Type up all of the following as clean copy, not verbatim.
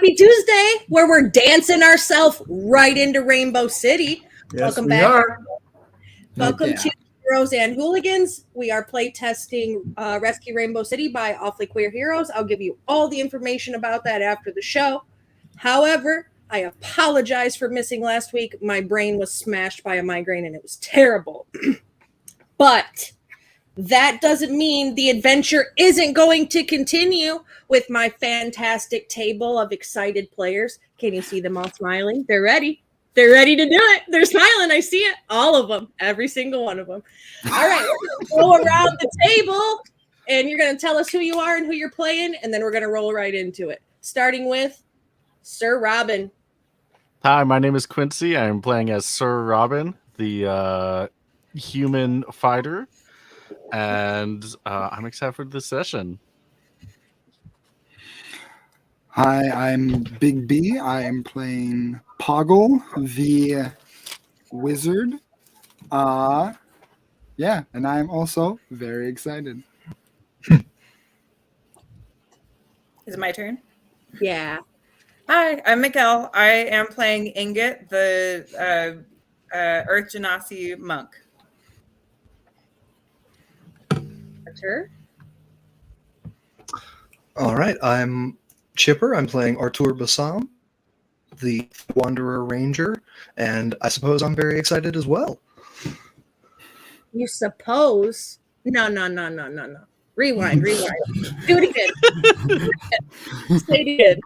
Happy Tuesday, where we're dancing ourselves right into Rainbow City. Yes, Welcome we back. are. Welcome to Heroes and Hooligans. We are playtesting Rescue Rainbow City by Awfully Queer Heroes. I'll give you all the information about that after the show. However, I apologize for missing last week. My brain was smashed by a migraine and it was terrible. But that doesn't mean the adventure isn't going to continue with my fantastic table of excited players. Can you see them all smiling? They're ready. They're ready to do it. They're smiling. I see it. All of them. Every single one of them. All right. We're going to go around the table, and you're going to tell us who you are and who you're playing, and then we're going to roll right into it. Starting with Sir Robin. Hi, my name is Quincy. I'm playing as Sir Robin, the human fighter. And I'm excited for this session. Hi, I'm Big B. I am playing Poggle, the wizard. Yeah, and I'm also very excited. Is it my turn? Yeah. Hi, I'm Mikkel. I am playing Ingot, the Earth Genasi monk. Archer. All right, I'm Chipper. I'm playing Artur Bassam, the Wanderer Ranger, and I suppose I'm very excited as well. You suppose? No. Rewind. Do it again. Say it again.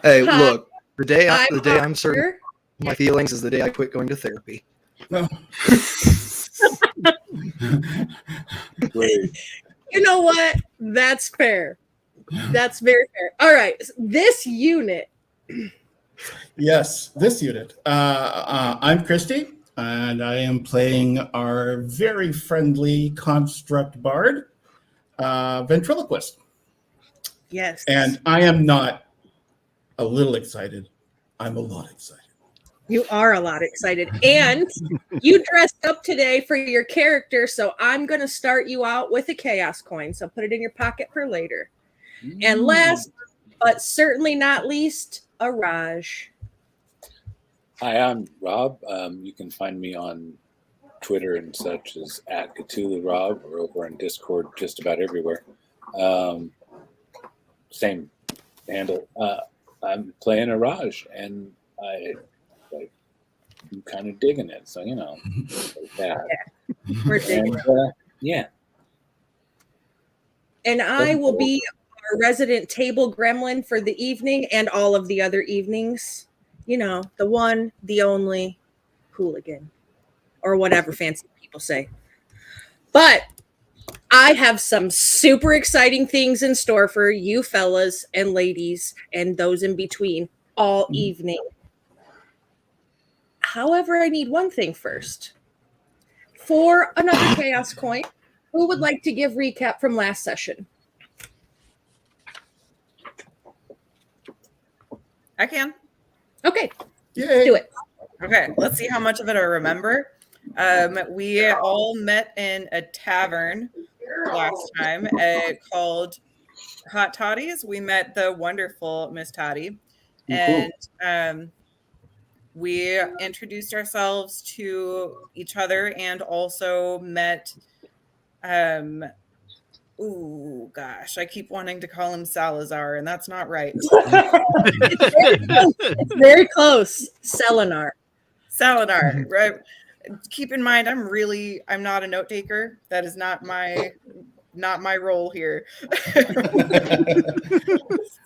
Hey, Hi, look, the day I'm certain Archer. of my feelings is the day I quit going to therapy. You know what? That's fair. That's very fair. All right. This unit. Yes, this unit. I'm Christy, and I am playing our very friendly construct bard, ventriloquist. Yes. And I am not a little excited. I'm a lot excited. You are a lot excited. And you dressed up today for your character, so I'm going to start you out with a chaos coin. So put it in your pocket for later. And last, but certainly not least, a Raj. Hi, I'm Rob. You can find me on Twitter and such as @CthulhuRob, or over on Discord, just about everywhere. Same handle. I'm playing a Raj, and I'm kind of digging it. So, like that. Yeah, we're digging it. Yeah. And I will be our resident table gremlin for the evening and all of the other evenings. The one, the only hooligan, or whatever fancy people say. But I have some super exciting things in store for you fellas and ladies and those in between all evening. However, I need one thing first. For another chaos coin, who would like to give recap from last session? I can. Okay. Yay. Do it. Okay, let's see how much of it I remember. We all met in a tavern last time called Hot Toddies. We met the wonderful Miss Toddy. And we introduced ourselves to each other and also met I keep wanting to call him Salazar, and that's not right. It's very close. Salinar, right? Keep in mind, I'm not a note taker. That is not my role here.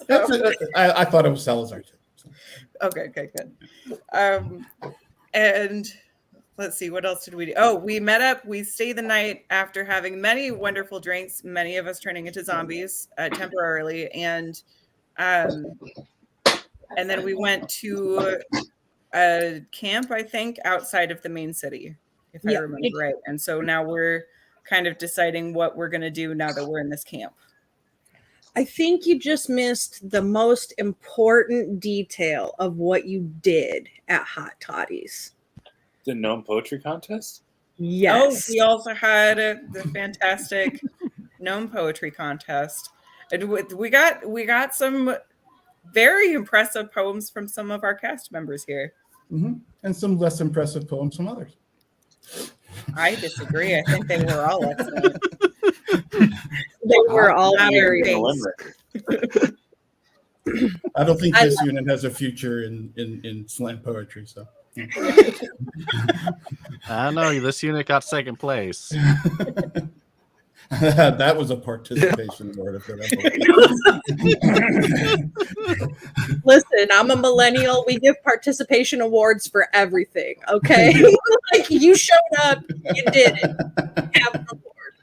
I thought it was Salazar too. So. Okay, good. And let's see, what else did we do? Oh, we met up. We stayed the night after having many wonderful drinks, many of us turning into zombies temporarily. And then we went to a camp, I think, outside of the main city, if I remember right. And so now we're kind of deciding what we're going to do now that we're in this camp. I think you just missed the most important detail of what you did at Hot Toddies. The gnome poetry contest? Yes. Oh, we also had the fantastic gnome poetry contest. And we got some very impressive poems from some of our cast members here. Mm-hmm. And some less impressive poems from others. I disagree. I think they were all excellent. They were all very In a based. limerick. I don't think this unit has a future in slam poetry. So I know this unit got second place. that was a participation award. Listen, I'm a millennial. We give participation awards for everything. Okay, like you showed up, you did it. Have an award.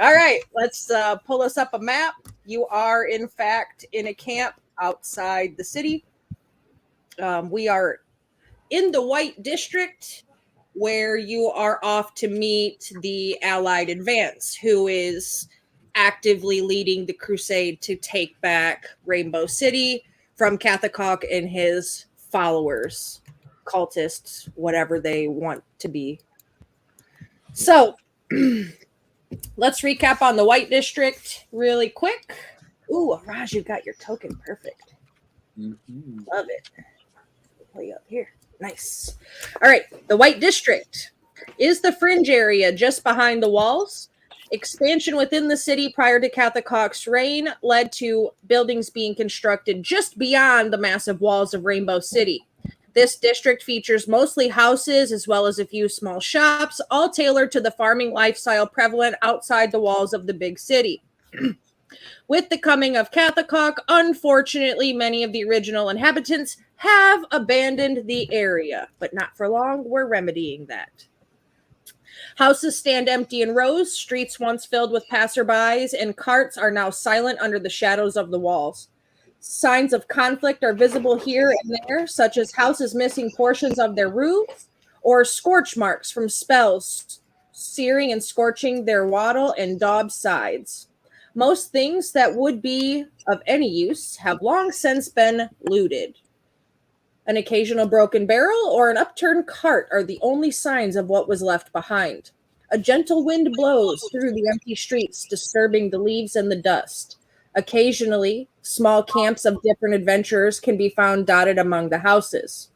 All right, let's pull us up a map. You are in fact in a camp outside the city. We are in the White District, where you are off to meet the Allied Advance, who is actively leading the crusade to take back Rainbow City from Kathakok and his followers, cultists, whatever they want to be. So let's recap on the White District really quick. Ooh, Raj, you got your token. Perfect. Mhm. Love it. Way up here. Nice. All right. The White District is the fringe area just behind the walls. Expansion within the city prior to Kathakok's reign led to buildings being constructed just beyond the massive walls of Rainbow City. This district features mostly houses as well as a few small shops, all tailored to the farming lifestyle prevalent outside the walls of the big city. With the coming of Kathakok, unfortunately, many of the original inhabitants have abandoned the area, but not for long. We're remedying that. Houses stand empty in rows. Streets once filled with passerbys and carts are now silent under the shadows of the walls. Signs of conflict are visible here and there, such as houses missing portions of their roofs or scorch marks from spells searing and scorching their wattle and daub sides. Most things that would be of any use have long since been looted. An occasional broken barrel or an upturned cart are the only signs of what was left behind. A gentle wind blows through the empty streets, disturbing the leaves and the dust. Occasionally, small camps of different adventurers can be found dotted among the houses.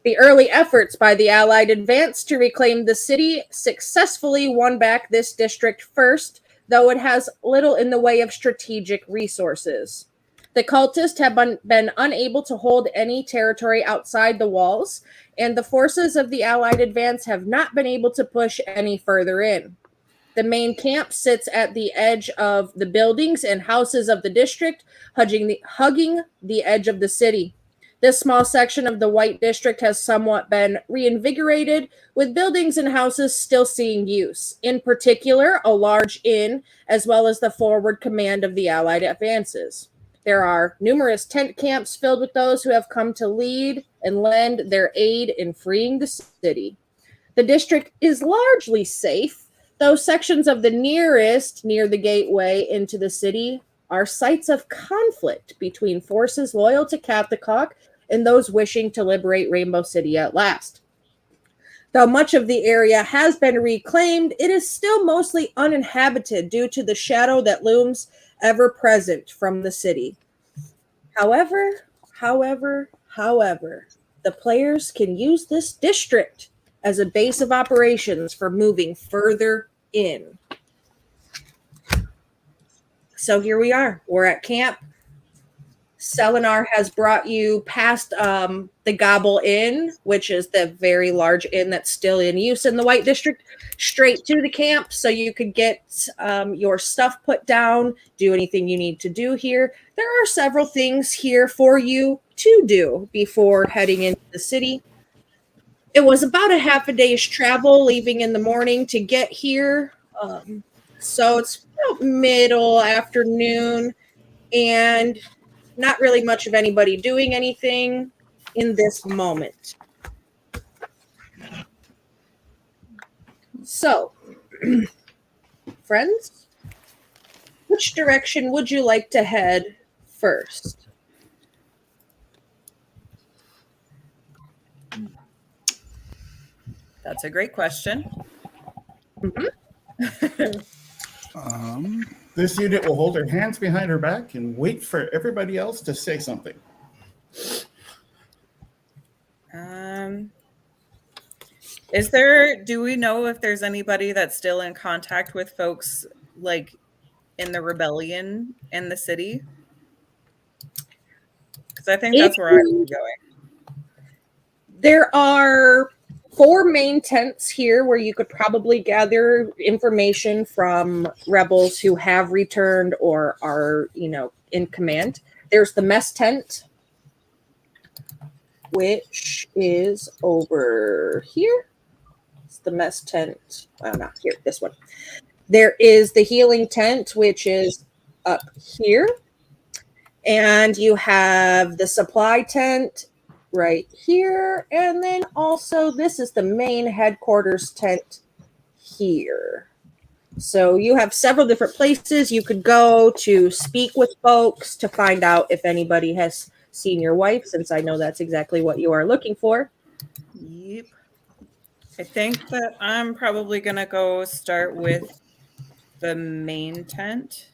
The early efforts by the Allied Advance to reclaim the city successfully won back this district first, though it has little in the way of strategic resources. The cultists have been unable to hold any territory outside the walls, and the forces of the Allied Advance have not been able to push any further in. The main camp sits at the edge of the buildings and houses of the district, hugging the edge of the city. This small section of the White District has somewhat been reinvigorated, with buildings and houses still seeing use. In particular, a large inn, as well as the forward command of the Allied advances. There are numerous tent camps filled with those who have come to lead and lend their aid in freeing the city. The district is largely safe, though sections of the near the gateway into the city are sites of conflict between forces loyal to Kathakok and those wishing to liberate Rainbow City at last. Though much of the area has been reclaimed, it is still mostly uninhabited due to the shadow that looms ever present from the city. However, the players can use this district as a base of operations for moving further in. So here we are. We're at camp. Selenar has brought you past the Gobble Inn, which is the very large inn that's still in use in the White District, straight to the camp so you could get your stuff put down, do anything you need to do here. There are several things here for you to do before heading into the city. It was about a half a day's travel, leaving in the morning to get here. So it's about middle afternoon, and not really much of anybody doing anything in this moment. So, friends, which direction would you like to head first? That's a great question. Mm-hmm. This unit will hold her hands behind her back and wait for everybody else to say something. Do we know if there's anybody that's still in contact with folks like in the rebellion in the city? Because I think that's where I'm going. There are 4 main tents here where you could probably gather information from rebels who have returned or are, in command. There's the mess tent, which is over here. It's the mess tent. Oh, not here, this one. There is the healing tent, which is up here. And you have the supply tent right here. And then also this is the main headquarters tent here. So you have several different places you could go to speak with folks to find out if anybody has seen your wife, since I know that's exactly what you are looking for. Yep. I think that I'm probably going to go start with the main tent.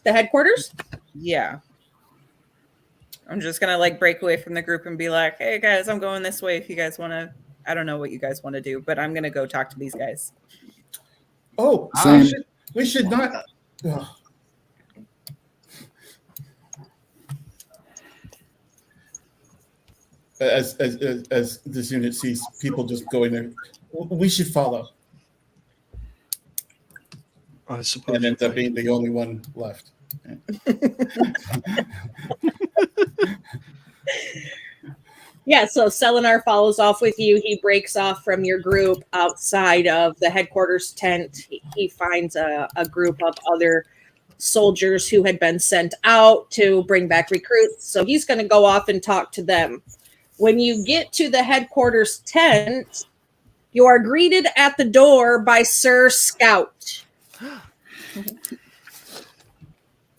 The headquarters? Yeah. I'm just going to break away from the group and be like, hey guys, I'm going this way. If you guys want to, I don't know what you guys want to do, but I'm going to go talk to these guys. Oh, Same. we should not. As this unit sees people just going there, we should follow. I suppose. And ends up being the only one left. Yeah, so Selenar follows off with you. He breaks off from your group outside of the headquarters tent. He finds a group of other soldiers who had been sent out to bring back recruits. So he's going to go off and talk to them. When you get to the headquarters tent, you are greeted at the door by Sir Scout.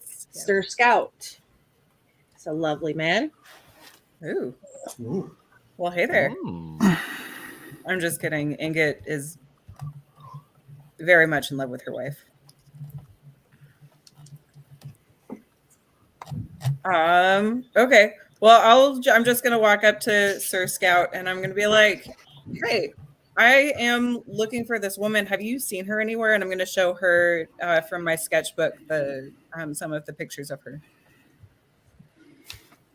Sir Scout. It's a lovely man. Ooh. Ooh. Well, hey there. Hmm. I'm just kidding. Ingot is very much in love with her wife. Okay. Well, I'm just going to walk up to Sir Scout and I'm going to be like, hey, I am looking for this woman. Have you seen her anywhere? And I'm going to show her from my sketchbook some of the pictures of her.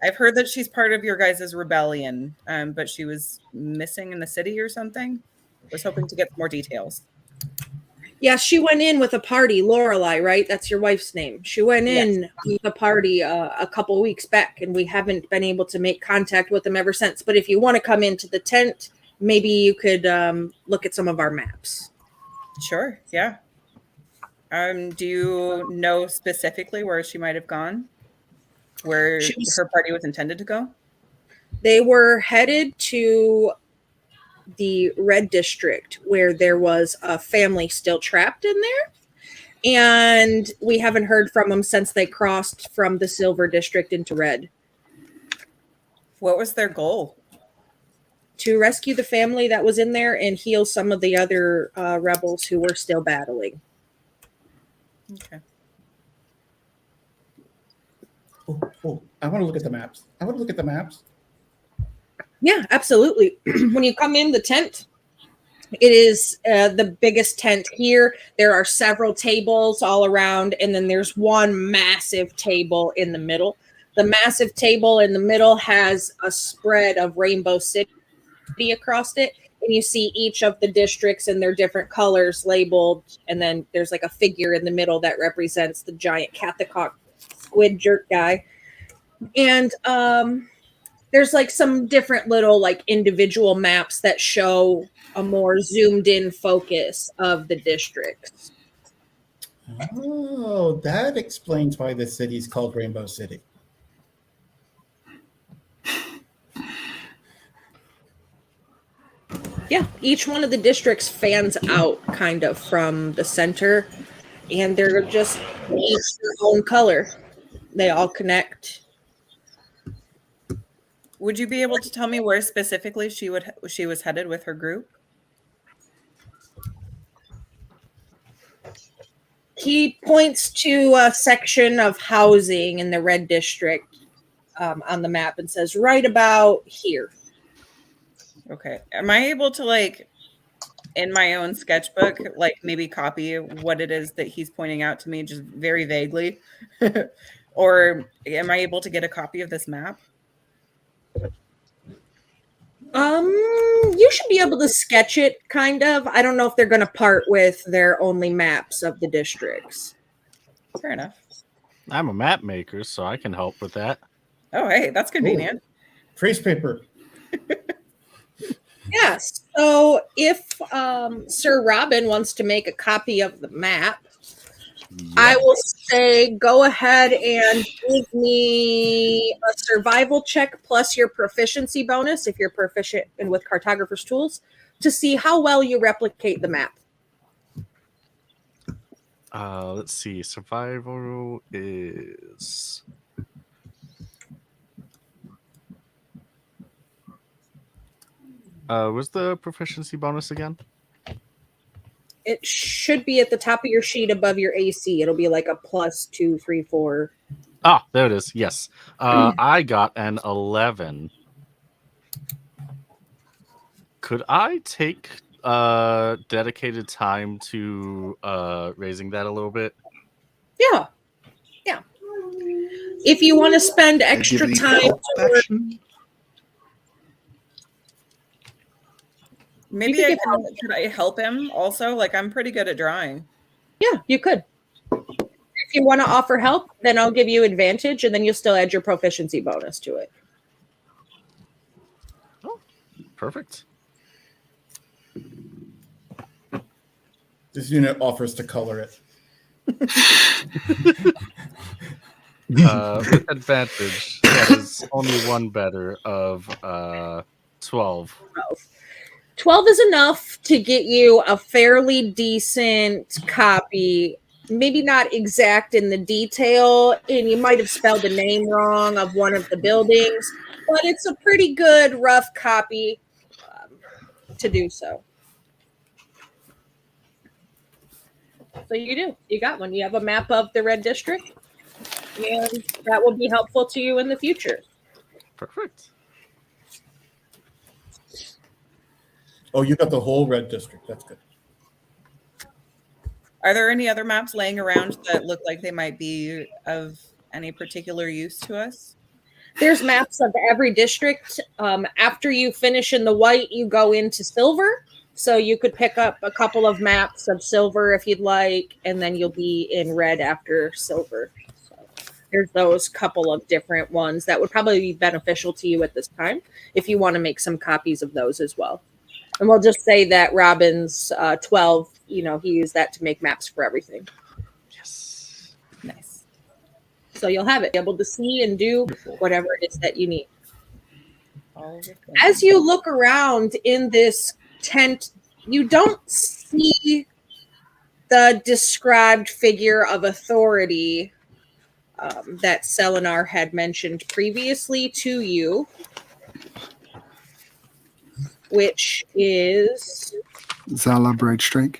I've heard that she's part of your guys' rebellion, but she was missing in the city or something. I was hoping to get more details. Yeah, she went in with a party, Lorelei, right? That's your wife's name. She went in with a party a couple weeks back, and we haven't been able to make contact with them ever since. But if you want to come into the tent, maybe you could look at some of our maps. Sure, yeah. Do you know specifically where she might have gone? Where her party was intended to go? They were headed to the Red District, where there was a family still trapped in there. And we haven't heard from them since they crossed from the Silver District into Red. What was their goal? To rescue the family that was in there and heal some of the other rebels who were still battling. Okay. Oh, I want to look at the maps. Yeah, absolutely. When you come in the tent, it is the biggest tent here. There are several tables all around, and then there's one massive table in the middle. The massive table in the middle has a spread of Rainbow City across it, and you see each of the districts and their different colors labeled, and then there's a figure in the middle that represents the giant Cathacock squid jerk guy. And there's some different little individual maps that show a more zoomed in focus of the districts. Oh, that explains why the city's called Rainbow City. Yeah, each one of the districts fans out kind of from the center, and they're just each their own color. They all connect. Would you be able to tell me where specifically she was headed with her group? He points to a section of housing in the red district on the map and says, right about here. Okay. Am I able to, like, in my own sketchbook, like maybe copy what it is that he's pointing out to me just very vaguely? Or am I able to get a copy of this map? You should be able to sketch it, kind of. I don't know if they're going to part with their only maps of the districts. Fair enough. I'm a map maker, so I can help with that. Oh, hey, that's convenient. Trace paper. Yes. So if Sir Robin wants to make a copy of the map, I will say go ahead and give me a survival check plus your proficiency bonus if you're proficient in with cartographer's tools to see how well you replicate the map. Let's see. Survival is... what's the proficiency bonus again? It should be at the top of your sheet above your AC. It'll be like a plus 2, 3, 4. Ah, there it is. Yes. I got an 11. Could I take dedicated time to raising that a little bit? Yeah. Yeah. If you want to spend extra time Maybe could I help him also? Like, I'm pretty good at drawing. Yeah, you could. If you want to offer help, then I'll give you advantage, and then you'll still add your proficiency bonus to it. Oh, perfect. This unit offers to color it. With advantage, that is only one better of 12. 12 is enough to get you a fairly decent copy, maybe not exact in the detail, and you might have spelled the name wrong of one of the buildings, but it's a pretty good rough copy to do so. So you got one. You have a map of the red district, and that will be helpful to you in the future. Perfect. Oh, you got the whole red district. That's good. Are there any other maps laying around that look like they might be of any particular use to us? There's maps of every district. After you finish in the white, you go into silver. So you could pick up a couple of maps of silver if you'd like, and then you'll be in red after silver. So there's those couple of different ones that would probably be beneficial to you at this time if you want to make some copies of those as well. And we'll just say that Robin's 12, he used that to make maps for everything. Yes. Nice. So you'll have it, be able to see and do whatever it is that you need. As you look around in this tent, you don't see the described figure of authority that Selenar had mentioned previously to you, which is Zala Brightstrike.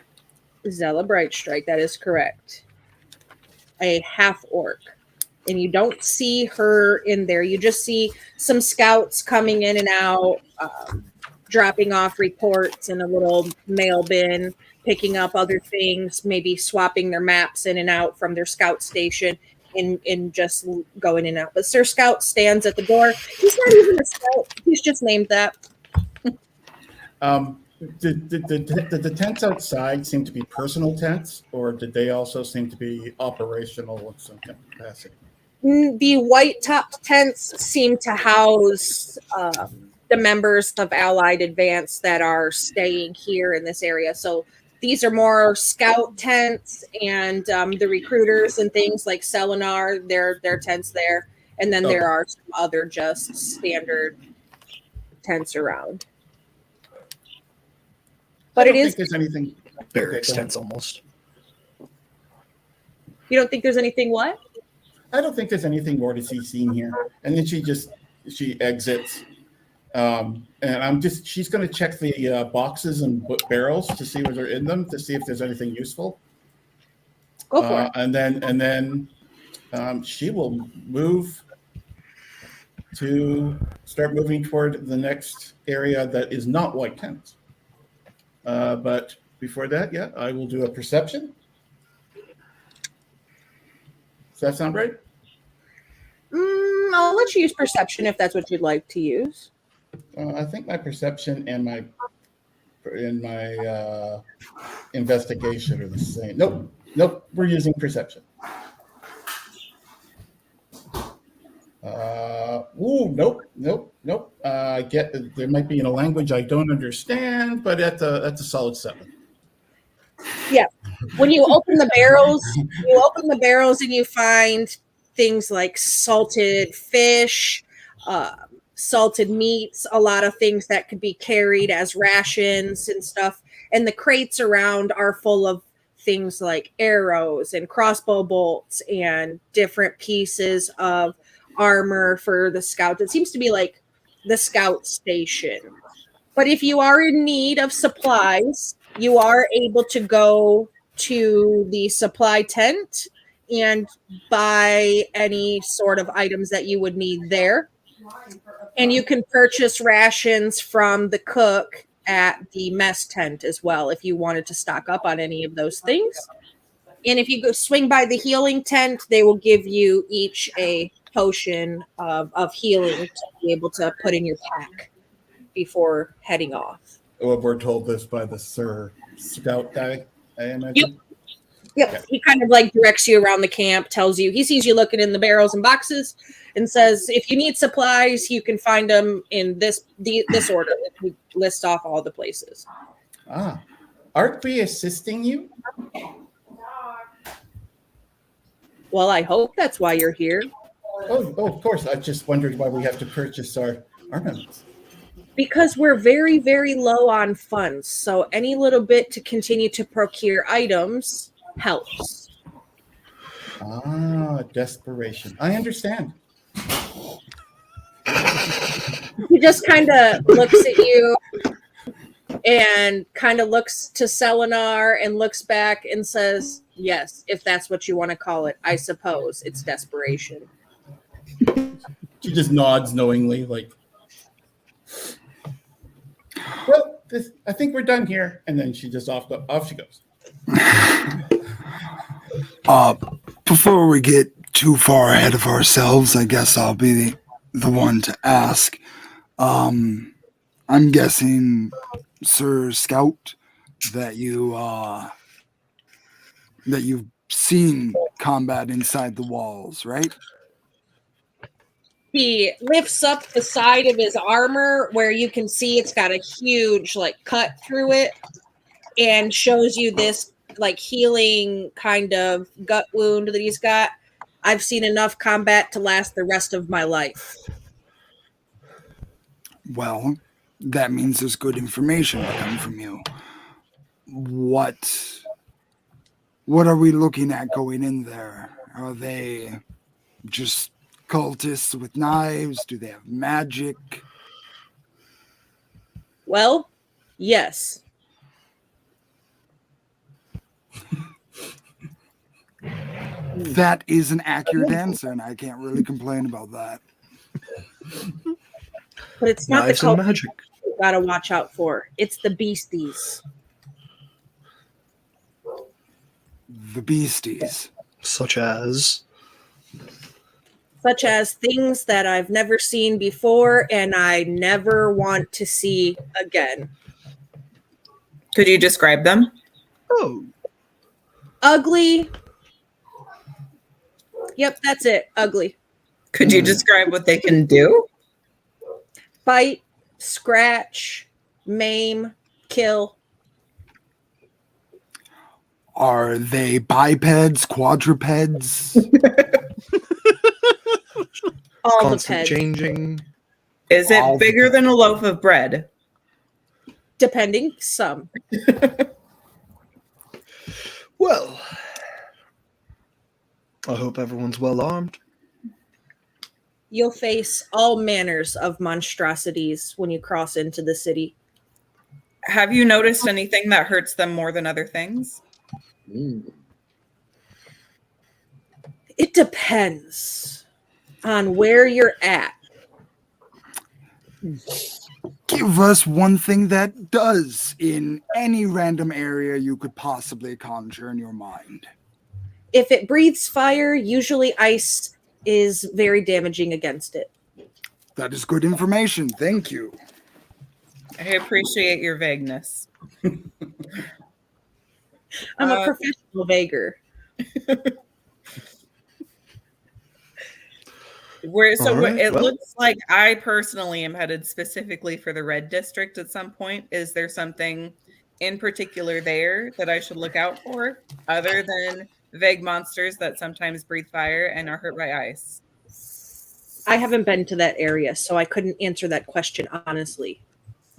Zella Brightstrike. That is correct. A half orc. And you don't see her in there. You just see some scouts coming in and out, dropping off reports in a little mail bin, picking up other things, maybe swapping their maps in and out from their scout station and just going in and out. But Sir Scout stands at the door. He's not even a scout. He's just named that. Did the tents outside seem to be personal tents, or did they also seem to be operational in some capacity? The white-topped tents seem to house the members of Allied Advance that are staying here in this area. So these are more scout tents, and the recruiters and things like Selenar, their tents there. And then there are some other just standard tents around. But it is. There's anything Barracks tents almost. You don't think there's anything what? I don't think there's anything more to see seen here. And then she exits. And she's going to check the boxes and barrels to see what are in them, to see if there's anything useful. Go for it. And then she will start moving toward the next area that is not white tents. But before that, yeah, I will do a perception. Does that sound right? I'll let you use perception if that's what you'd like to use. I think my perception and my investigation are the same. Nope. We're using perception. Nope. I get there might be in a language I don't understand, but that's a solid 7. Yeah. When you open the barrels, and you find things like salted fish, salted meats, a lot of things that could be carried as rations and stuff. And the crates around are full of things like arrows and crossbow bolts and different pieces of armor for the scouts. It seems to be like the scout station. But if you are in need of supplies, you are able to go to the supply tent and buy any sort of items that you would need there. And you can purchase rations from the cook at the mess tent as well if you wanted to stock up on any of those things. And if you go swing by the healing tent, they will give you each a potion of healing to be able to put in your pack before heading off. Well, we're told this by the Sir Scout guy, I imagine. Yep. Okay. He kind of like directs you around the camp, tells you, he sees you looking in the barrels and boxes and says, if you need supplies, you can find them in this order. We list off all the places. Aren't we assisting you? Well, I hope that's why you're here. Oh, of course. I just wondered why we have to purchase our armaments. Because we're very, very low on funds. So any little bit to continue to procure items helps. Desperation. I understand. He just kind of looks at you and kind of looks to Selenar and looks back and says, yes, if that's what you want to call it, I suppose it's desperation. She just nods knowingly, like, well, I think we're done here. And then she just off she goes. Before we get too far ahead of ourselves, I guess I'll be the one to ask. I'm guessing, Sir Scout, that you've seen combat inside the walls, right? He lifts up the side of his armor where you can see it's got a huge like cut through it and shows you this like healing kind of gut wound that he's got. I've seen enough combat to last the rest of my life. Well, that means there's good information to come from you. What are we looking at going in there? Are they just cultists with knives? Do they have magic? Well, yes. That is an accurate answer, and I can't really complain about that. But it's not Knives the and cult magic. you gotta watch out for. It's the beasties. The beasties. Such as Things that I've never seen before and I never want to see again. Could you describe them? Ugly. Yep, that's it. Ugly. Could you describe what they can do? Bite, scratch, maim, kill. Are they bipeds, quadrupeds? All the constant pets. changing. Is it bigger than a loaf of bread? Depending, some. Well, I hope everyone's well armed. You'll face all manners of monstrosities when you cross into the city. Have you noticed anything that hurts them more than other things? It depends on where you're at. Give us one thing that does in any random area you could possibly conjure in your mind. If it breathes fire, usually ice is very damaging against it. That is good information. Thank you. I appreciate your vagueness. I'm a professional vaguer. It well. looks like I personally am headed specifically for the red district at some point. Is there something in particular there that I should look out for other than vague monsters that sometimes breathe fire and are hurt by ice? I haven't been to that area, so I couldn't answer that question honestly.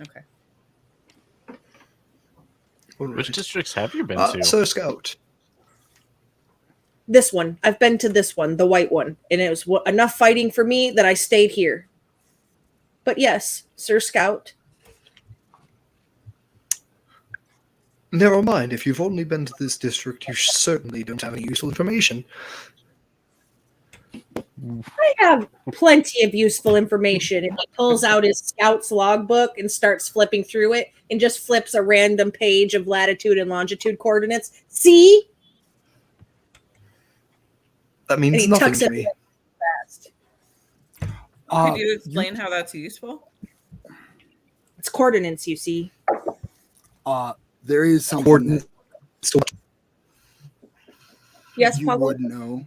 Okay. Which districts have you been to? So, Scout. This one. I've been to this one, the white one, and it was enough fighting for me that I stayed here. But yes, Sir Scout. Never mind. If you've only been to this district, you certainly don't have any useful information. I have plenty of useful information. And he pulls out his Scout's logbook and starts flipping through it and just flips a random page of latitude and longitude coordinates. See? That And means he nothing tucks to it me. fast. Could you explain how that's useful? It's coordinates, you see. There is something Coordinate- that Yes, you Pablo? would know.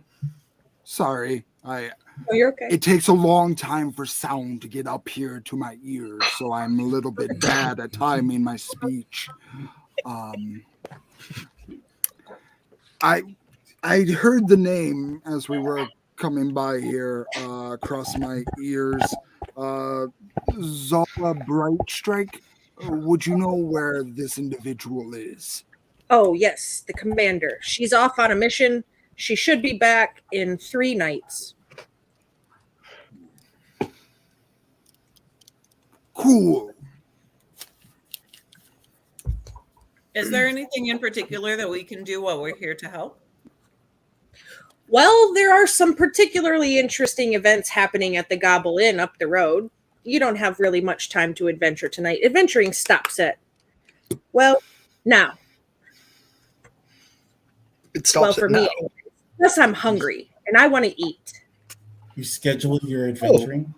Sorry, Oh, you're okay. it takes a long time for sound to get up here to my ears, so I'm a little bit bad at timing my speech. I heard the name as we were coming by here across my ears. Zola Brightstrike. Would you know where this individual is? Oh, yes, the commander. She's off on a mission. She should be back in 3 nights. Cool. Is there anything in particular that we can do while we're here to help? Well, there are some particularly interesting events happening at the Gobble Inn up the road. You don't have really much time to adventure tonight. Adventuring stops at, well, now. It stops For at me, now. anyways. Unless I'm hungry and I want to eat. You schedule your adventuring.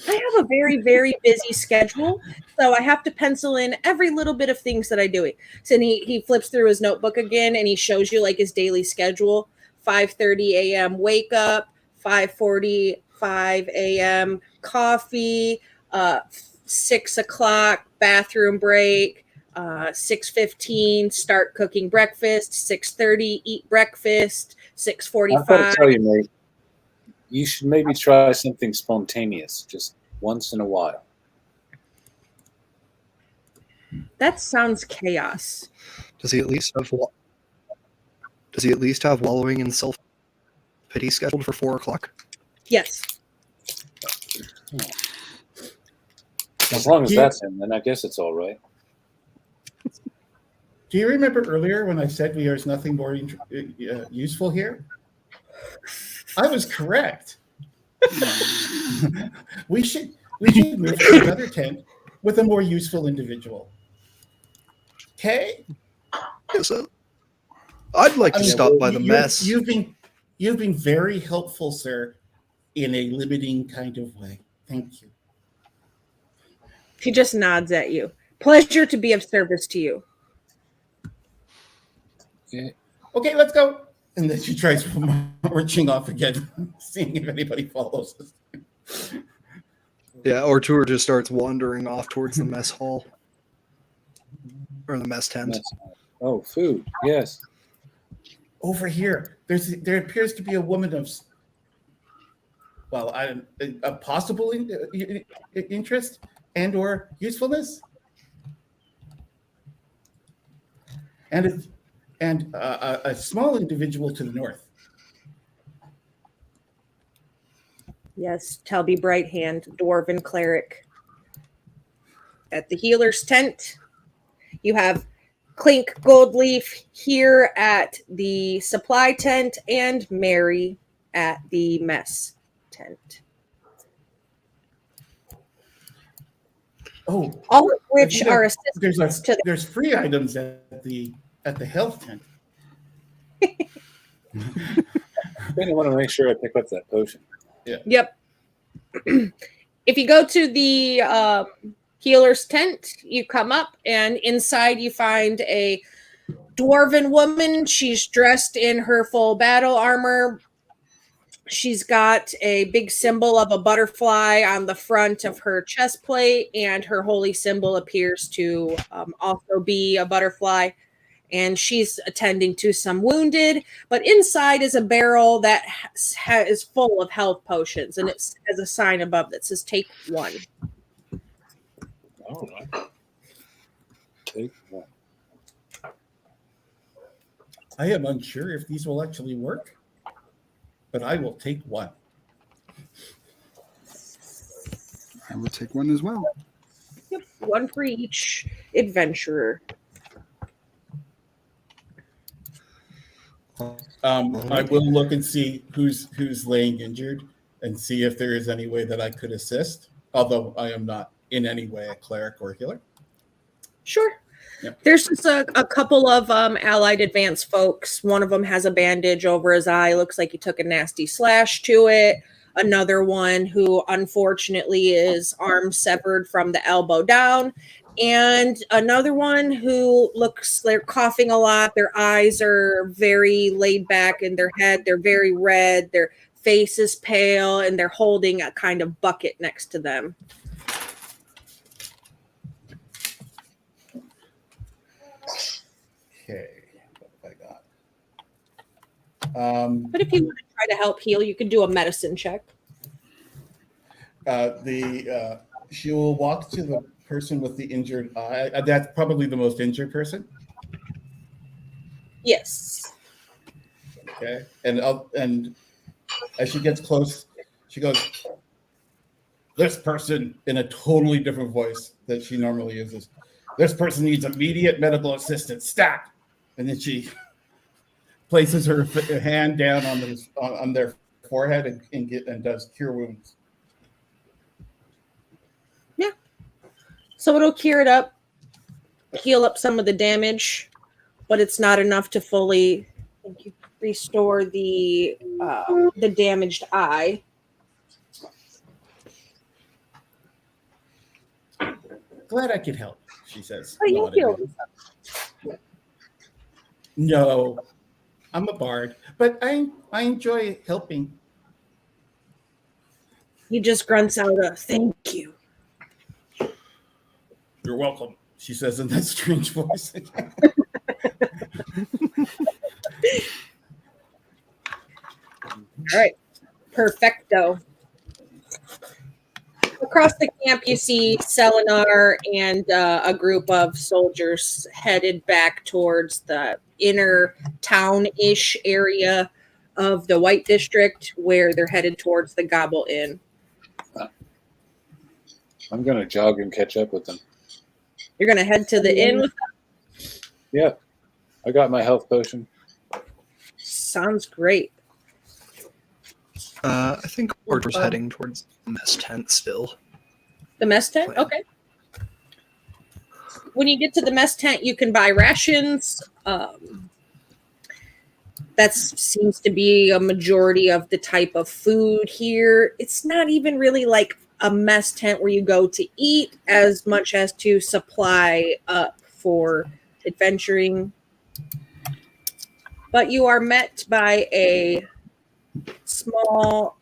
I have a very, very busy schedule, so I have to pencil in every little bit of things that I do. So he flips through his notebook again and he shows you like his daily schedule. 5:30 a.m. wake up, 5:45 a.m. coffee, 6 o'clock bathroom break, 6:15 start cooking breakfast, 6:30 eat breakfast, I've got 6:45. to tell you, mate, you should maybe try something spontaneous just once in a while. That sounds chaos. Does he at least have wallowing in self pity scheduled for 4 o'clock? Yes. As long as Yeah. that's him, then I guess it's all right. Do you remember earlier when I said there's nothing more useful here? I was correct. we should move to another tent with a more useful individual. Okay? Yes, I'd like to stop by the mess. You've been very helpful, sir, in a limiting kind of way. Thank you. She just nods at you. Pleasure to be of service to you. Yeah. Okay, let's go. And then she tries marching off again, seeing if anybody follows us. Yeah, Artur just starts wandering off towards the mess hall. Or the mess tent. Oh, food. Yes. Over here, there appears to be a woman of, well, a possible interest and or usefulness, and a small individual to the north. Yes, Telby Brighthand, dwarven cleric. At the healer's tent, you have Clink Goldleaf here at the supply tent, and Mary at the mess tent. Oh, All of which Anita, are assistants to the. there's free items at the health tent. I want to make sure I pick up that potion. Yep. If you go to the healer's tent, you come up, and inside you find a dwarven woman. She's dressed in her full battle armor. She's got a big symbol of a butterfly on the front of her chest plate, and her holy symbol appears to also be a butterfly. And she's attending to some wounded, but inside is a barrel that is full of health potions, and it has a sign above that says "Take one." All right. Take one. I am unsure if these will actually work, but I will take one. I will take one as well. Yep, one for each adventurer. I will look and see who's laying injured and see if there is any way that I could assist, although I am not in any way a cleric or healer. Sure. Yep. There's just a couple of allied advanced folks. One of them has a bandage over his eye. Looks like he took a nasty slash to it. Another one who unfortunately is arm severed from the elbow down. And another one who looks, they're coughing a lot. Their eyes are very laid back in their head. They're very red. Their face is pale, and they're holding a kind of bucket next to them. Okay, what have I got? But if you want to try to help heal, you could do a medicine check. She will walk to the person with the injured eye. That's probably the most injured person. Yes. Okay, and as she gets close, she goes, "This person," in a totally different voice that she normally uses. "This person needs immediate medical assistance. Stat!" And then she places her hand down on their forehead and does cure wounds. Yeah. So it'll cure it up, heal up some of the damage, but it's not enough to fully restore the damaged eye. "Glad I could help," she says. Oh, you nodding. heal. No, I'm a bard, but I enjoy helping. He just grunts out a "thank you." "You're welcome," she says in that strange voice. All right. Perfecto. Across the camp, you see Selenar and a group of soldiers headed back towards the inner town-ish area of the White District, where they're headed towards the Gobble Inn. I'm going to jog and catch up with them. You're going to head to the inn with them? Yeah. I got my health potion. Sounds great. I think we're just heading towards the mess tent still. The mess tent? Okay. When you get to the mess tent, you can buy rations. That seems to be a majority of the type of food here. It's not even really like a mess tent where you go to eat as much as to supply up for adventuring. But you are met by a small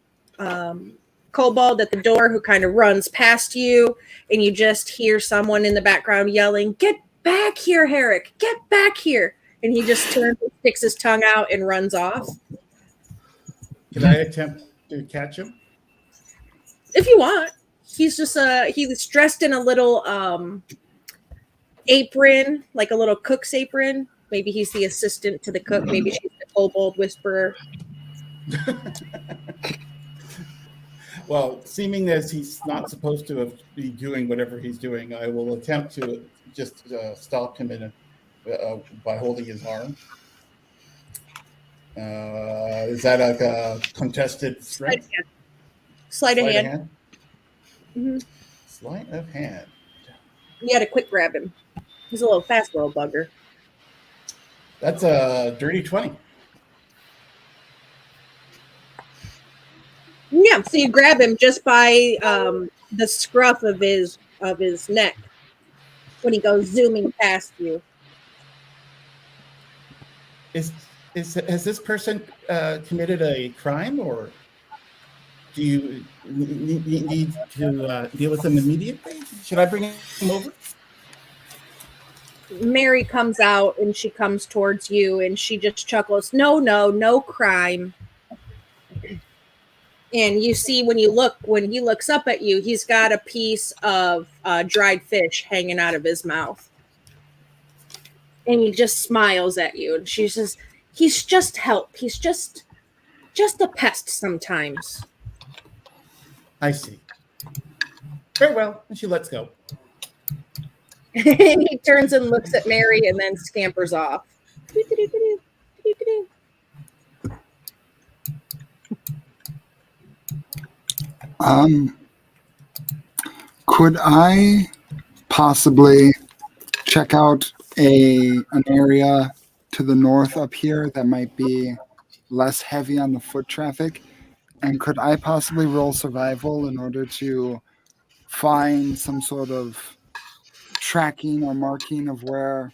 kobold at the door who kind of runs past you, and you just hear someone in the background yelling, "Get back here, Herrick! Get back here!" And he just turns and sticks his tongue out and runs off. Can I attempt to catch him? If you want. He's just he's dressed in a little apron, like a little cook's apron. Maybe he's the assistant to the cook. Maybe she's the kobold whisperer. Well, seeming as he's not supposed to be doing whatever he's doing, I will attempt to just stop him by holding his arm. Is that like a contested strength? Sleight of hand. Mm-hmm. Sleight of hand. You got to quick grab him. He's a little fast little bugger. That's a dirty 20. Yeah, so you grab him just by the scruff of his neck when he goes zooming past you. Has this person committed a crime, or do you need to deal with them immediately? Should I bring him over? Mary comes out and she comes towards you and she just chuckles. No crime. And you see when he looks up at you, he's got a piece of dried fish hanging out of his mouth. And he just smiles at you. And she says, he's just help. He's just a pest sometimes. I see. Very well. And she lets go. And he turns and looks at Mary and then scampers off. Could I possibly check out an area to the north up here that might be less heavy on the foot traffic? And could I possibly roll survival in order to find some sort of tracking or marking of where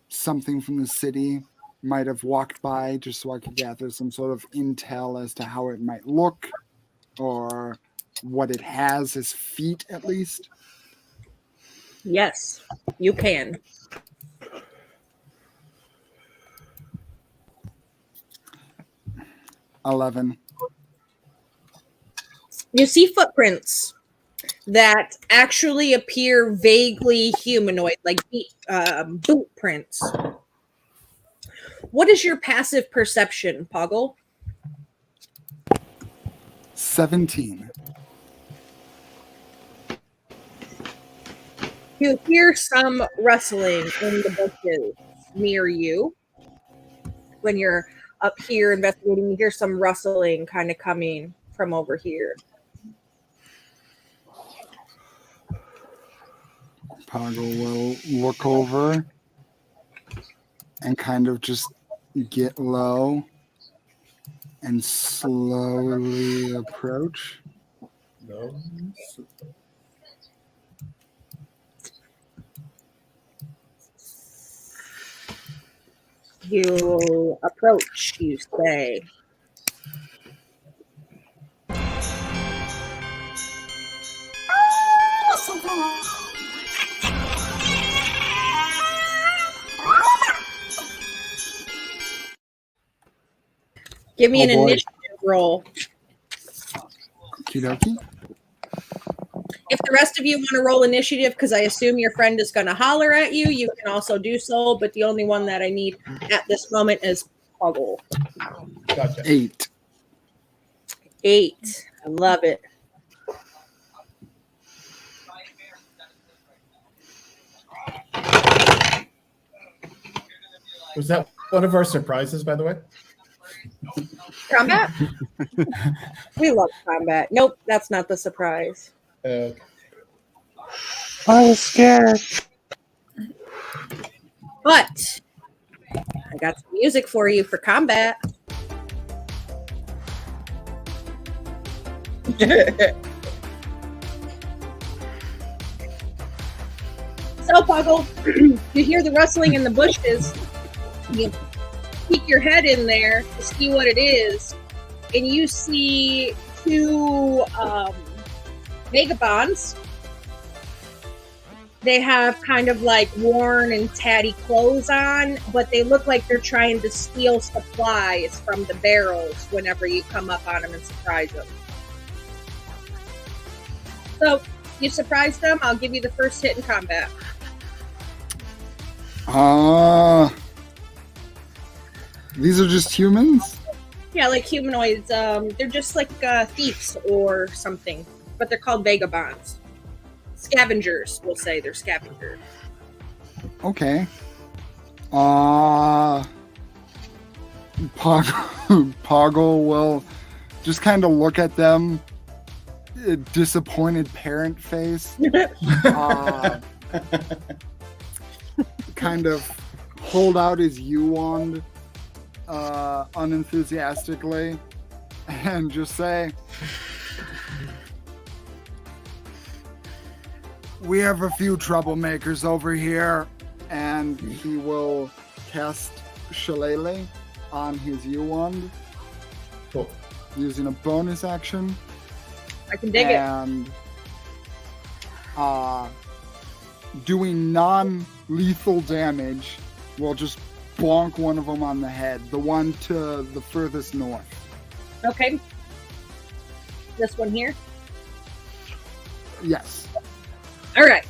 something from the city might have walked by, just so I could gather some sort of intel as to how it might look or what it has as feet, at least? Yes, you can. $11. You see footprints that actually appear vaguely humanoid, like boot prints. What is your passive perception, Poggle? 17. You hear some rustling in the bushes near you. When you're up here investigating, you hear some rustling kind of coming from over here. Poggle will look over and kind of just get low and slowly approach. No. You approach, you say. Give me an initiative roll. Okie dokie. If the rest of you want to roll initiative, because I assume your friend is going to holler at you, you can also do so. But the only one that I need at this moment is Poggle. Gotcha. 8. 8. I love it. Was that one of our surprises, by the way? Combat? We love combat. Nope, that's not the surprise. I was scared. But I got some music for you for combat. So, Poggle, you hear the rustling in the bushes. You peek your head in there to see what it is, and you see two vagabonds. They have kind of like worn and tatty clothes on, but they look like they're trying to steal supplies from the barrels whenever you come up on them and surprise them. So, you surprise them, I'll give you the first hit in combat. These are just humans? Yeah, like humanoids. They're just like thieves or something, but they're called vagabonds. Scavengers, we'll say. They're scavengers. Okay. Poggle will just kind of look at them, disappointed parent face. Kind of hold out his U-wand unenthusiastically and just say, we have a few troublemakers over here, and he will cast Shillelagh on his U-wand. Cool. Using a bonus action. I can dig and, doing non-lethal damage will just bonk one of them on the head. The one to the furthest north. it. Okay. This one here. Yes. All right.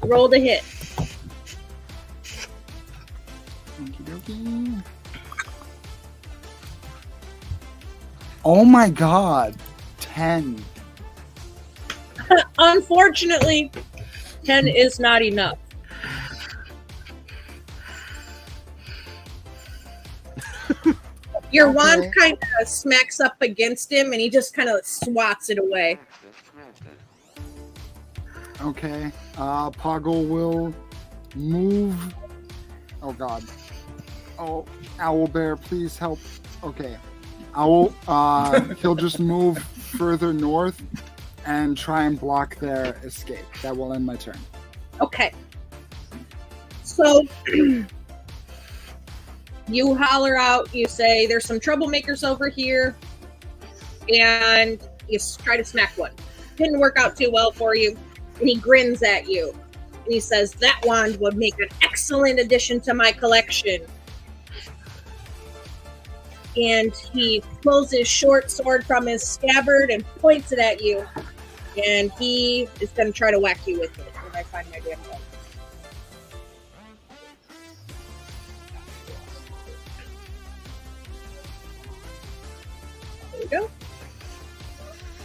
Roll to hit. Okie dokie. Oh my god. 10. Unfortunately, 10 is not enough. Your wand kind of smacks up against him, and he just kind of swats it away. Okay. Poggle will move. Oh god. Oh, Owlbear, please help. Okay. He'll just move further north and try and block their escape. That will end my turn. Okay. So you holler out, you say, there's some troublemakers over here, and you try to smack one. Didn't work out too well for you, and he grins at you. And he says, that wand would make an excellent addition to my collection. And he pulls his short sword from his scabbard and points it at you. And he is going to try to whack you with it when I find my damn gun. There we go.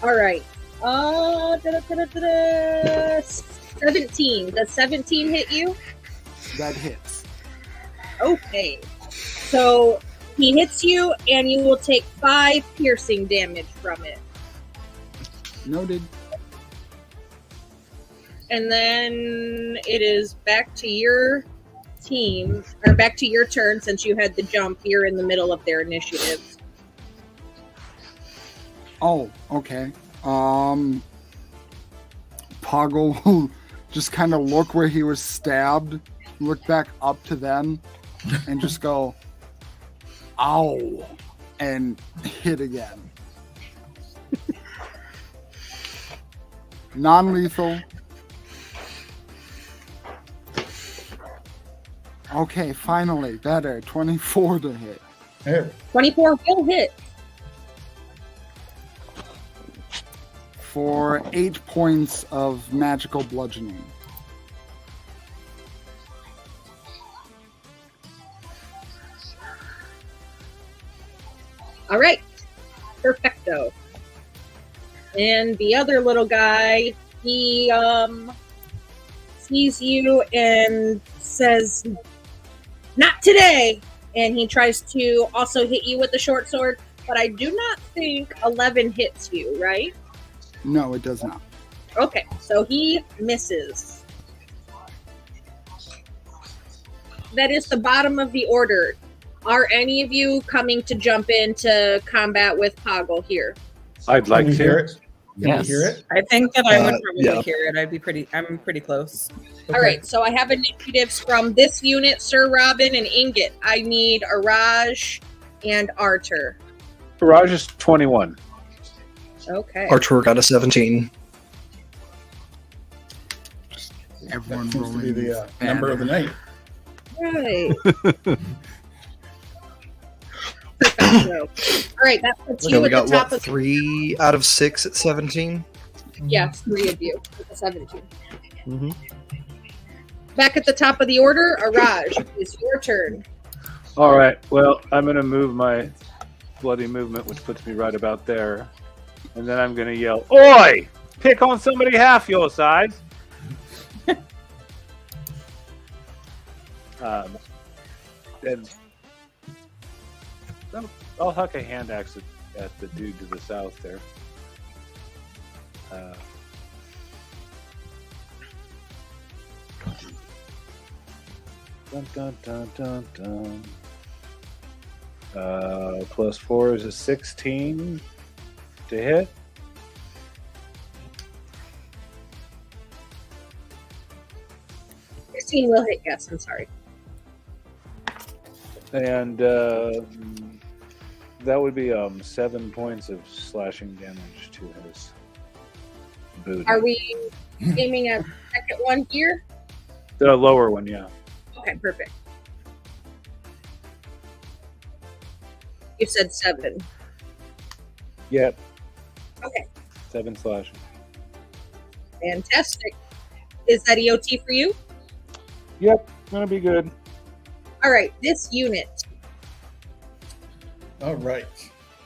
All right. 17. Does 17 hit you? That hits. Okay. So he hits you, and you will take 5 piercing damage from it. Noted. And then it is back to your team, or back to your turn since you had the jump. You're in the middle of their initiatives. Oh, okay. Poggle will just kind of look where he was stabbed, look back up to them, and just go, ow, and hit again. Non-lethal. Okay, finally, better. 24 to hit. Hey, 24 will hit. For 8 points of magical bludgeoning. All right. Perfecto. And the other little guy, he sees you and says, not today. And he tries to also hit you with the short sword, but I do not think 11 hits you, right? No, it does not. Okay, so he misses. That is the bottom of the order. Are any of you coming to jump into combat with Poggle here? I'd like can we to. hear it? Can Yes. we hear it? I think that I would probably yeah. hear it. I'm pretty close. All right, so I have initiatives from this unit, Sir Robin and Ingot. I need Araj and Artur. Raj is 21. Okay. Artur got a 17. Everyone That seems to be rolling the number of the night. Right. Perfecto. All right, that puts So you we at got the top what, of 3 out of 6 at 17? Yes, 3 of you with the 17. Mhm. Back at the top of the order, Araj, it's your turn. All right. Well, I'm going to move my bloody movement, which puts me right about there. And then I'm going to yell, "Oi! Pick on somebody half your size." And I'll huck a hand axe at the dude to the south there. Dun, dun, dun, dun, dun. +4 is a 16 to hit. Will hit, yes, I'm sorry. And that would be 7 points of slashing damage to his booty. Are we aiming at the second one here? The lower one, yeah. Okay, perfect. You said 7. Yep. Okay, 7 slashing. fantastic. Is that EOT for you? Yep, gonna be good. All right, this unit. All right.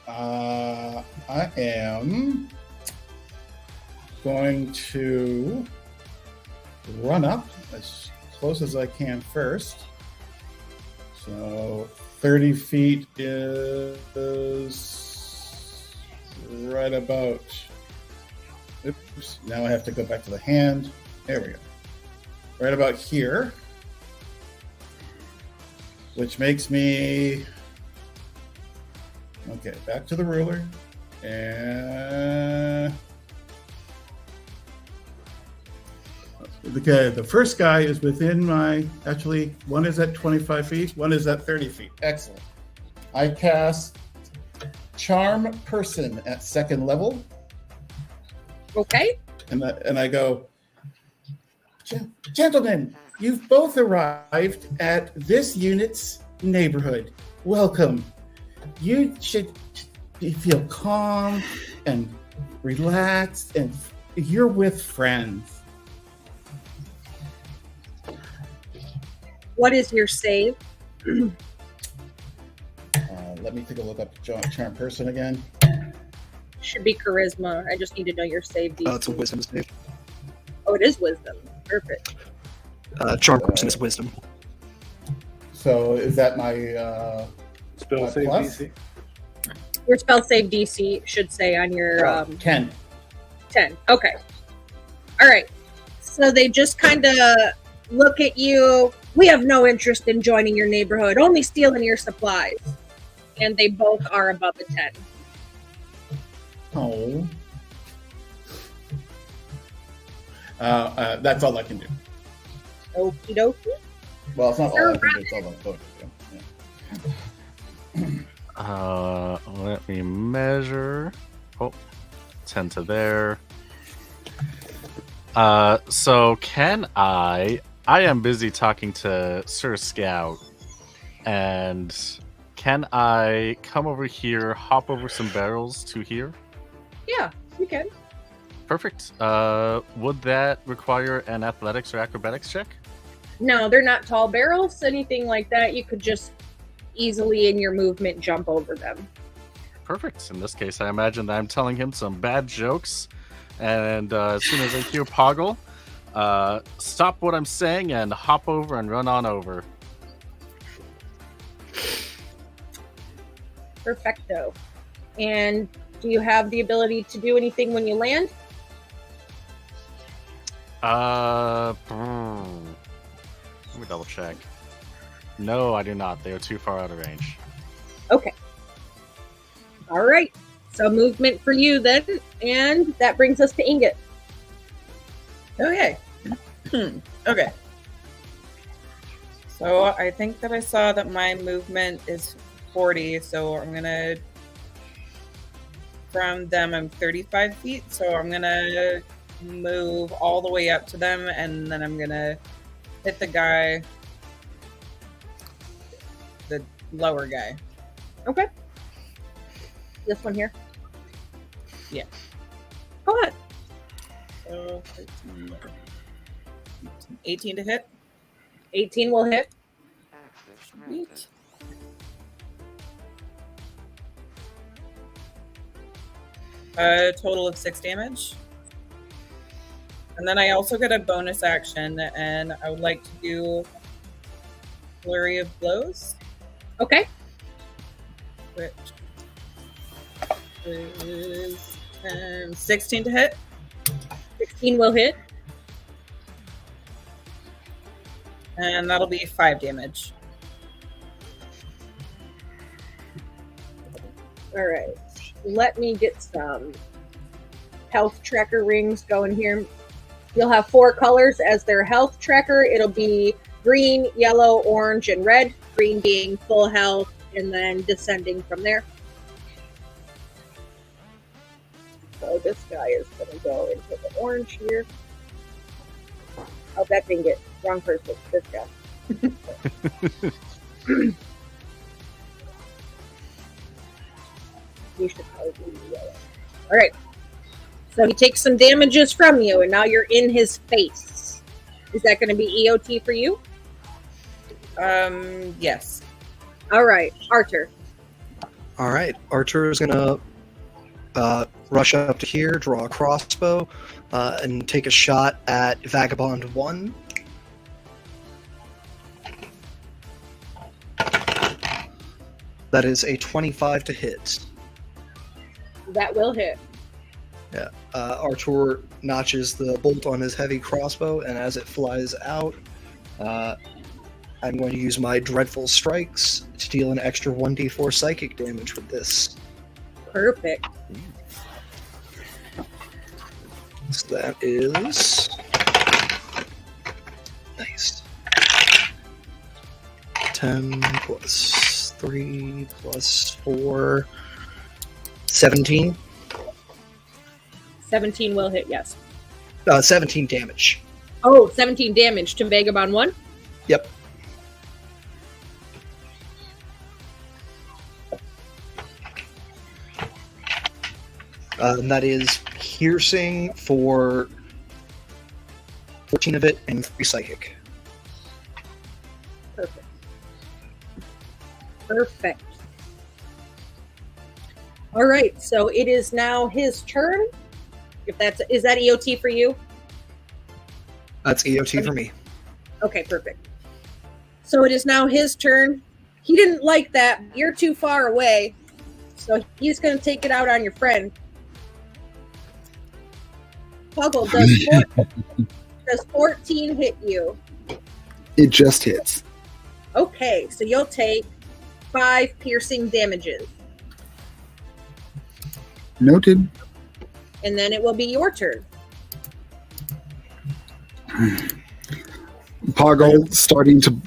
I am going to run up as close as I can first. So 30 feet is right about. Oops, now I have to go back to the hand. There we go. Right about here. Which makes me. Okay, back to the ruler. And. Okay, the first guy is within my. Actually, one is at 25 feet, one is at 30 feet. Excellent. I cast Charm Person at 2nd level. Okay. And I go, gentlemen, you've both arrived at this unit's neighborhood. Welcome. You should feel calm and relaxed, and you're with friends. What is your save? Let me take a look up Charm Person again. Should be charisma. I just need to know your save DC. It's a wisdom save. Oh, it is wisdom. Perfect. Charm person is wisdom. So is that my Spell save plus? DC. Your spell save DC should say on your 10? 10. Okay. All right. So they just kind of look at you. We have no interest in joining your neighborhood, only stealing your supplies. And they both are above a 10. Oh. That's all I can do. Okie dokie. Well, it's not all I can do. It's all I can do. Let me measure. Oh, 10 to there. So can I am busy talking to Sir Scout, and can I come over here, hop over some barrels to here? Yeah, you can. Perfect. Would that require an athletics or acrobatics check? No, they're not tall barrels, anything like that. You could just easily in your movement jump over them. Perfect. In this case, I imagine that I'm telling him some bad jokes, and as soon as I hear Poggle, stop what I'm saying and hop over and run on over. Perfecto. And do you have the ability to do anything when you land? Let me double check. No, I do not. They are too far out of range. Okay. All right. So movement for you then, and that brings us to Ingot. Okay. Okay. So I think that I saw that my movement is 40, so I'm gonna. From them, I'm 35 feet, so I'm gonna move all the way up to them, and then I'm gonna hit the guy, the lower guy. Okay. This one here. Yeah. Go ahead. So 18 to hit. 18 will hit. Sweet. A total of 6 damage. And then I also get a bonus action, and I would like to do flurry of blows, Okay. which is 16 to hit. 16 will hit. And that'll be 5 damage. All right. Let me get some health tracker rings going here. You'll have 4 colors as their health tracker. It'll be green, yellow, orange, and red. Green being full health, and then descending from there. So this guy is going to go into the orange here. Oh, that didn't get wrong person. This guy. You should probably be yellow. All right. So he takes some damages from you, and now you're in his face. Is that going to be EOT for you? Yes. All right, Archer. All right, Archer is gonna rush up to here, draw a crossbow, and take a shot at Vagabond 1. That is a 25 to hit. That will hit. Yeah. Archer notches the bolt on his heavy crossbow, and as it flies out, I'm going to use my Dreadful Strikes to deal an extra 1d4 psychic damage with this. Perfect. So that is... nice. 10 plus 3 plus 4... 17? 17 will hit, yes. 17 damage. Oh, 17 damage to Vagabond 1? Yep. And that is piercing for 14 of it and 3 psychic. Perfect. Perfect. All right, so it is now his turn. Is that EOT for you? That's EOT for me. Okay, perfect. So it is now his turn. He didn't like that. You're too far away. So he's going to take it out on your friend. Puggle, does 14 hit you? It just hits. Okay, so you'll take 5 piercing damages. Noted. And then it will be your turn. Poggle starting to...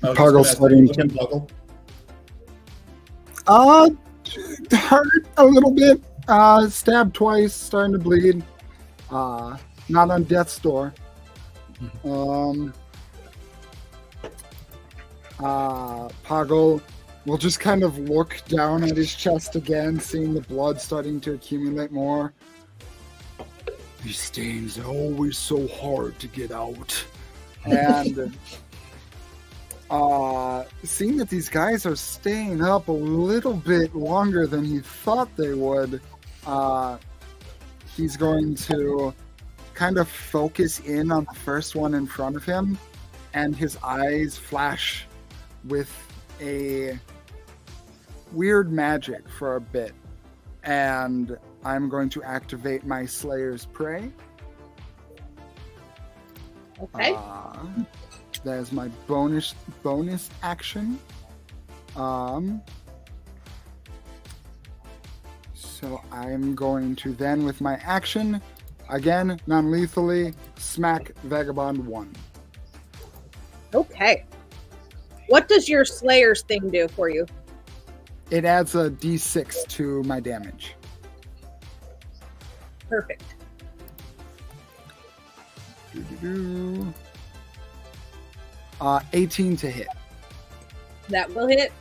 Poggle starting to... Puggle. Hurt a little bit. Stabbed twice, starting to bleed. Not on death's door. Poggle will just kind of look down at his chest again, seeing the blood starting to accumulate more. These stains are always so hard to get out. And seeing that these guys are staying up a little bit longer than he thought they would, he's going to kind of focus in on the first one in front of him, and his eyes flash with a weird magic for a bit. And I'm going to activate my Slayer's Prey. Okay. That is my bonus action. So I'm going to then, with my action, again, non-lethally, smack Vagabond 1. Okay. What does your Slayer's thing do for you? It adds a d6 to my damage. Perfect. 18 to hit. That will hit.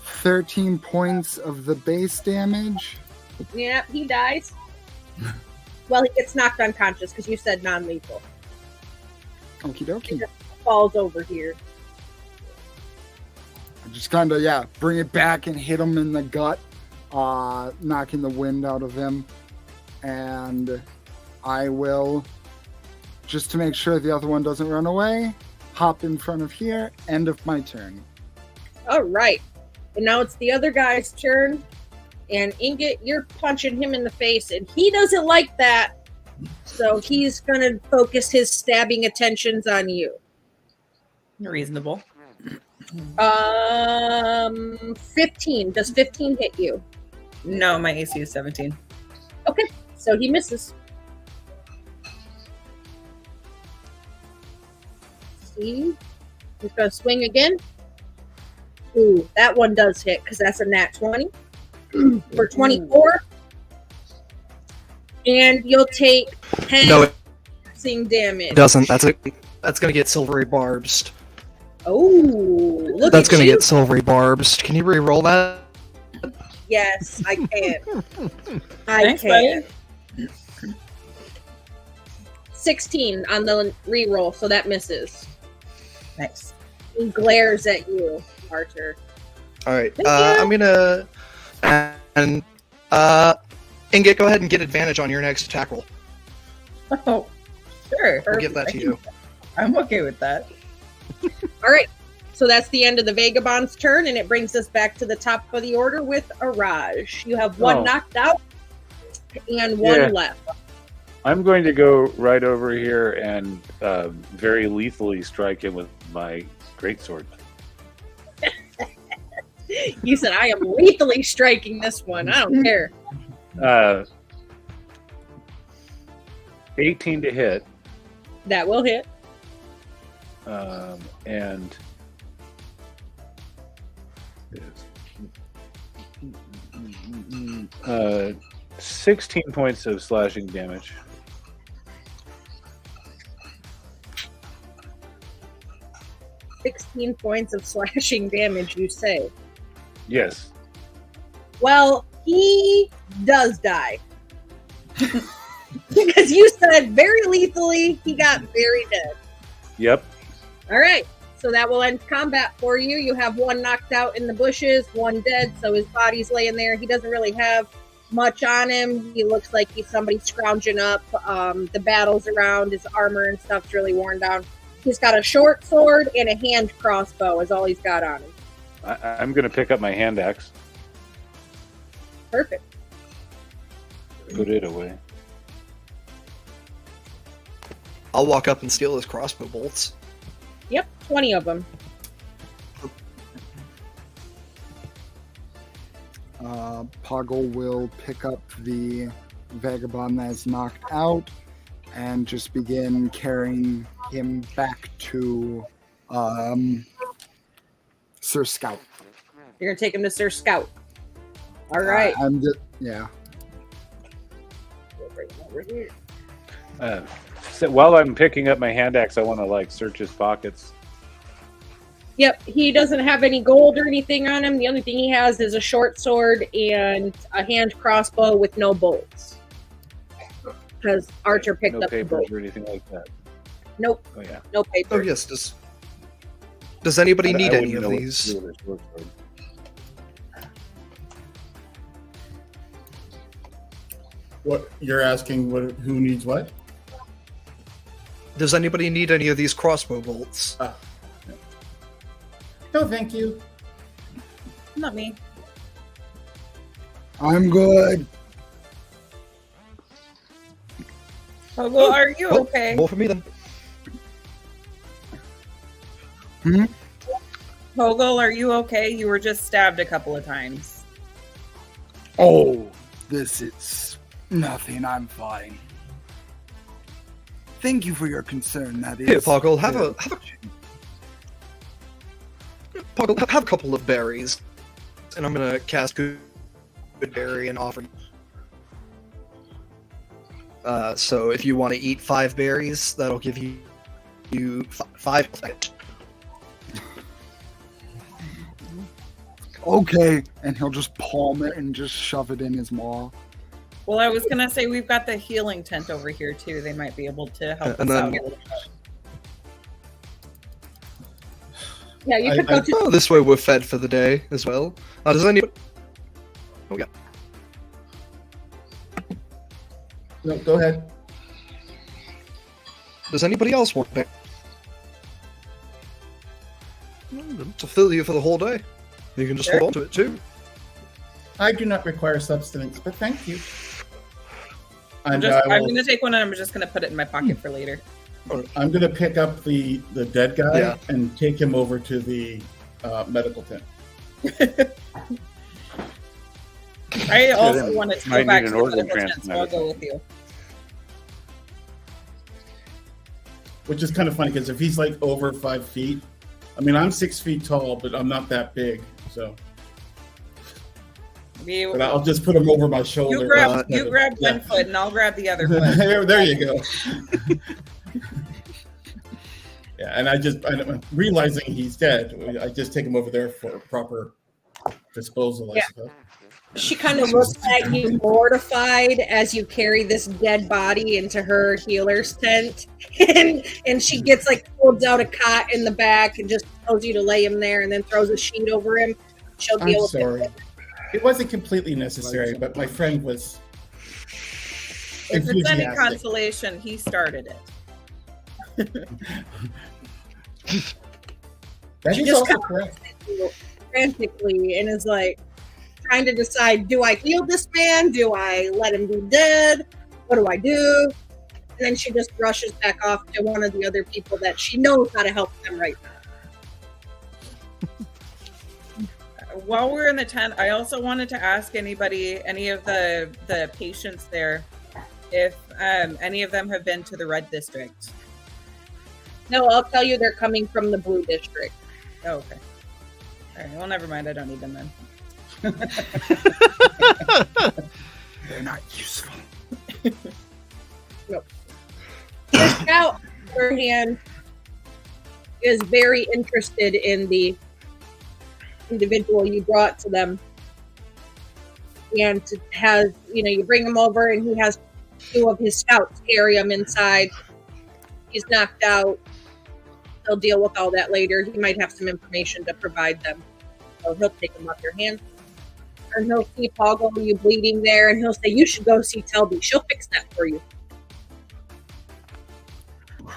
13 points of the base damage. Yeah, he dies. Well, he gets knocked unconscious because you said non-lethal. Okie dokie. Falls over here. I just kind of, bring it back and hit him in the gut, knocking the wind out of him. And I will, just to make sure the other one doesn't run away, hop in front of here. End of my turn. All right. And now it's the other guy's turn. And Ingot, you're punching him in the face, and he doesn't like that. So he's going to focus his stabbing attentions on you. Reasonable. 15. Does 15 hit you? No, my AC is 17. Okay, so he misses. See? He's going to swing again. Ooh, that one does hit because that's a nat 20 for 24. And you'll take 10 No, it damage. doesn't. That's gonna get silvery barbs. Oh, look That's at gonna you. get silvery barbs. Can you re-roll that? Yes, I can. Thanks, can. 16 on the reroll, so that misses. Nice. He glares at you, Archer. All right. Thank you. I'm gonna Inget, go ahead and get advantage on your next attack roll. Oh, sure. I'll give that to you. I'm okay with that. All right, so that's the end of the Vagabond's turn, and it brings us back to the top of the order with Araj. You have one knocked out and one left. I'm going to go right over here and very lethally strike him with my greatsword. You said, I am lethally striking this one. I don't care. 18 to hit. That will hit. And 16 points of slashing damage. $16 points of slashing damage, you say? Yes. Well, he does die. Because you said very lethally, he got very dead. Yep. All right, so that will end combat for you. You have one knocked out in the bushes, one dead, so his body's laying there. He doesn't really have much on him. He looks like he's somebody scrounging up. The battles around, his armor and stuff's really worn down. He's got a short sword and a hand crossbow is all he's got on him. I'm going to pick up my hand axe. Perfect. Put it away. I'll walk up and steal his crossbow bolts. Yep, 20 of them. Poggle will pick up the vagabond that's knocked out and just begin carrying him back to Sir Scout. You're going to take him to Sir Scout. All right. Yeah. We'll bring him over here. So while I'm picking up my hand axe, I want to search his pockets. Yep, he doesn't have any gold or anything on him. The only thing he has is a short sword and a hand crossbow with no bolts. Because Archer picked No up the papers bolt. or anything like that. Nope, Oh yeah. no paper. Oh yes. Does anybody need I any wouldn't of know what to these? do with a short sword. What you're asking? Who needs what? Does anybody need any of these crossbow bolts? No, thank you. Not me. I'm good. Oh, well, are you okay? More for me then. Poggle, are you okay? You were just stabbed a couple of times. Oh, this is nothing. I'm fine. Thank you for your concern. That is. Here, Poggle, have a couple of berries, and I'm gonna cast good berry and offer. So if you want to eat 5 berries, that'll give you 5. Okay, and he'll just palm it and just shove it in his maw. Well, I was going to say we've got the healing tent over here, too. They might be able to help And us then- out a little bit. Yeah, you could go to. Oh, this way we're fed for the day as well. Does anybody? Oh yeah. No, go ahead. Does anybody else want to? To fill you for the whole day. You can just hold on to it too. I do not require substance, but thank you. I'm going to take one and I'm just going to put it in my pocket for later. I'm going to pick up the dead guy Yeah. and take him over to the medical tent. I also wanted to go Might back need to an the organ medical tent, so I'll transplant. go with you. Which is kind of funny because if he's like over 5 feet, I mean, I'm 6 feet tall, but I'm not that big. So, but I'll just put him over my shoulder. You grab one foot and I'll grab the other foot. there you go. Yeah, and I'm realizing he's dead. I just take him over there for proper disposal, I suppose. She kind of looks at you mortified as you carry this dead body into her healer's tent. And she gets holds out a cot in the back and just tells you to lay him there and then throws a sheet over him. She'll deal with sorry. it. It wasn't completely necessary, but my friend was If it's any enthusiastic. consolation, he started it. That She is just also kind of correct. looks at you frantically and is trying to decide, do I heal this man? Do I let him be dead? What do I do? And then she just rushes back off to one of the other people that she knows how to help them right now. While we're in the tent, I also wanted to ask any of the patients there, if any of them have been to the Red District. No, I'll tell you they're coming from the Blue District. Oh, okay. All right. Well, never mind. I don't need them then. They're not useful. Nope. The scout, on the other hand, is very interested in the individual you brought to them. And you bring him over and he has 2 of his scouts carry him inside. He's knocked out. They'll deal with all that later. He might have some information to provide them. So he'll take him off your hands. And he'll see Poggle, you bleeding there, and he'll say, you should go see Telby. She'll fix that for you.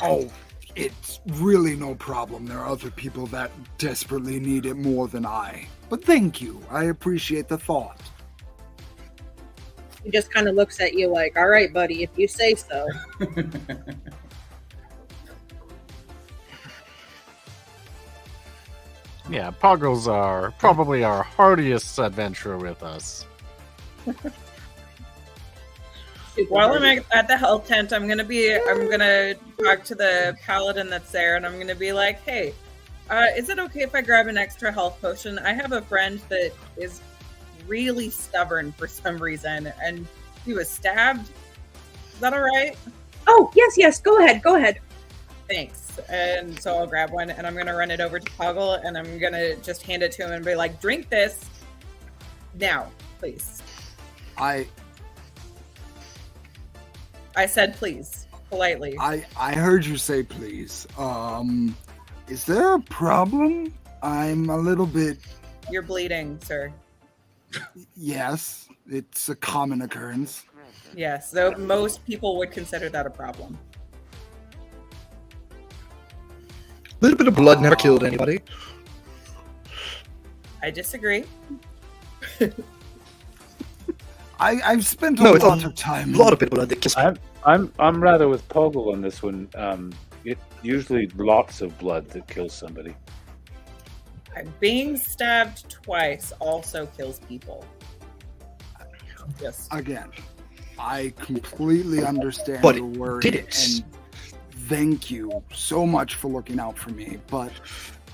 Oh, it's really no problem. There are other people that desperately need it more than I. But thank you. I appreciate the thought. He just kind of looks at you like, all right, buddy, if you say so. Yeah, Poggles are probably our hardiest adventurer with us. While I'm at the health tent, I'm gonna talk to the paladin that's there, and I'm gonna be like, "Hey, is it okay if I grab an extra health potion? I have a friend that is really stubborn for some reason, and he was stabbed. Is that all right?" Oh, yes, go ahead. Thanks. And so I'll grab one, and I'm gonna run it over to Poggle, and I'm gonna just hand it to him and be like, "Drink this now, please." I said please, politely. I heard you say please. Is there a problem? I'm a little bit... You're bleeding, sir. Yes, it's a common occurrence. Yes, though most people would consider that a problem. A little bit of blood never killed anybody. I disagree. I've spent a lot of time. A lot of people blood that kills. I'm rather with Poggle on this one. It usually lots of blood that kills somebody. Being stabbed twice also kills people. Yes. Again, I completely understand But your worry, didn't. and thank you so much for looking out for me. But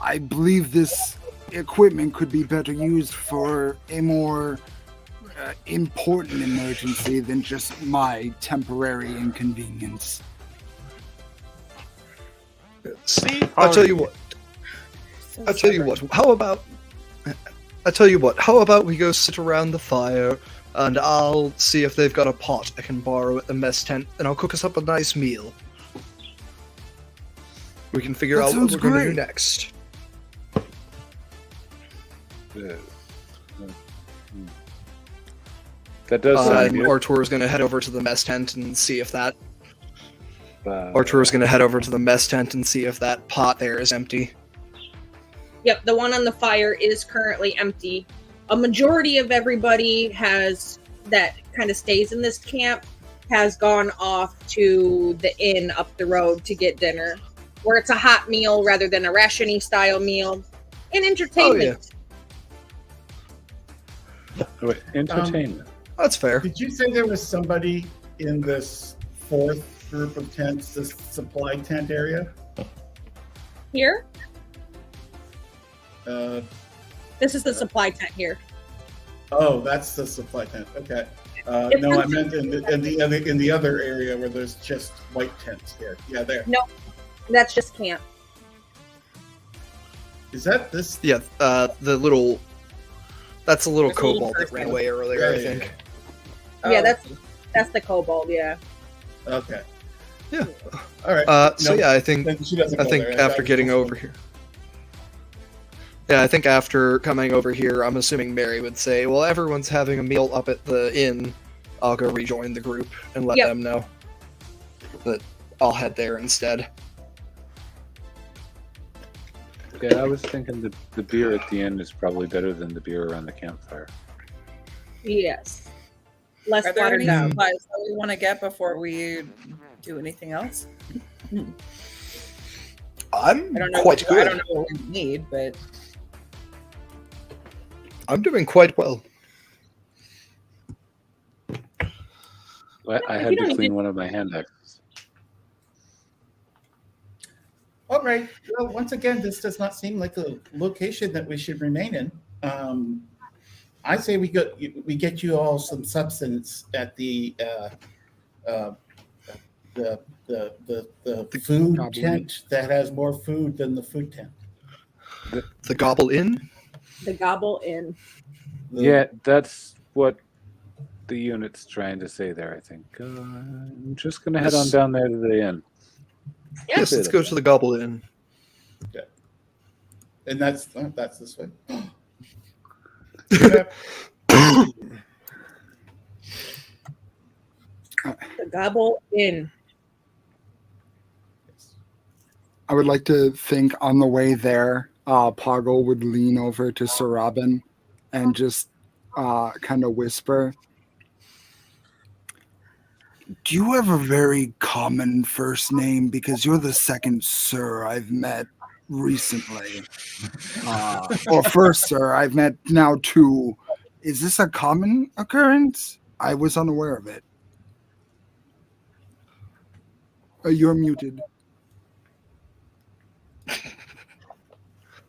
I believe this equipment could be better used for a more important emergency than just my temporary inconvenience. See, I'll tell you what. How about we go sit around the fire, and I'll see if they've got a pot I can borrow at the mess tent, and I'll cook us up a nice meal. We can figure out what we're going to do next. That does sound And good. Artur is going to head over to the mess tent and see if that Archer is going to head over to the mess tent and see if that pot there is empty. Yep, the one on the fire is currently empty. A majority of everybody that kind of stays in this camp has gone off to the inn up the road to get dinner, where it's a hot meal rather than a rationy style meal, and entertainment. Wait, entertainment. That's fair. Did you say there was somebody in this fourth group of tents, this supply tent area? Here? Uh, This is the supply tent here. oh, that's the supply tent. Okay. It's No, I empty. meant in the other area where there's just white tents here. Yeah, there. No, that's just camp. Is that this? Yeah, that's the little There's a little kobold that person. ran away earlier, Yeah, I yeah, think. Yeah, Oh. that's the kobold. Yeah. Okay. Yeah. All right. So No, yeah, I think then she doesn't I go think there. after That getting was- over here. Yeah, I think after coming over here, I'm assuming Mary would say, well, everyone's having a meal up at the inn. I'll go rejoin the group and let Yep. them know that I'll head there instead. Yeah, I was thinking that the beer at the end is probably better than the beer around the campfire. Yes. Less Are there watered any down. supplies that we want to get before we do anything else? I'm I don't know. quite I good. don't know what we need, but I'm doing quite well. I you had don't to clean even- one of my hand axes. All right. Well, once again, this does not seem like a location that we should remain in. I say we get you all some substance at the food Goblin. tent that has more food than the food tent. The Gobble Inn? The gobble in. Yeah, that's what the unit's trying to say there, I think. I'm just going to head on down there to the inn. Yes, let's go to the Gobble Inn. And that's this way. The gobble in. I would like to think on the way there, Poggle would lean over to Sir Robin and just kind of whisper, do you have a very common first name? Because you're the second Sir I've met recently. Or first Sir, I've met now two. Is this a common occurrence? I was unaware of it. You're muted.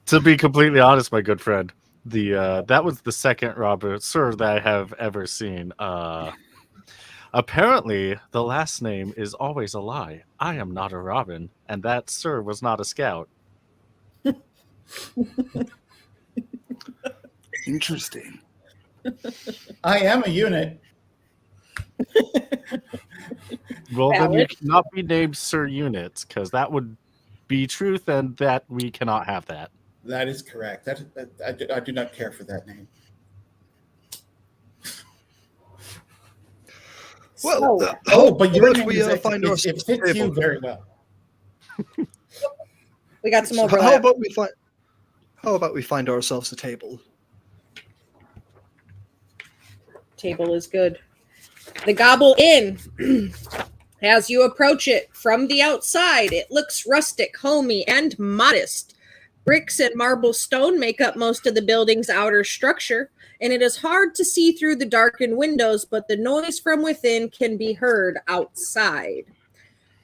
To be completely honest, my good friend, that was the second Robert Sir that I have ever seen. Apparently, the last name is always a lie. I am not a Robin, and that Sir was not a scout. Interesting. I am a unit. Well, then you Valid. cannot be named Sir Units, because that would be truth, and that we cannot have that. That is correct. I do not care for that name. Well, Oh, but your about name we, is find it ourselves fits a you table? very well. We got some How overlap. about we find ourselves a table? Table is good. The gobble in. As you approach it from the outside, it looks rustic, homey, and modest. Bricks and marble stone make up most of the building's outer structure, and it is hard to see through the darkened windows, but the noise from within can be heard outside.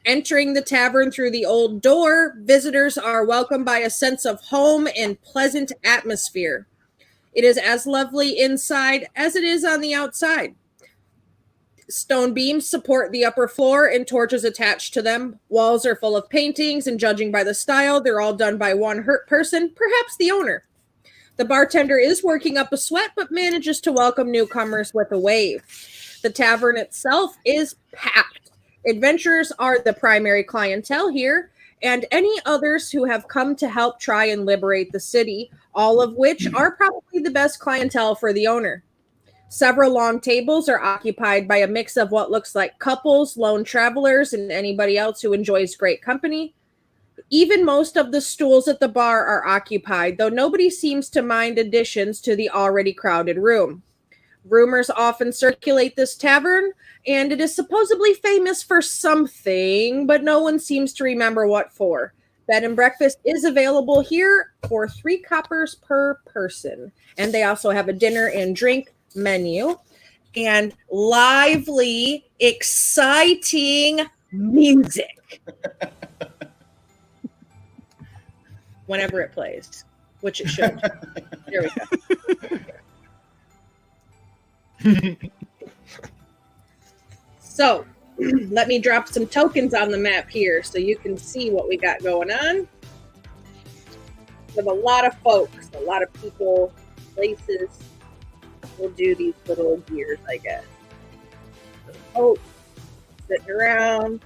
Entering the tavern through the old door, visitors are welcomed by a sense of home and pleasant atmosphere. It is as lovely inside as it is on the outside. Stone beams support the upper floor and torches attached to them. Walls are full of paintings, and judging by the style, they're all done by one person, perhaps the owner. The bartender is working up a sweat, but manages to welcome newcomers with a wave. The tavern itself is packed. Adventurers are the primary clientele here, and any others who have come to help try and liberate the city, all of which are probably the best clientele for the owner. Several long tables are occupied by a mix of what looks like couples, lone travelers, and anybody else who enjoys great company. Even most of the stools at the bar are occupied, though nobody seems to mind additions to the already crowded room. Rumors often circulate this tavern, and it is supposedly famous for something, but no one seems to remember what for. Bed and breakfast is available here for 3 coppers per person, and they also have a dinner and drink menu and lively, exciting music whenever it plays, which it should. There we go. So let me drop some tokens on the map here so you can see what we got going on. We have a lot of folks, a lot of people, places. We'll do these little gears, I guess. Oh, sitting around.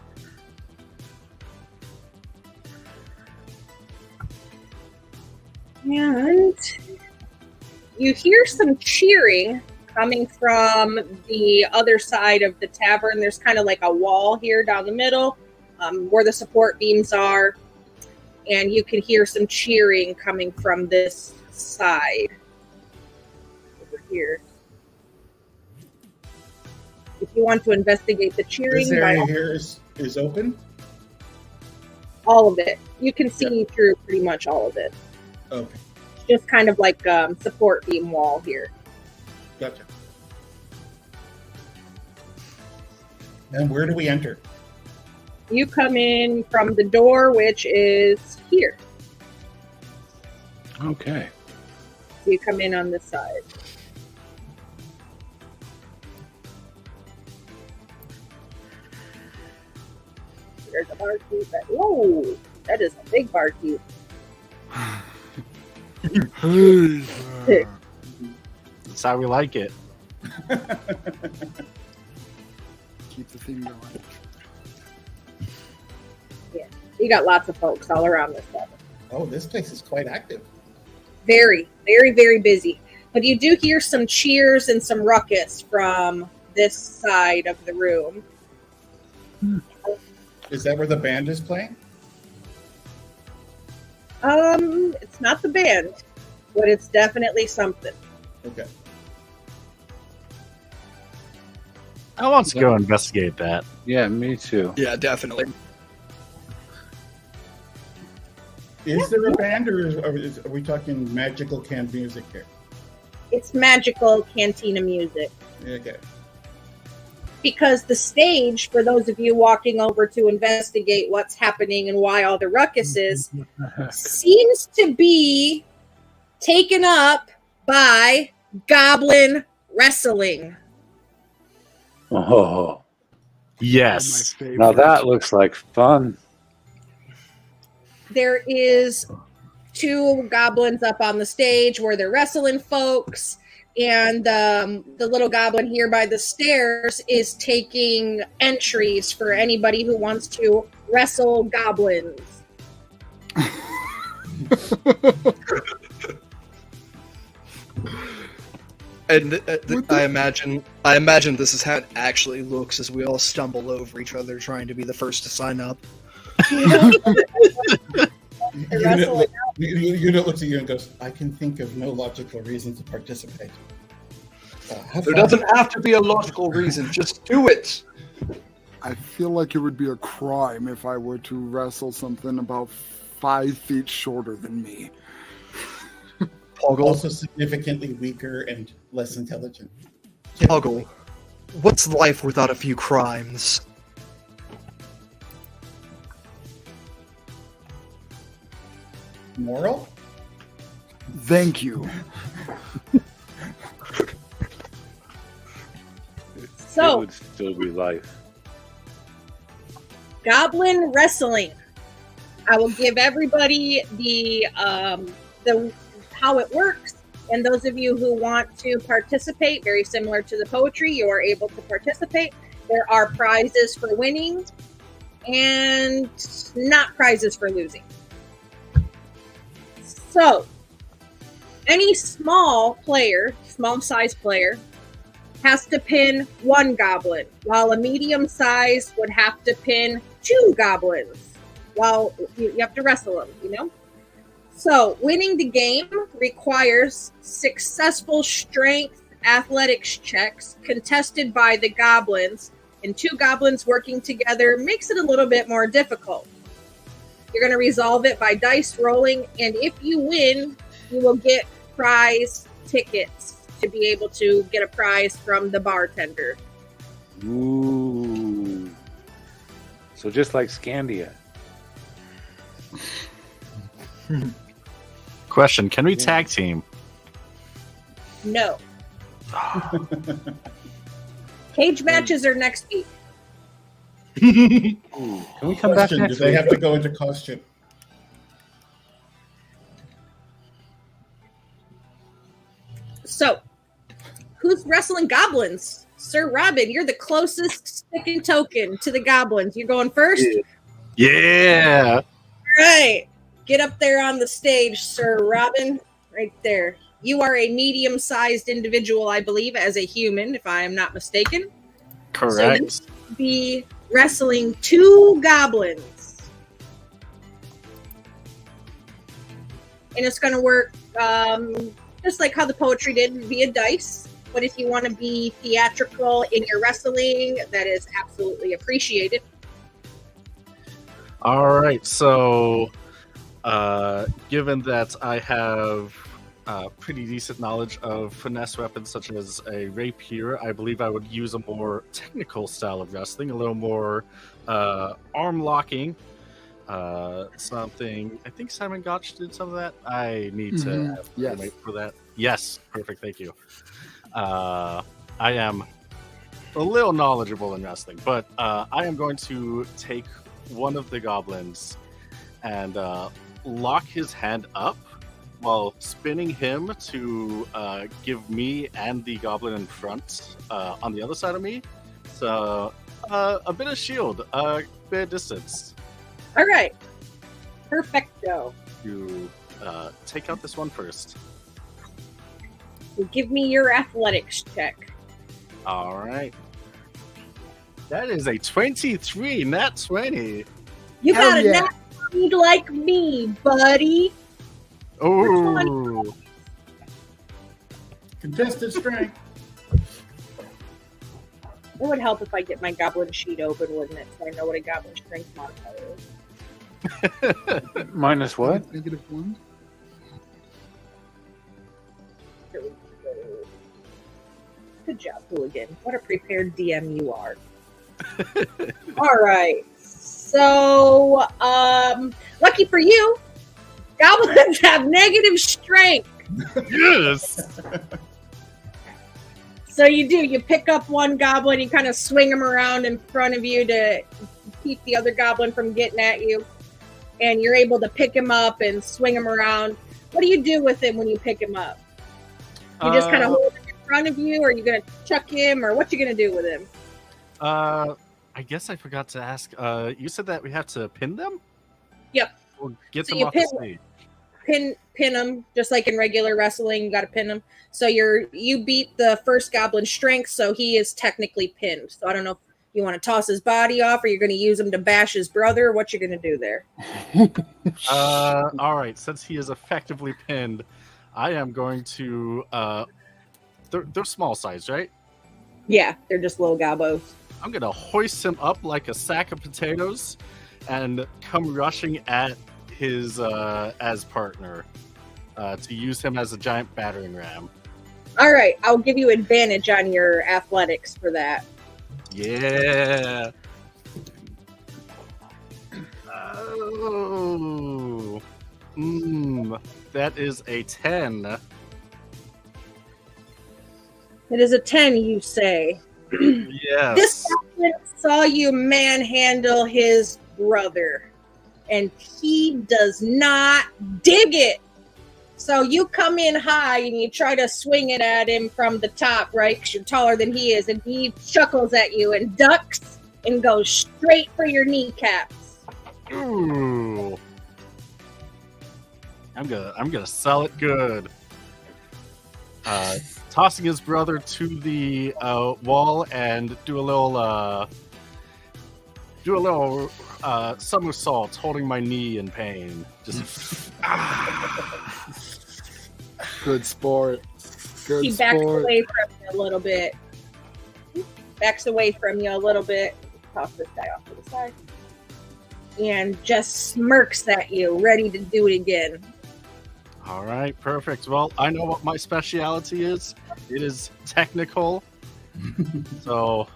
And you hear some cheering coming from the other side of the tavern. There's kind of like a wall here down the middle where the support beams are. And you can hear some cheering coming from this side. Over here. If you want to investigate the cheering, This area here is open? all of it. You can see through pretty much all of it. Okay, It's just kind of like support beam wall here. gotcha. And where do we enter? You come in from the door, which is here. Okay. So you come in on this side. There's a barkeep. Whoa, that is a big barkeep. That's how we like it. Keep the thing going. You got lots of folks all around this level. Oh, this place is quite active. Very, very, very busy. But you do hear some cheers and some ruckus from this side of the room. Is that where the band is playing? It's not the band, but it's definitely something. Okay. I want to go investigate that. Yeah, me too. Yeah, definitely. Is there a band, or are we talking magical canned music here? It's magical cantina music. Okay. Because the stage, for those of you walking over to investigate what's happening and why all the ruckus is, seems to be taken up by goblin wrestling. Oh, Yes. My now favorite. that looks like fun. There is 2 goblins up on the stage where they're wrestling folks, and the little goblin here by the stairs is taking entries for anybody who wants to wrestle goblins. And I imagine this is how it actually looks as we all stumble over each other trying to be the first to sign up. Unit looks at you and goes, I can think of no logical reason to participate. Have There fun. doesn't have to be a logical reason, just do it. I feel like it would be a crime if I were to wrestle something about 5 feet shorter than me. Poggle, Also significantly weaker and less intelligent. Poggle, what's life without a few crimes? Moral? Thank you. It So, would still be life. goblin wrestling. I will give everybody the how it works, and those of you who want to participate, very similar to the poetry, you are able to participate. There are prizes for winning and not prizes for losing. So, any small size player has to pin 1 goblin, while a medium size would have to pin 2 goblins. While you have to wrestle them, you know? So winning the game requires successful strength athletics checks contested by the goblins, and 2 goblins working together makes it a little bit more difficult. You're going to resolve it by dice rolling, and if you win, you will get prize tickets to be able to get a prize from the bartender. Ooh. So just like Scandia. Question: can we tag team? No. Cage matches are next week. Ooh. Can we come back Question, do next they week? have to go into costume? So, who's wrestling goblins? Sir Robin, you're the closest sticking token to the goblins. You're going first? Yeah. All right. Get up there on the stage, Sir Robin. Right there. You are a medium-sized individual, I believe, as a human, if I am not mistaken. Correct. So you be wrestling 2 goblins. And it's going to work just like how the poetry did via dice. But if you want to be theatrical in your wrestling, that is absolutely appreciated. All right. So, given that I have pretty decent knowledge of finesse weapons such as a rapier, I believe I would use a more technical style of wrestling, a little more arm locking. Something I think Simon Gotch did some of that. I need to Yes. wait for that. Yes, perfect. Thank you. I am a little knowledgeable in wrestling, but I am going to take one of the goblins and lock his hand up while spinning him to give me and the goblin in front on the other side of me. So a bit of shield, a bit of distance. All right. Perfecto. You take out this one first. Give me your athletics check. All right. That is a 23, not 20. You Hell got a yeah. nat 20 like me, buddy. Oh, Contested strength. It would help if I get my goblin sheet open, wouldn't it? So I know what a goblin strength modifier is. Minus what? -1. Here we go. Good job, Hooligan. What a prepared DM you are. All right. So, lucky for you, goblins have negative strength. yes. So you do. You pick up one goblin, you kind of swing him around in front of you to keep the other goblin from getting at you. And you're able to pick him up and swing him around. What do you do with him when you pick him up? You just kind of hold him in front of you, or are you going to chuck him, or what you going to do with him? I guess I forgot to ask. You said that we have to pin them? Yep. Or get So them you off the pin- stage? Pin them, just like in regular wrestling. You got to pin them. So you beat the first goblin's strength, so he is technically pinned. So I don't know if you want to toss his body off, or you're going to use him to bash his brother. What you going to do there? All right. Since he is effectively pinned, I am going to. They're small size, right? Yeah, they're just little gobos. I'm gonna hoist him up like a sack of potatoes, and come rushing at his as partner to use him as a giant battering ram. All right, I'll give you advantage on your athletics for that. Yeah. Oh. That is a 10. It is a 10, you say. Yes. This goblin saw you manhandle his brother, and he does not dig it. So you come in high and you try to swing it at him from the top, right? Because you're taller than he is, and he chuckles at you and ducks and goes straight for your kneecaps. Ooh. I'm gonna sell it good. tossing his brother to the wall and do a little somersault, holding my knee in pain. Just Good sport. Good He backs sport. away from you a little bit. Toss this guy off to the side. And just smirks at you, ready to do it again. all right, perfect. Well, I know what my speciality is. It is technical. So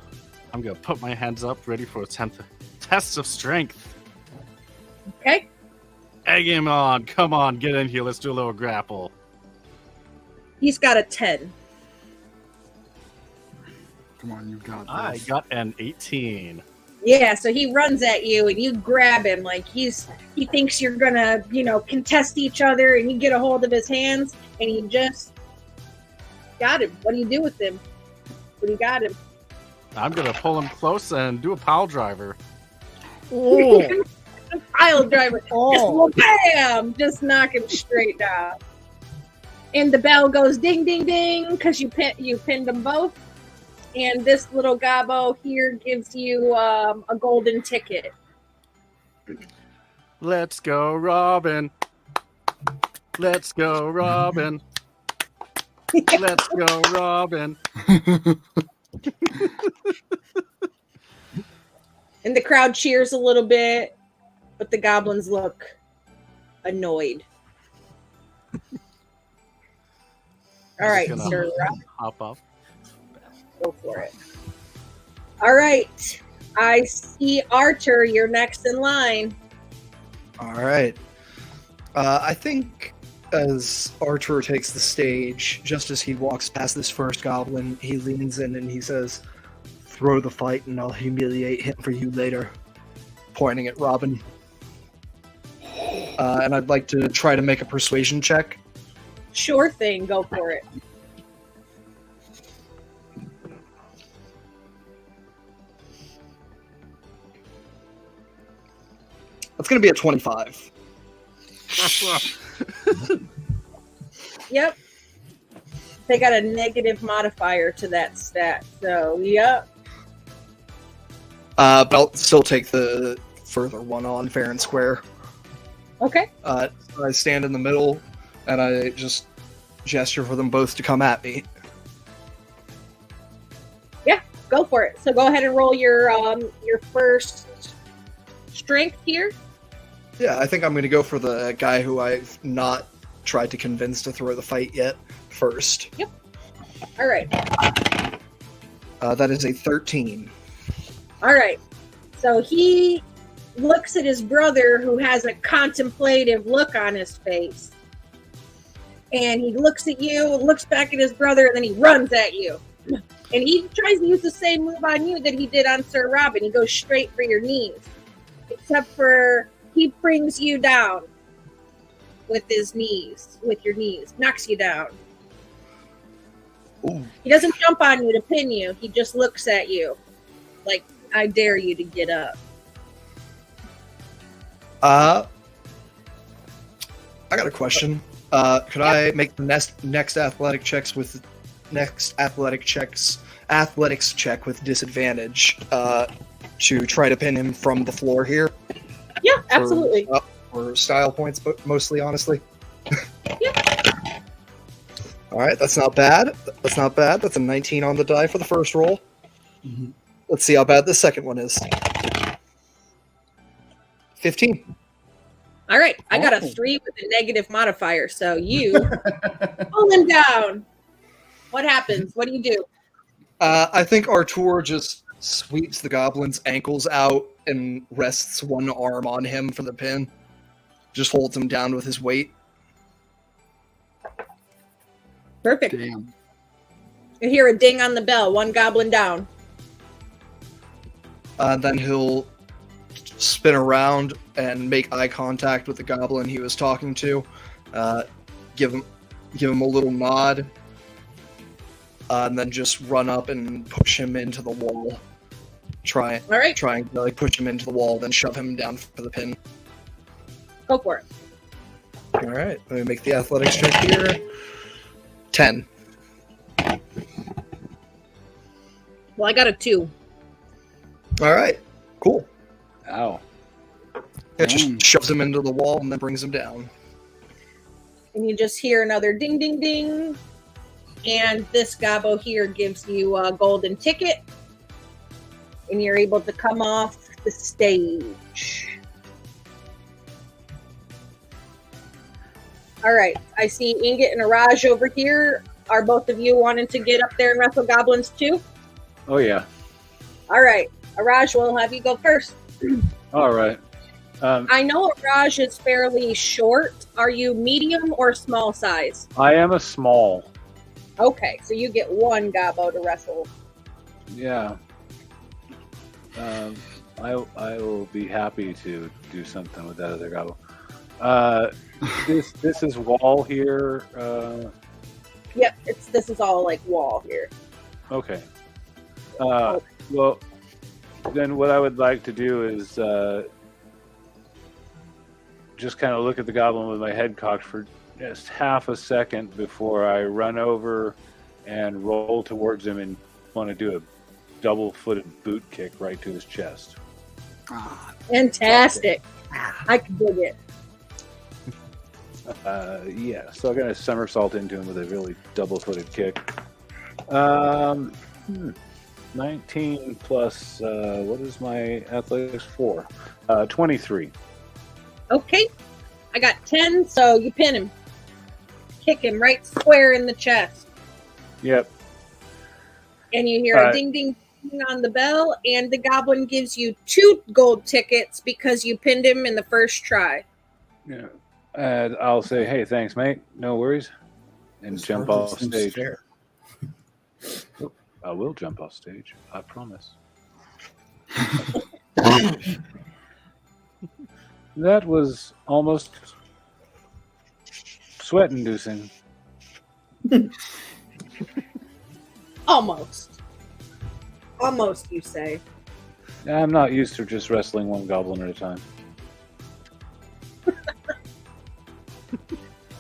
I'm gonna put my hands up, ready for a test of strength. Okay? Egg him on. Come on, get in here. Let's do a little grapple. He's got a 10. Come on, you got this. I got an 18. Yeah, so he runs at you and you grab him like he thinks you're gonna, contest each other, and you get a hold of his hands and you just got him. What do you do with him? What do you got him? I'm gonna pull him close and do a pile driver. Oh, Pile driver. oh. Just bam! Just knock him straight down. And the bell goes ding, ding, ding, because you pinned them both. And this little gobbo here gives you a golden ticket. Let's go, Robin. Let's go, Robin. Let's go, Robin. And the crowd cheers a little bit, but the goblins look annoyed. All right, Just gonna sir. Hop up. Go for it. All right. I see Archer. You're next in line. All right. I think as Archer takes the stage, just as he walks past this first goblin, he leans in and he says, "Throw the fight and I'll humiliate him for you later," pointing at Robin. And I'd like to try to make a persuasion check. Sure thing. Go for it. That's going to be a 25. Yep. They got a negative modifier to that stat. So, yep. But I'll still take the further one on fair and square. Okay. I stand in the middle and I just gesture for them both to come at me. Go for it. So go ahead and roll your first strength here. Yeah, I think I'm going to go for the guy who I've not tried to convince to throw the fight yet first. All right. That is a 13. All right. So he looks at his brother, who has a contemplative look on his face. And he looks at you, looks back at his brother, and then he runs at you. And he tries to use the same move on you that he did on Sir Robin. He goes straight for your knees. Except for he brings you down with his knees, with your knees. Knocks you down. Ooh. He doesn't jump on you to pin you. He just looks at you like, I dare you to get up. I got a question. Could I make the next athletics check with disadvantage to try to pin him from the floor here? Yeah, absolutely. For style points, but mostly, honestly. Yeah. All right, that's not bad. That's a 19 on the die for the first roll. Mhm. Let's see how bad the second one is. 15. All right. I got a 3 with a negative modifier. So you pull him down. What happens? What do you do? I think Artur just sweeps the goblin's ankles out and rests one arm on him for the pin. Just holds him down with his weight. Perfect. Damn. You hear a ding on the bell. One goblin down. Then he'll spin around and make eye contact with the goblin he was talking to. Give him a little nod. And then just run up and push him into the wall. All right. Trying to push him into the wall, then shove him down for the pin. Go for it. All right, let me make the athletics check here. 10. All Well, I got a 2. All right, cool. Ow. It just shoves him into the wall and then brings him down. And you just hear another ding, ding, ding. And this gobbo here gives you a golden ticket. And you're able to come off the stage. All right. I see Ingot and Araj over here. Are both of you wanting to get up there and wrestle goblins too? Oh yeah. All right. Araj, we'll have you go first. All right. I know Araj is fairly short. Are you medium or small size? I am a small. Okay, so you get 1 gobbo to wrestle. Yeah. I will be happy to do something with that other gobble. This is wall here. Yep, this is all like wall here. Okay. Well, then what I would like to do is just kind of look at the goblin with my head cocked for just half a second before I run over and roll towards him and want to do a double-footed boot kick right to his chest. Fantastic. I can dig it. Yeah, so I'm going to somersault into him with a really double-footed kick. 19 plus, what is my athletics for? 23. Okay. I got 10, so you pin him. Kick him right square in the chest. Yep. And you hear a ding, ding, ding on the bell, and the goblin gives you 2 gold tickets because you pinned him in the first try. Yeah. And I'll say, hey, thanks, mate. No worries. And This jump hard to off seem stage. fair. I will jump off stage. I promise. That was almost sweat-inducing. Almost. Almost, you say. I'm not used to just wrestling one goblin at a time.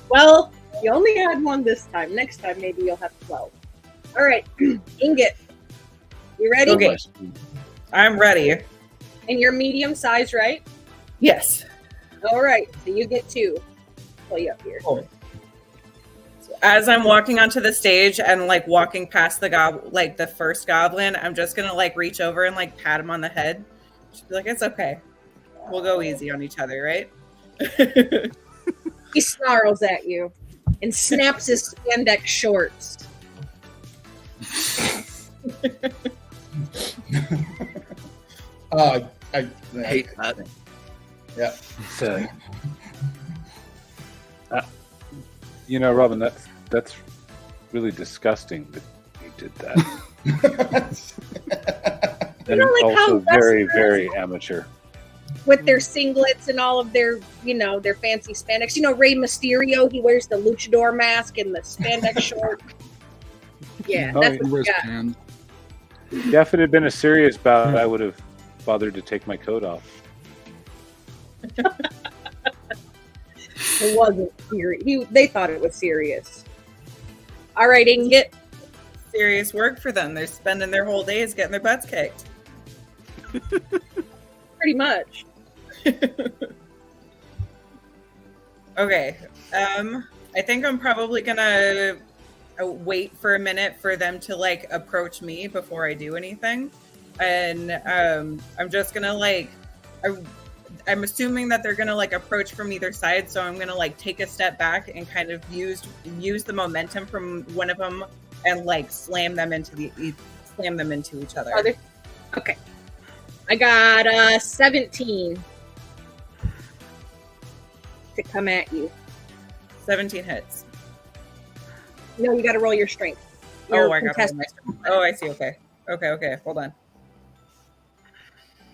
Well, you only had 1 this time. Next time, maybe you'll have 12. All right, Ingot, you ready? Okay. I'm ready. And you're medium size, right? Yes. All right, so you get 2. Pull you up here. Cool. As I'm walking onto the stage and like walking past the first goblin, I'm just gonna like reach over and like pat him on the head. Just be like, it's okay. We'll go easy on each other, right? He snarls at you and snaps his spandex shorts. I Hate that. Yeah. So, you know, Robin, that's really disgusting that you did that. And know, like how also very, wrestlers- very amateur. With their singlets and all of their, their fancy spandex. Rey Mysterio, he wears the luchador mask and the spandex shorts. Yeah, Oh, that's he what Where's you got. Pan? Yeah, if it had been a serious bout, I would have bothered to take my coat off. It wasn't serious. They thought it was serious. All right, Ingot. Serious work for them. They're spending their whole days getting their butts kicked. Pretty much. Okay. I think I'm probably gonna wait for a minute for them to like approach me before I do anything, and I'm just gonna I'm assuming that they're gonna like approach from either side, so I'm gonna like take a step back and kind of use the momentum from one of them and like slam them into each other. Are they? Okay. I got 17 to come at you. 17 hits. No, you got to roll your strength. Oh, Your I got contested- my. Oh, I see. Okay. Hold on.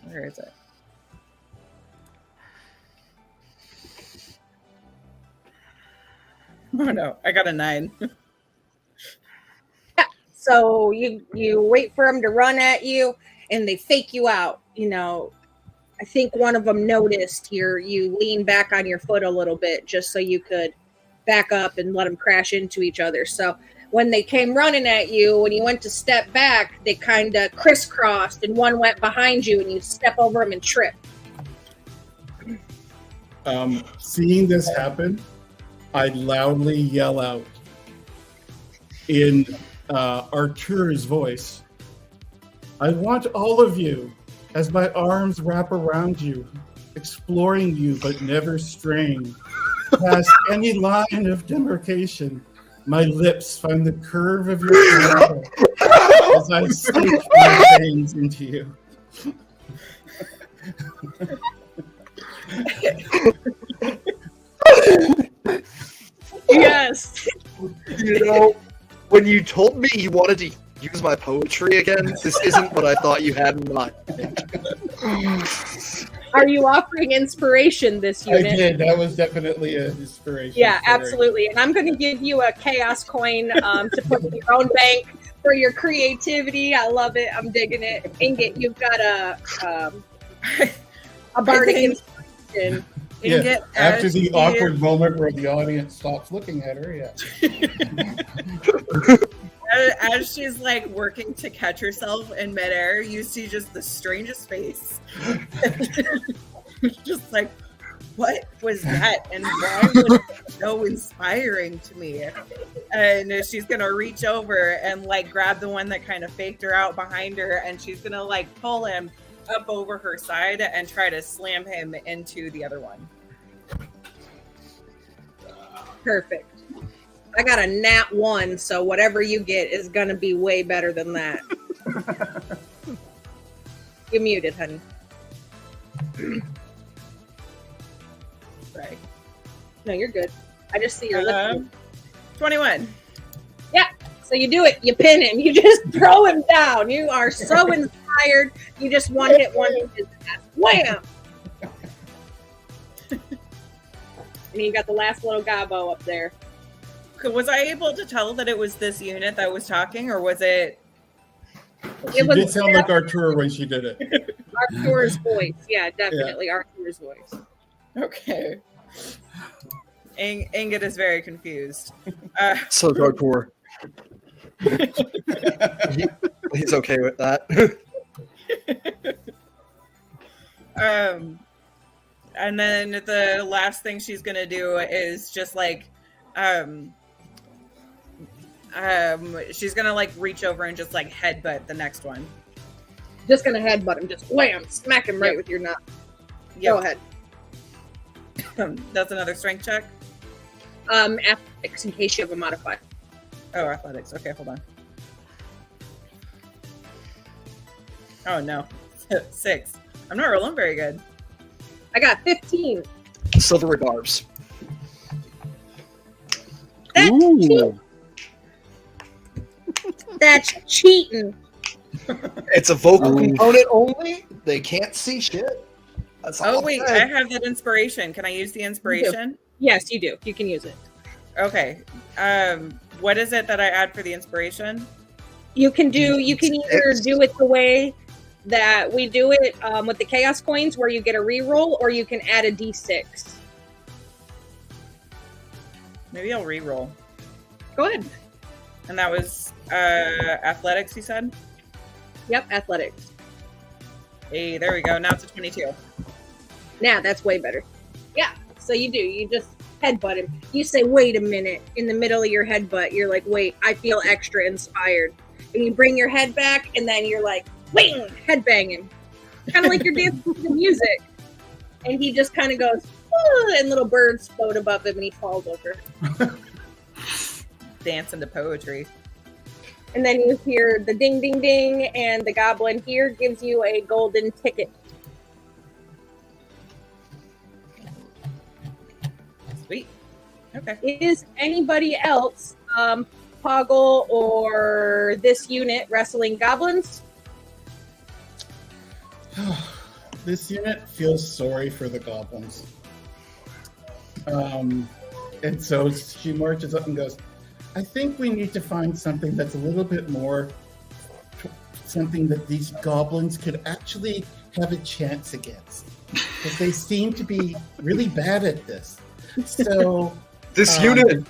Where is it? Oh no, I got a 9. So you wait for them to run at you, and they fake you out. I think one of them noticed you lean back on your foot a little bit just so you could back up and let them crash into each other. So when they came running at you, when you went to step back, they kind of crisscrossed, and one went behind you, and you step over them and trip. Seeing this happen, I loudly yell out in Artur's voice, I want all of you, as my arms wrap around you, exploring you but never straying, past any line of demarcation. My lips find the curve of your smile as I sink my veins into you. Yes. You know, when you told me you wanted to use my poetry again, this isn't what I thought you had in mind. Are you offering inspiration this unit? I did. That was definitely an inspiration. Yeah, absolutely. And I'm going to give you a chaos coin to put in your own bank for your creativity. I love it. I'm digging it. Ingot, you've got a bardic inspiration. Yeah, after the awkward moment where the audience stops looking at her, yeah. As she's like working to catch herself in midair, you see just the strangest face. Just like, what was that? And why was it so inspiring to me? And she's gonna reach over and like grab the one that kind of faked her out behind her, and she's gonna like pull him up over her side and try to slam him into the other one. Perfect. I got a nat 1, so whatever you get is going to be way better than that. You're muted, honey. Right. No, you're good. I just see your lips. 21. Yeah. So you do it. You pin him. You just throw him down. You are so inspired. You just one hit his ass. Wham! And you got the last little gobbo up there. Was I able to tell that it was this unit that was talking, or was it? She did sound like Artur when she did it. Artur's voice. Yeah, definitely Artur's voice. Okay. Ingot is very confused. So Artur. He's okay with that. And then the last thing she's gonna do is just like, she's gonna like reach over and just like headbutt the next one. Just gonna headbutt him, just wham, smack him right with your nut. Yep. Go ahead. That's another strength check. Athletics, in case you have a modifier. Oh, athletics. Okay, hold on. Oh no, 6. I'm not rolling very good. I got 15. Silvery barbs. That's cheating. That's cheating. It's a vocal component only. They can't see shit. That's all. Oh wait, I have that inspiration. Can I use the inspiration? Yes, you do. You can use it. Okay. What is it that I add for the inspiration? You can either do it the way that we do it with the chaos coins, where you get a reroll, or you can add a d6. Maybe I'll reroll. Go ahead. And that was athletics, you said? Yep, athletics. Hey, there we go. Now it's a 22. Now that's way better. Yeah, so you do. You just headbutt him. You say, wait a minute. In the middle of your headbutt, you're like, wait, I feel extra inspired. And you bring your head back, and then you're like, wing, headbang him. Kind of like you're dancing to the music. And he just kind of goes, and little birds float above him, and he falls over. Dancing to poetry. And then you hear the ding, ding, ding, and the goblin here gives you a golden ticket. Sweet. Okay. Is anybody else, Poggle or this unit, wrestling goblins? This unit feels sorry for the goblins. And so she marches up and goes, I think we need to find something that's a little bit more, something that these goblins could actually have a chance against. Because they seem to be really bad at this. So This unit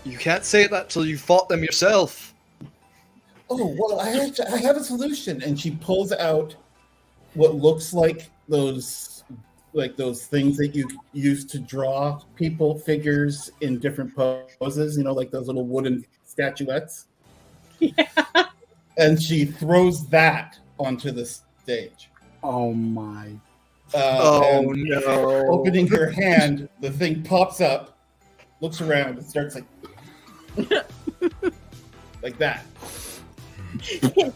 You can't say that till you fought them yourself. Oh, well, I have a solution. And she pulls out what looks like those things that you use to draw people, figures in different poses, like those little wooden statuettes. Yeah. And she throws that onto the stage. Oh my. No. No. Opening her hand, the thing pops up, looks around, and starts like that.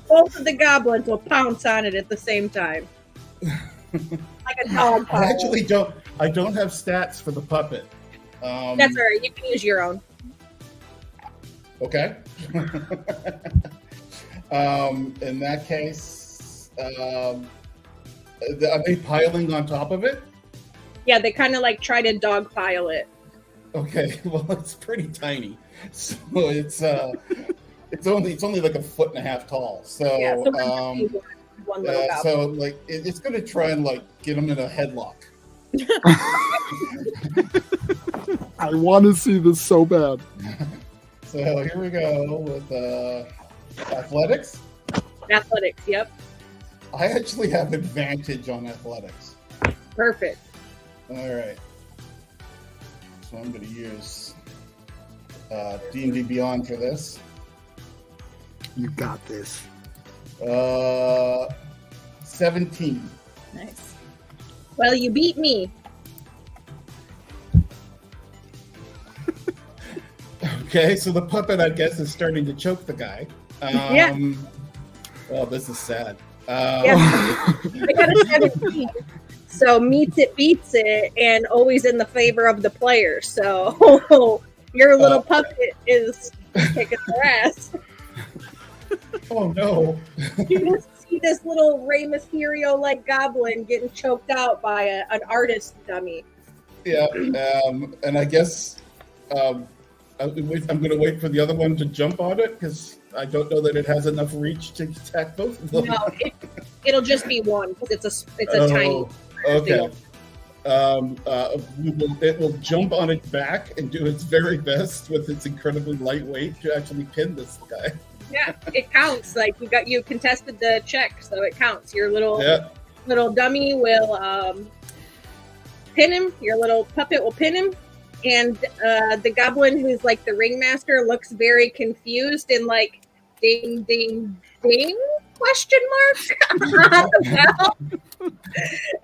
Both of the goblins will pounce on it at the same time. Like a dog. I actually don't have stats for the puppet. That's all right. You can use your own. Okay. In that case, are they piling on top of it? Yeah, they kind of like try to dogpile it. Okay, well, it's pretty tiny, so it's only like 1.5 foot tall. So Yeah, so one little goblin. so like it's gonna try and like get them in a headlock. I want to see this so bad. So here we go with athletics. Athletics, yep. I actually have advantage on athletics. Perfect. All right. So I'm going to use D&D Beyond for this. You got this. 17. Nice. Well, you beat me. Okay, so the puppet, I guess, is starting to choke the guy. Yeah. Well, this is sad. Yeah. I got a 17. So meets it, beats it, and always in the favor of the player. So your little puppet is kicking their ass. Oh, no. You just see this little Rey Mysterio-like goblin getting choked out by an artist dummy. Yeah, and I guess I'm going to wait for the other one to jump on it because I don't know that it has enough reach to attack both of them. No, it'll just be one because it's a tiny. Okay. It will jump on its back and do its very best with its incredibly lightweight to actually pin this guy. Yeah, it counts. Like you contested the check, so it counts. Your little dummy will pin him. Your little puppet will pin him, and the goblin who's like the ringmaster looks very confused and like ding ding ding question mark.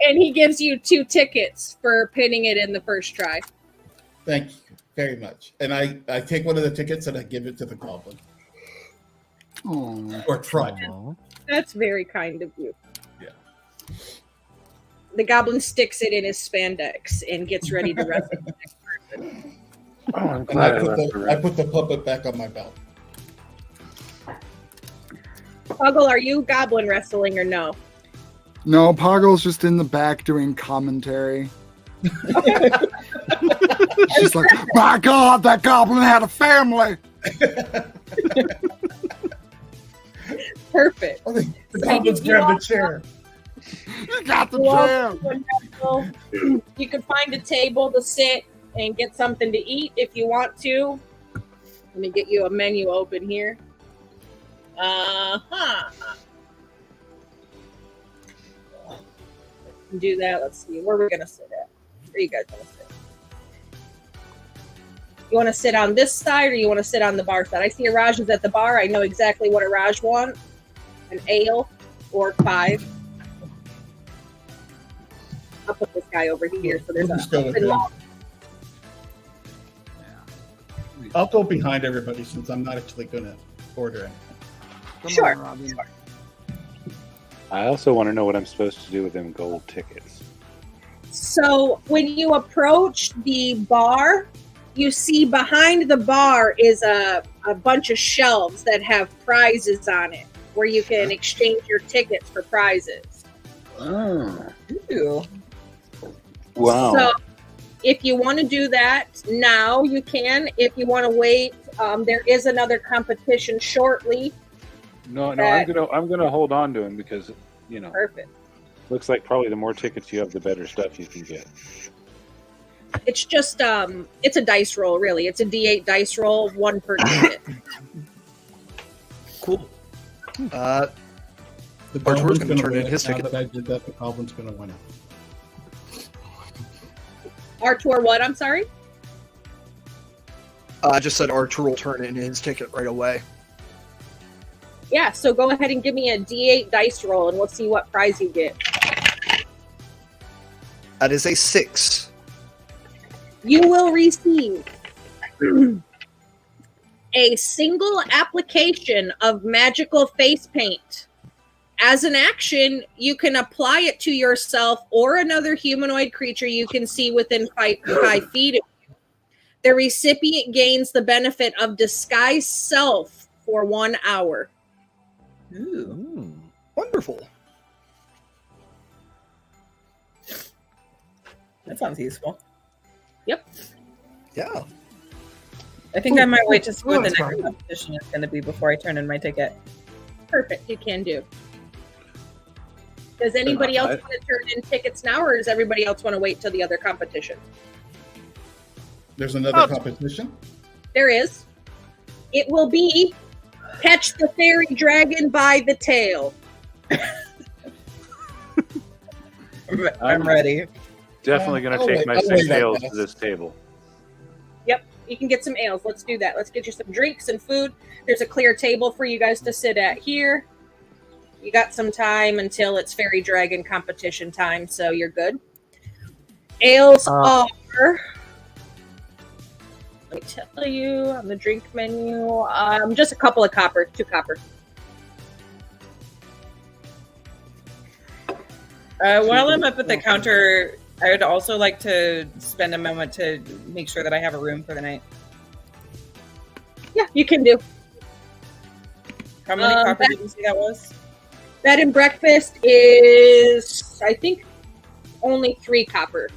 And he gives you 2 tickets for pinning it in the first try. Thank you very much. And I take one of the tickets and I give it to the goblin. Oh. Or try. That's very kind of you. Yeah. The goblin sticks it in his spandex and gets ready to wrestle the next person. Oh, I'm And glad I put the puppet back on my belt. Puggle, are you goblin wrestling or no? No, Poggle's just in the back doing commentary. She's like, my God, that goblin had a family. Perfect. Oh, the goblins grab the chair. You got the chair. You can find a table to sit and get something to eat if you want to. Let me get you a menu open here. Do that. Let's see. Where we're going to sit at. Where you guys want to sit? You want to sit on this side or you want to sit on the bar side? I see Araj is at the bar. I know exactly what Araj wants. An ale or 5. I'll put this guy over here so there's We'll just go with him. I'll go behind everybody since I'm not actually going to order it. Come Sure. on, Robin. I also want to know what I'm supposed to do with them gold tickets. So when you approach the bar, you see behind the bar is a bunch of shelves that have prizes on it where you can exchange your tickets for prizes. Oh. Ooh. Wow. So if you want to do that now, you can. If you want to wait, there is another competition shortly. No, I'm gonna hold on to him because Perfect. looks like probably the more tickets you have, the better stuff you can get. It's just it's a dice roll, really. It's a D8 dice roll, 1 per unit. Cool. The Artur's going to gonna turn win in it. his Now ticket. that I did that, the goblin's gonna win it. Artur, what? I'm sorry. I just said Artur will turn in his ticket right away. Yeah, so go ahead and give me a D8 dice roll, and we'll see what prize you get. That is a 6. You will receive a single application of magical face paint. As an action, you can apply it to yourself or another humanoid creature you can see within 5 feet of you. The recipient gains the benefit of disguise self for 1 hour. Ooh. Wonderful. That sounds useful. Yep. Yeah. I think I might wait to see what the that's next fine. competition is going to be before I turn in my ticket. Perfect, you can do. Does anybody else want to turn in tickets now, or does everybody else want to wait till the other competition? There's another competition. There is. It will be Catch the Fairy Dragon by the Tail. I'm ready. Definitely going to take my I'll 6 wait on ales that. to this table. Yep, you can get some ales. Let's do that. Let's get you some drinks and food. There's a clear table for you guys to sit at here. You got some time until it's Fairy Dragon competition time, so you're good. Ales are... Let me tell you, on the drink menu, just a couple of copper, 2 copper. While I'm up at the counter, I would also like to spend a moment to make sure that I have a room for the night. Yeah, you can do. How many copper did you say that was? Bed and breakfast is, I think, only 3 copper.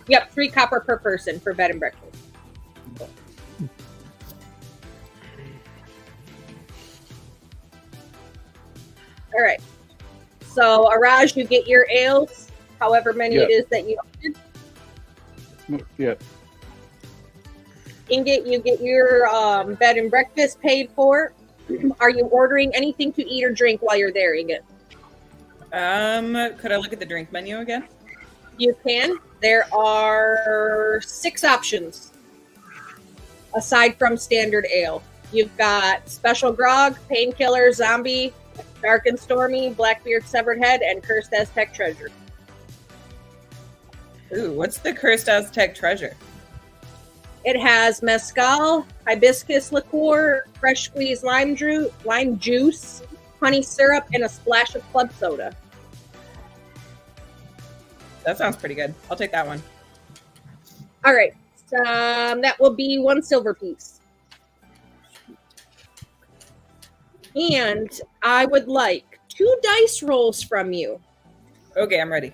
Yep, 3 copper per person for bed and breakfast. All right. So, Araj, you get your ales, however many it is that you ordered. Yeah. Ingot, you get your bed and breakfast paid for. Are you ordering anything to eat or drink while you're there, Ingot? Could I look at the drink menu again? You can. There are 6 options aside from standard ale. You've got special grog, painkiller, zombie, dark and stormy, Blackbeard severed head, and cursed Aztec treasure. Ooh, what's the cursed Aztec treasure? It has mezcal, hibiscus liqueur, fresh squeezed lime juice, honey syrup, and a splash of club soda. That sounds pretty good. I'll take that one. All right. That will be 1 silver piece. And I would like 2 dice rolls from you. Okay, I'm ready.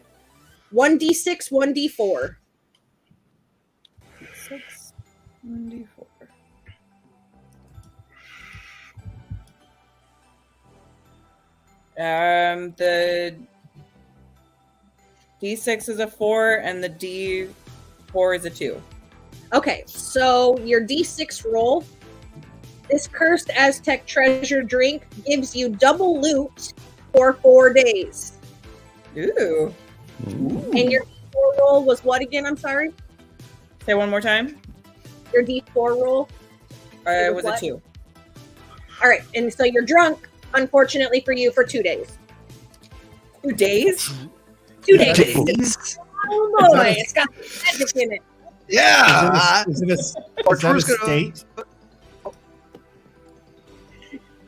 1d6, 1d4. 6, 1d4. The D6 is a 4 and the D4 is a 2. Okay, so your d6 roll. This cursed Aztec treasure drink gives you double loot for 4 days. Ooh. And your d4 roll was what again? I'm sorry. Say one more time. Your d4 roll. It was what? a 2. All right, and so you're drunk, unfortunately for you, for 2 days. 2 days? 2 days. Days? Oh boy, it's got magic in it. Yeah. Is it a Artur's gonna- state?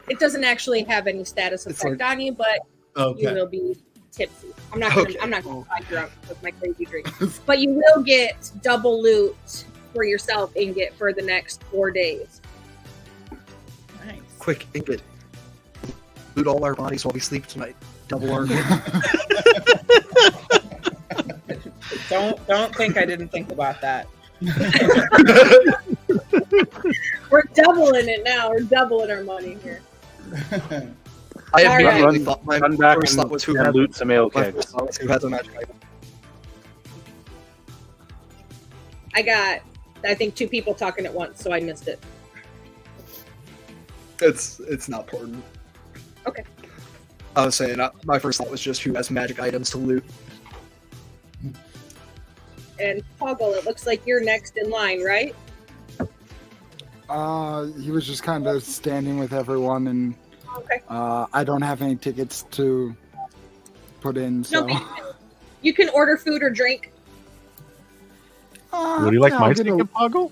It doesn't actually have any status It's effect on you, but you Okay. will be tipsy. I'm not gonna Okay. I'm not gonna find drunk with my crazy drink. But you will get double loot for yourself, Ingot, for the next 4 days. Nice. Quick, Ingrid. Loot all our bodies while we sleep tonight. Double our Don't think I didn't think about that. We're doubling it now. We're doubling our money here. I All immediately right. thought my Run back first thought was who and had loot some ale my kegs. first thought was who had the magic item. I got, I think, 2 people talking at once, so I missed it. It's not important. Okay. I was saying my first thought was just who has magic items to loot. And Poggle, it looks like you're next in line, right? He was just kind of standing with everyone, and Okay. I don't have any tickets to put in, so. No, you can order food or drink. Would you like yeah, my I'll get ticket, Poggle?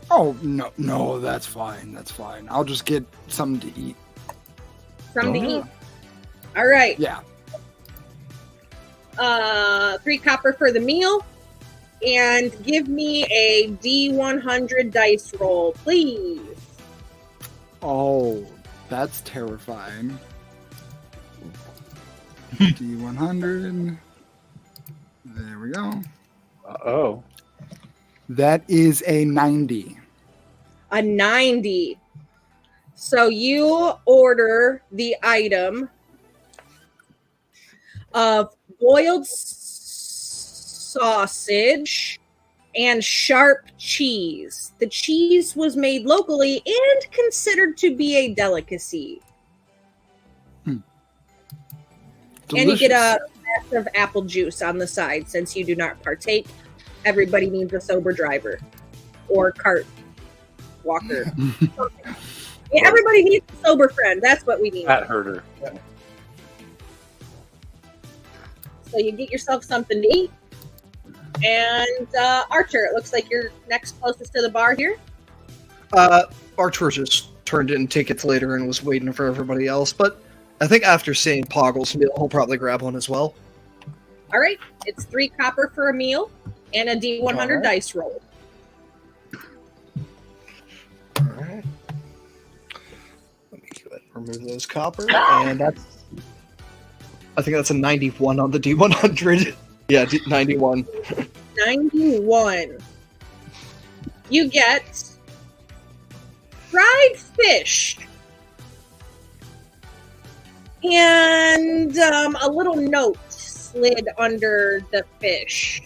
Oh, no, that's fine. That's fine. I'll just get something to eat. Something to eat. All right. Yeah. 3 copper for the meal. And give me a D100 dice roll, please. Oh, that's terrifying. D100. There we go. Oh. That is a 90. A 90. So you order the item of boiled sausage and sharp cheese. The cheese was made locally and considered to be a delicacy. And you get a glass of apple juice on the side since you do not partake. Everybody needs a sober driver or cart walker. Yeah, everybody needs a sober friend. That's what we need. Fat herder. So you get yourself something to eat. And Archer, it looks like you're next closest to the bar here. Archer just turned in tickets later and was waiting for everybody else, but I think after seeing Poggle's meal, he'll probably grab one as well. All right. It's 3 copper for a meal and a D100 dice roll. All right. Let me go ahead and remove those copper, and that's. I think that's a 91 on the D100. Yeah, 91. 91. You get fried fish and a little note slid under the fish.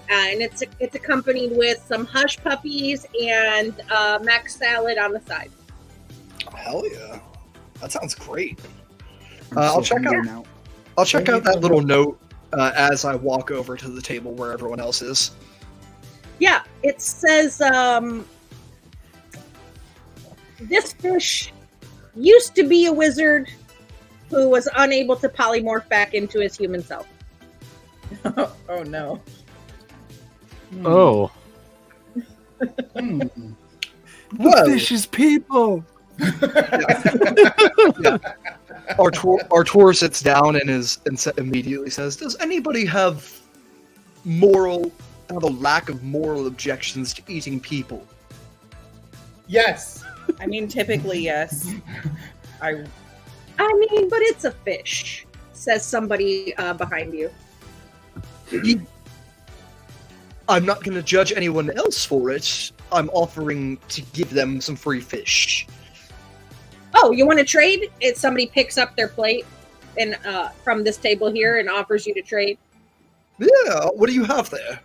And it's accompanied with some hush puppies and mac salad on the side. Oh, hell yeah. That sounds great. I'll check out that little note as I walk over to the table where everyone else is. Yeah, it says, this fish used to be a wizard who was unable to polymorph back into his human self. Oh no. Oh. Well, fish is people. Yeah. Artur sits down and immediately says, "Does anybody have a lack of moral objections to eating people?" Yes. I mean, typically, yes. I mean, but it's a fish, says somebody behind you. I'm not going to judge anyone else for it. I'm offering to give them some free fish. Oh, you want to trade? If somebody picks up their plate and from this table here and offers you to trade. Yeah, what do you have there?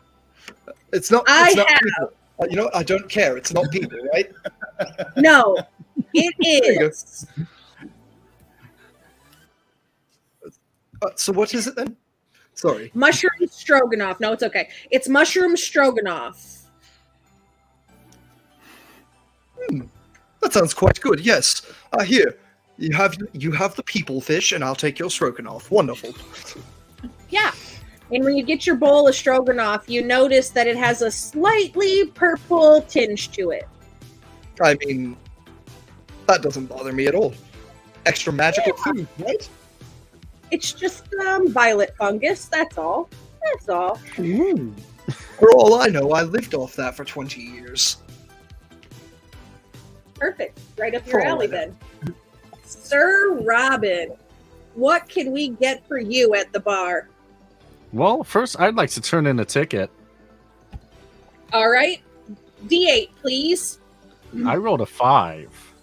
It's not people. You know what? I don't care. It's not people, right? No, it is. So what is it then? Sorry. Mushroom stroganoff. No, it's okay. It's mushroom stroganoff. That sounds quite good. Yes. Here, you have the people fish, and I'll take your stroganoff. Wonderful. Yeah. And when you get your bowl of stroganoff, you notice that it has a slightly purple tinge to it. I mean, that doesn't bother me at all. Extra magical food, right? It's just violet fungus. That's all. That's all. Ooh. For all I know, I lived off that for 20 years. Perfect. Right up your alley then. Sir Robin, what can we get for you at the bar? Well, first, I'd like to turn in a ticket. All right. D8, please. I rolled a 5.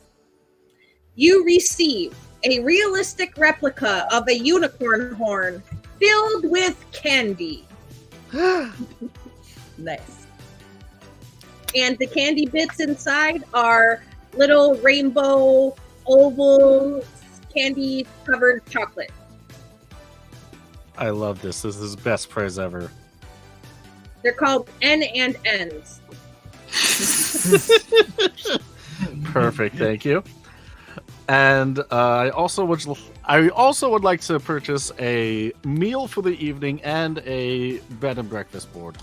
You receive a realistic replica of a unicorn horn filled with candy. Nice. And the candy bits inside are little rainbow oval candy covered chocolate. I love this. This is the best prize ever. They're called N and N's. Perfect, thank you. And I also would like to purchase a meal for the evening and a bed and breakfast board.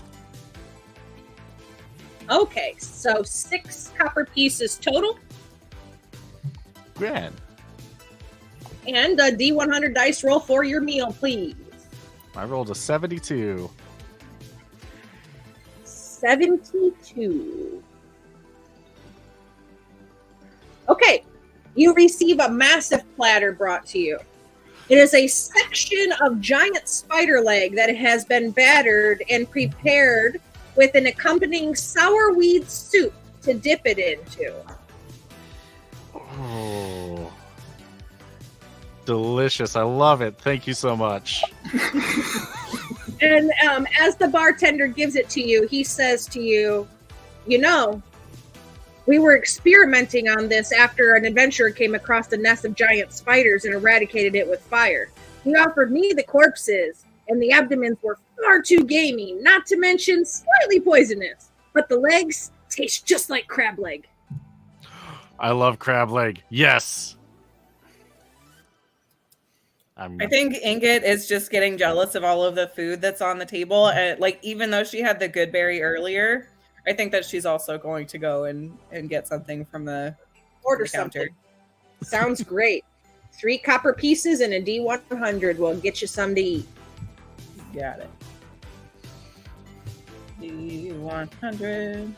Okay, so 6 copper pieces total, Grand. and a D100 dice roll for your meal, please. I rolled a 72. 72. Okay, you receive a massive platter brought to you. It is a section of giant spider leg that has been battered and prepared with an accompanying sour weed soup to dip it into. Oh, delicious. I love it. Thank you so much. And as the bartender gives it to you, he says to you, you know, we were experimenting on this after an adventurer came across a nest of giant spiders and eradicated it with fire. He offered me the corpses, and the abdomens were far too gamey, not to mention slightly poisonous. But the legs taste just like crab leg. I love crab leg. Yes. I think Ingot is just getting jealous of all of the food that's on the table. And like, even though she had the good berry earlier, I think that she's also going to go and get something from the Order counter. something. Sounds great. 3 copper pieces and a D100 will get you some to eat. Got it. D100.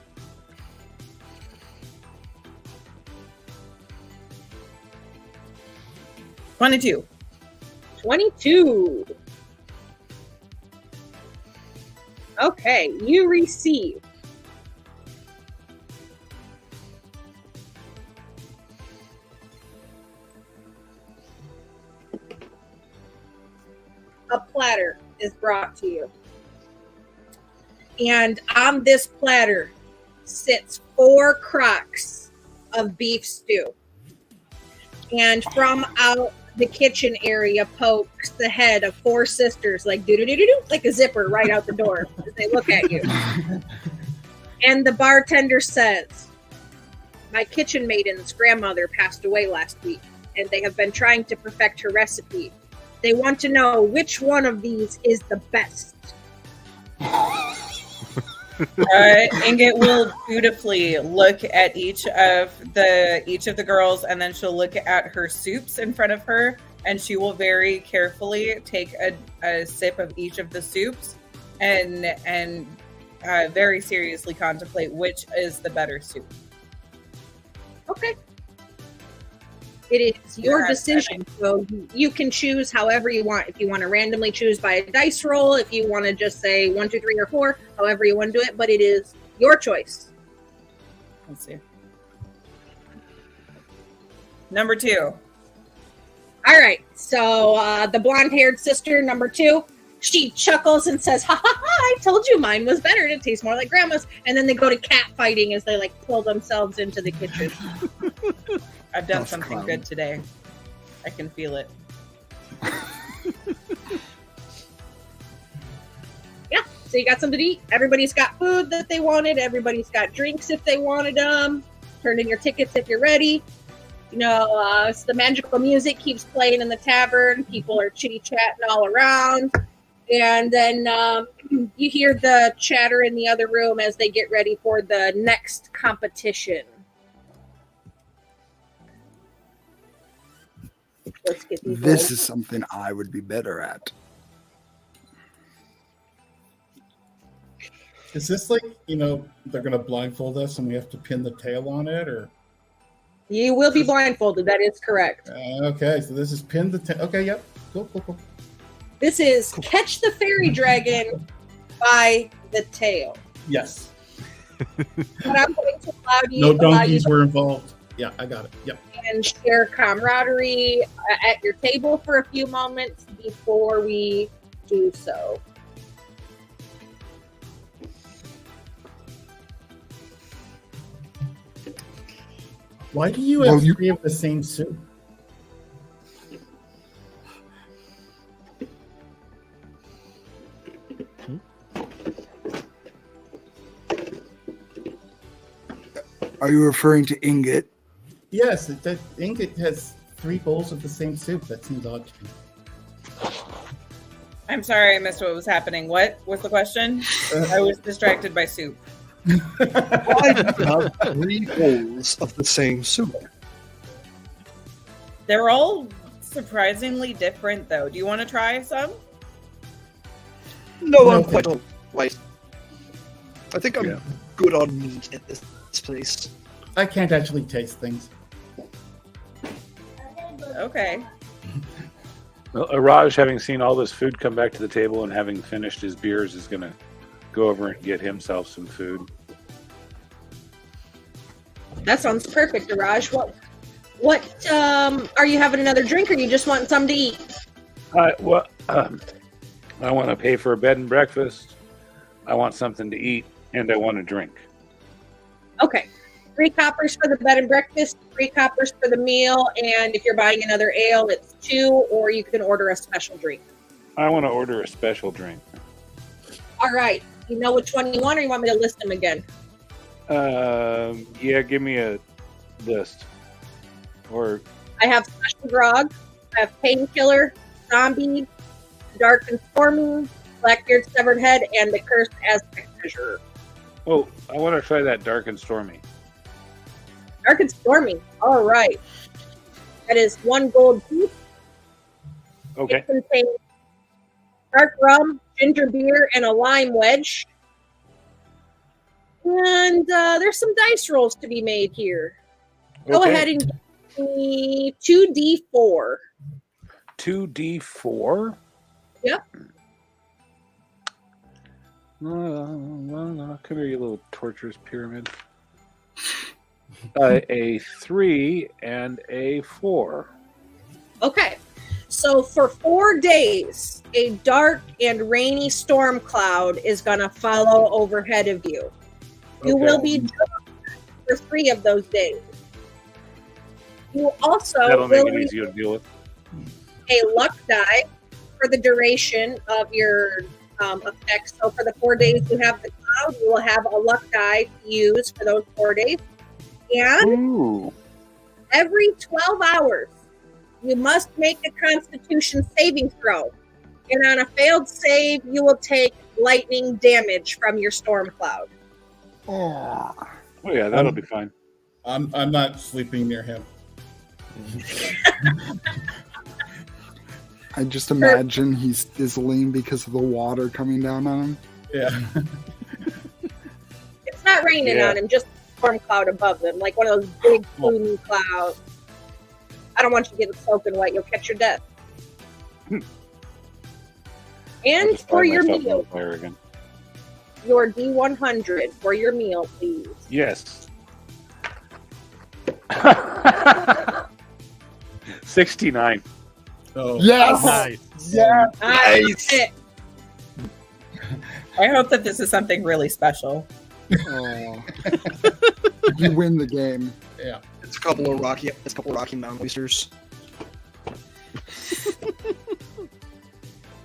$22. 22. Okay, you receive a platter is brought to you. And on this platter sits 4 crocks of beef stew. And from out the kitchen area pokes the head of 4 sisters, like do-do-do-do-do, like a zipper right out the door as they look at you. And the bartender says, my kitchen maiden's grandmother passed away last week, and they have been trying to perfect her recipe. They want to know which one of these is the best. Ingot will dutifully look at each of the girls, and then she'll look at her soups in front of her, and she will very carefully take a sip of each of the soups and very seriously contemplate which is the better soup. Okay. It is your decision, so you can choose however you want. If you want to randomly choose by a dice roll, if you want to just say 1, 2, 3, or 4, however you want to do it, but it is your choice. Let's see. Number 2. All right, so the blonde-haired sister, number 2, she chuckles and says, ha ha ha, I told you mine was better. It tastes more like grandma's. And then they go to cat fighting as they pull themselves into the kitchen. I've done something good today. I can feel it. Yeah, so you got something to eat. Everybody's got food that they wanted. Everybody's got drinks if they wanted them. Turn in your tickets if you're ready. You know, the magical music keeps playing in the tavern. People are chitty-chatting all around. And then you hear the chatter in the other room as they get ready for the next competition. Let's get these This rolls. is something I would be better at. Is this like, they're going to blindfold us and we have to pin the tail on it, or? You will be blindfolded. That is correct. Okay, so this is pin the tail. Okay, yep. Cool. This is Catch the Fairy Dragon by the Tail. Yes. But I'm going to No allow you donkeys were involved. Yeah, I got it. Yep. and share camaraderie at your table for a few moments before we do so. Why do you Well, have you- 3 of the same soup? Are you referring to ingot? Yes, that Ingot has 3 bowls of the same soup. That seems odd to me. I'm sorry, I missed what was happening. What was the question? I was distracted by soup. Why do you have 3 bowls of the same soup? They're all surprisingly different, though. Do you want to try some? No, No, I'm thank quite you. all right. I think I'm Yeah. good on meat at this place. I can't actually taste things. Okay. Well, Raj, having seen all this food come back to the table and having finished his beers, is going to go over and get himself some food. That sounds perfect, Raj. What are you having another drink, or you just want something to eat? I want to pay for a bed and breakfast. I want something to eat, and I want a drink. Okay. 3 coppers for the bed and breakfast, 3 coppers for the meal, and if you're buying another ale, it's 2, or you can order a special drink. I want to order a special drink. All right. You know which one you want, or you want me to list them again? Yeah, give me a list. Or I have special grog, I have painkiller, zombie, dark and stormy, Blackbeard severed head, and the cursed Aztec treasurer. oh, I want to try that dark and stormy. Dark and stormy. All right. That is 1 gold piece. Okay. It contains dark rum, ginger beer, and a lime wedge. And there's some dice rolls to be made here. Go Okay. ahead and give me 2d4. 2d4. Yep. Come here, you little torturous pyramid. A 3 and a 4. Okay. So for 4 days, a dark and rainy storm cloud is going to follow overhead of you. You Okay. will be drunk for 3 of those days. You also That'll make will it easier to deal with. a luck die for the duration of your effects. So for the 4 days you have the cloud, you will have a luck die to use for those 4 days. And Ooh. every 12 hours, you must make a Constitution saving throw. And on a failed save, you will take lightning damage from your storm cloud. Oh, Oh yeah, that'll be fine. I'm not sleeping near him. I just imagine he's fizzling because of the water coming down on him. Yeah. It's not raining Yeah. on him, just a storm cloud above them, like one of those big plumy clouds. I don't want you to get soaking wet. You'll catch your death. I'll And just for find your myself on meal, the fire again. your D100 for your meal, please. Yes. 69. Oh. Yes! Nice. Nice. I hope that this is something really special. Oh. You win the game. Yeah. It's a couple of Rocky Mountain oysters.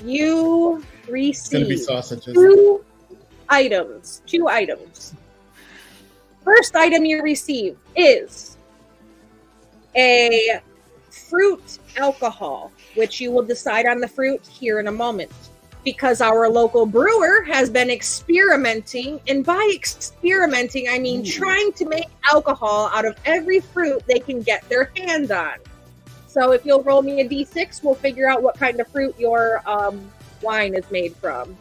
You It's gonna be receive sausages. 2 items. 2 items. First item you receive is a fruit alcohol, which you will decide on the fruit here in a moment. Because our local brewer has been experimenting, and by experimenting, I mean trying to make alcohol out of every fruit they can get their hands on. So if you'll roll me a d6, we'll figure out what kind of fruit your wine is made from.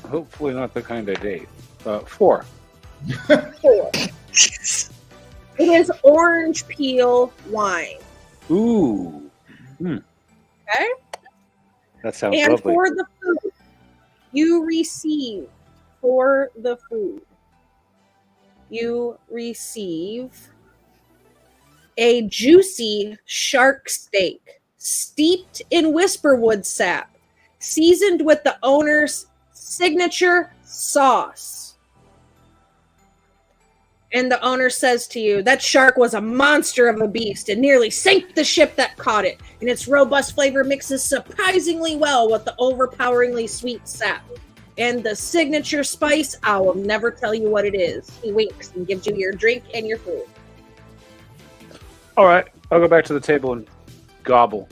Hopefully not the kind I date. 4. 4. It is orange peel wine. Ooh. Okay? That sounds And lovely. for the food, you receive a juicy shark steak steeped in whisperwood sap, seasoned with the owner's signature sauce. And the owner says to you, that shark was a monster of a beast and nearly sank the ship that caught it. And its robust flavor mixes surprisingly well with the overpoweringly sweet sap. And the signature spice, I will never tell you what it is. He winks and gives you your drink and your food. All right, I'll go back to the table and gobble.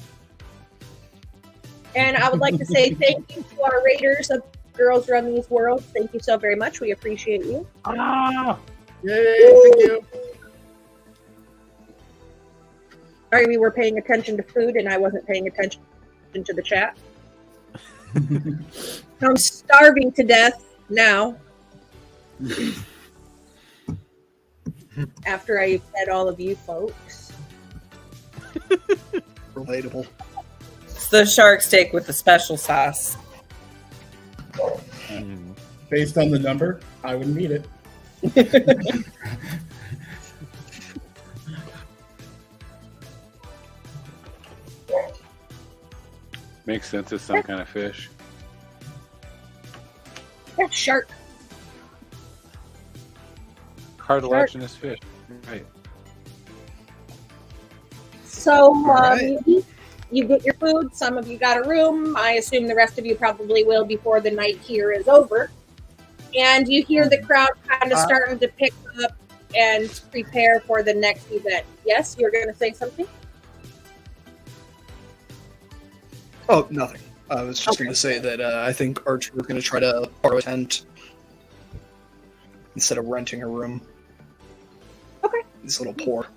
And I would like to say thank you to our raiders of Girls Run These Worlds. Thank you so very much. We appreciate you. Ah! Yay! Thank you. Sorry, we were paying attention to food and I wasn't paying attention to the chat. I'm starving to death now. After I fed all of you folks. Relatable. It's the shark steak with the special sauce. Based on the number, I wouldn't eat it. Makes sense. It's some kind of fish. Yeah, shark. Cartilaginous fish. Right. So, right. you get your food. Some of you got a room. I assume the rest of you probably will before the night here is over. And you hear the crowd kind of starting to pick up and prepare for the next event. Yes, you're going to say something? Oh, nothing. I was just Okay. going to say that I think Archer was going to try to borrow a tent instead of renting a room. Okay. He's a little poor.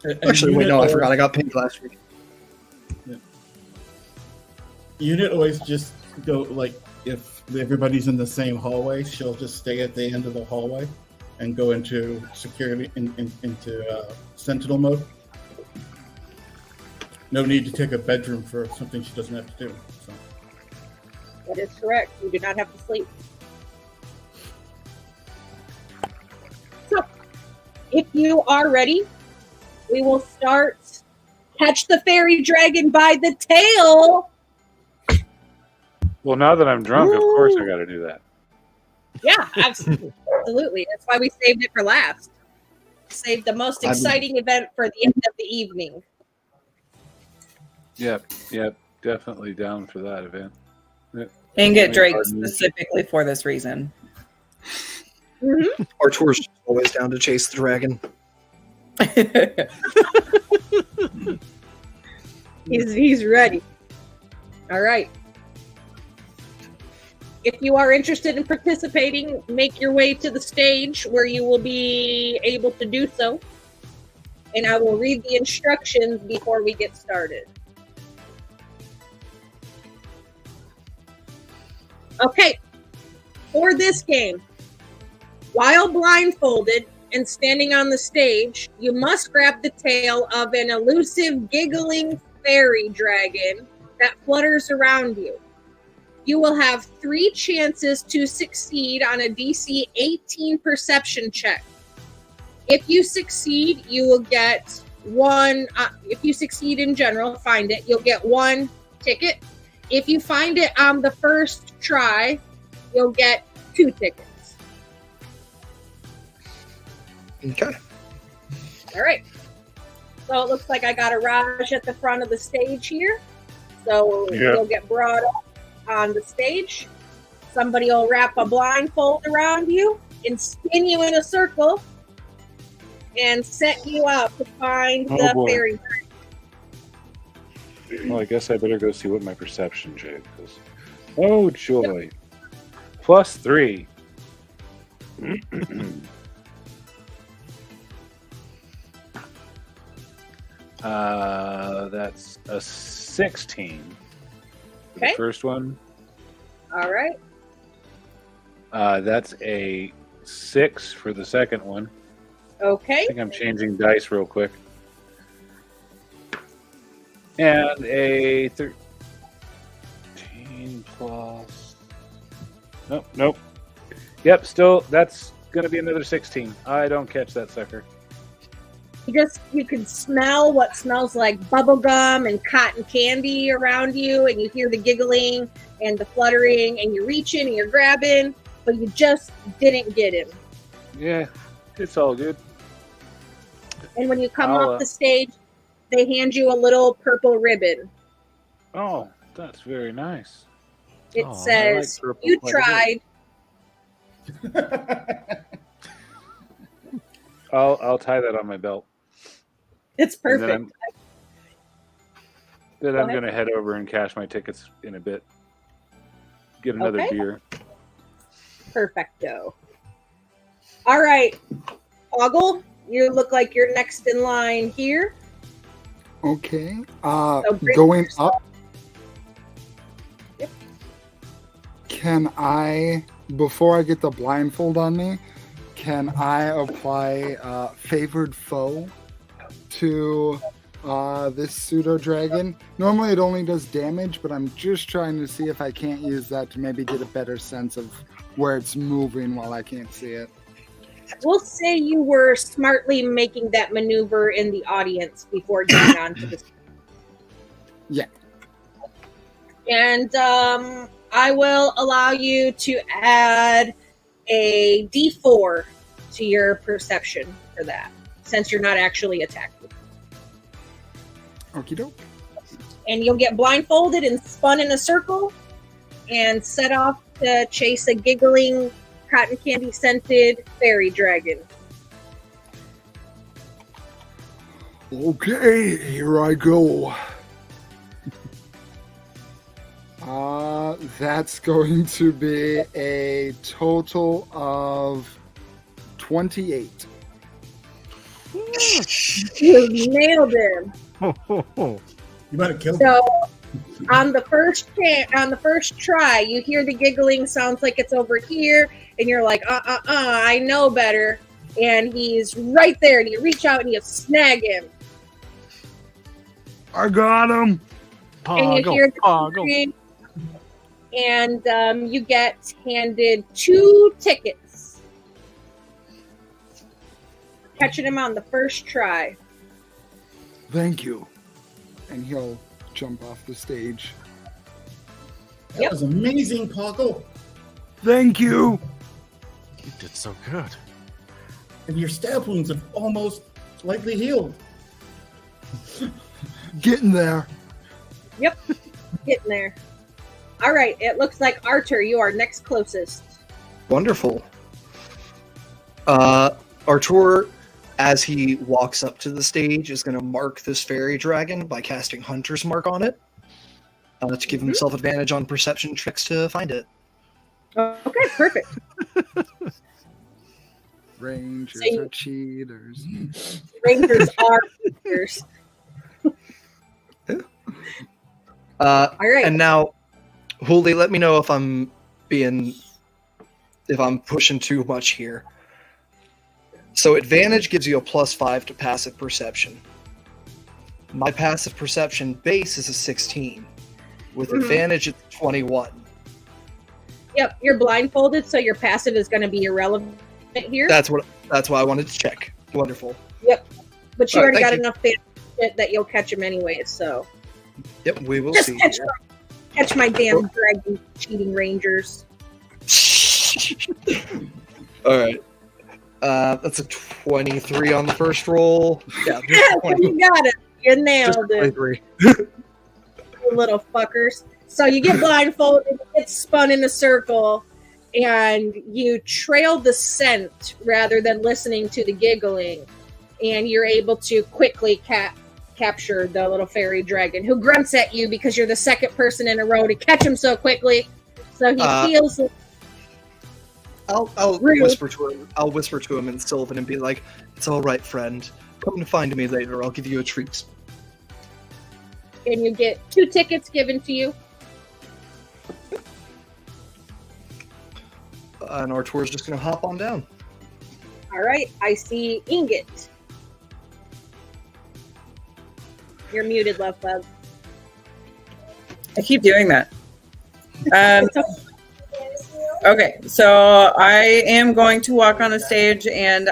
And Actually, wait, Unit no, I always- forgot. I got paid last week. Unit always just go, like, if everybody's in the same hallway, she'll just stay at the end of the hallway and go into security, into sentinel mode. No need to take a bedroom for something she doesn't have to do. So. That is correct. You do not have to sleep. So, if you are ready, we will start Catch the Fairy Dragon by the Tail. Well, now that I'm drunk, of course I got to do that. Yeah, absolutely. That's why we saved it for last. Saved the most exciting event for the end of the evening. Yep, definitely down for that event. Yep. And get Drake Pardon me. specifically for this reason. Mm-hmm. Archer's always down to chase the dragon. He's ready. All right. If you are interested in participating, make your way to the stage where you will be able to do so. And I will read the instructions before we get started. Okay. For this game, while blindfolded and standing on the stage, you must grab the tail of an elusive, giggling fairy dragon that flutters around you. You will have 3 chances to succeed on a DC 18 perception check. If you succeed, you will get 1. If you succeed in general, find it, you'll get 1 ticket. If you find it on the first try, you'll get 2 tickets. Okay. All right. So it looks like I got a Raj at the front of the stage here. So Yeah. you'll get brought up on the stage. Somebody will wrap a blindfold around you and spin you in a circle and set you out to find Oh, the boy. fairy. Well, I guess I better go see what my perception check is. Oh, joy. +3. That's a 16 for Okay. the first one. All right. That's a 6 for the second one. Okay. I think I'm changing dice real quick. And a 13 plus. Nope. Yep, still, that's going to be another 16. I don't catch that sucker. You can smell what smells like bubblegum and cotton candy around you, and you hear the giggling and the fluttering, and you're reaching and you're grabbing, but you just didn't get him. Yeah, It's all good. And when you come I'll, off the stage, they hand you a little purple ribbon. Oh, that's very nice. It Aw, I says, purple "You quite a bit." tried." I'll tie that on my belt. It's And perfect. then Go I'm ahead. going to head over and cash my tickets in a bit. Get another Okay. beer. Perfecto. All right, Hoggle, you look like you're next in line here. Okay. So bring Going yourself- up. Yep. Can I, before I get the blindfold on me, can I apply favored foe to this pseudo dragon? Normally it only does damage, but I'm just trying to see if I can't use that to maybe get a better sense of where it's moving while I can't see it. We'll say you were smartly making that maneuver in the audience before getting onto the stage. Yeah. And I will allow you to add a D4 to your perception for that, since you're not actually attacking. Okie doke. And you'll get blindfolded and spun in a circle and set off to chase a giggling, cotton candy scented fairy dragon. Okay, here I go. That's going to be a total of 28. You nailed him. You might have killed So on the first try, you hear the giggling sounds like it's over here, and you're like, I know better. And he's right there, and you reach out and you snag him. I got him. And you hear the scream, and you get handed 2 tickets. Catching him on the first try. Thank you. And he'll jump off the stage. That was amazing, Poggle. Thank you. You did so good. And your stab wounds have almost slightly healed. Getting there. Yep, getting there. All right, it looks like Arthur, you are next closest. Wonderful. Artur, as he walks up to the stage, is going to mark this fairy dragon by casting Hunter's Mark on it to give himself advantage on perception checks to find it. Okay, perfect. Rangers So you- are cheaters. Rangers are cheaters. All right. And now, Hooli, let me know if I'm pushing too much here. So advantage gives you a +5 to passive perception. My passive perception base is a 16. With advantage, it's 21. Yep, you're blindfolded, so your passive is going to be irrelevant here. That's why I wanted to check. Wonderful. Yep, but you All right, already got thank you. enough shit that you'll catch him anyways. So Yep, we will just see. catch my damn dragon cheating rangers. All right. That's a 23 on the first roll. Yeah, Yeah, you got it. You just nailed it, 23. you little fuckers. So you get blindfolded, you get spun in a circle, and you trail the scent rather than listening to the giggling. And you're able to quickly capture the little fairy dragon, who grunts at you because you're the second person in a row to catch him so quickly. So he feels I'll Rude. whisper to him. I'll whisper to him in Sylvan and be like, "It's all right, friend. Come to find me later. I'll give you a treat." and you get 2 tickets given to you. And Artur's just gonna hop on down. All right, I see Ingot. You're muted, love bug. I keep doing that. Okay, so I am going to walk on the stage, and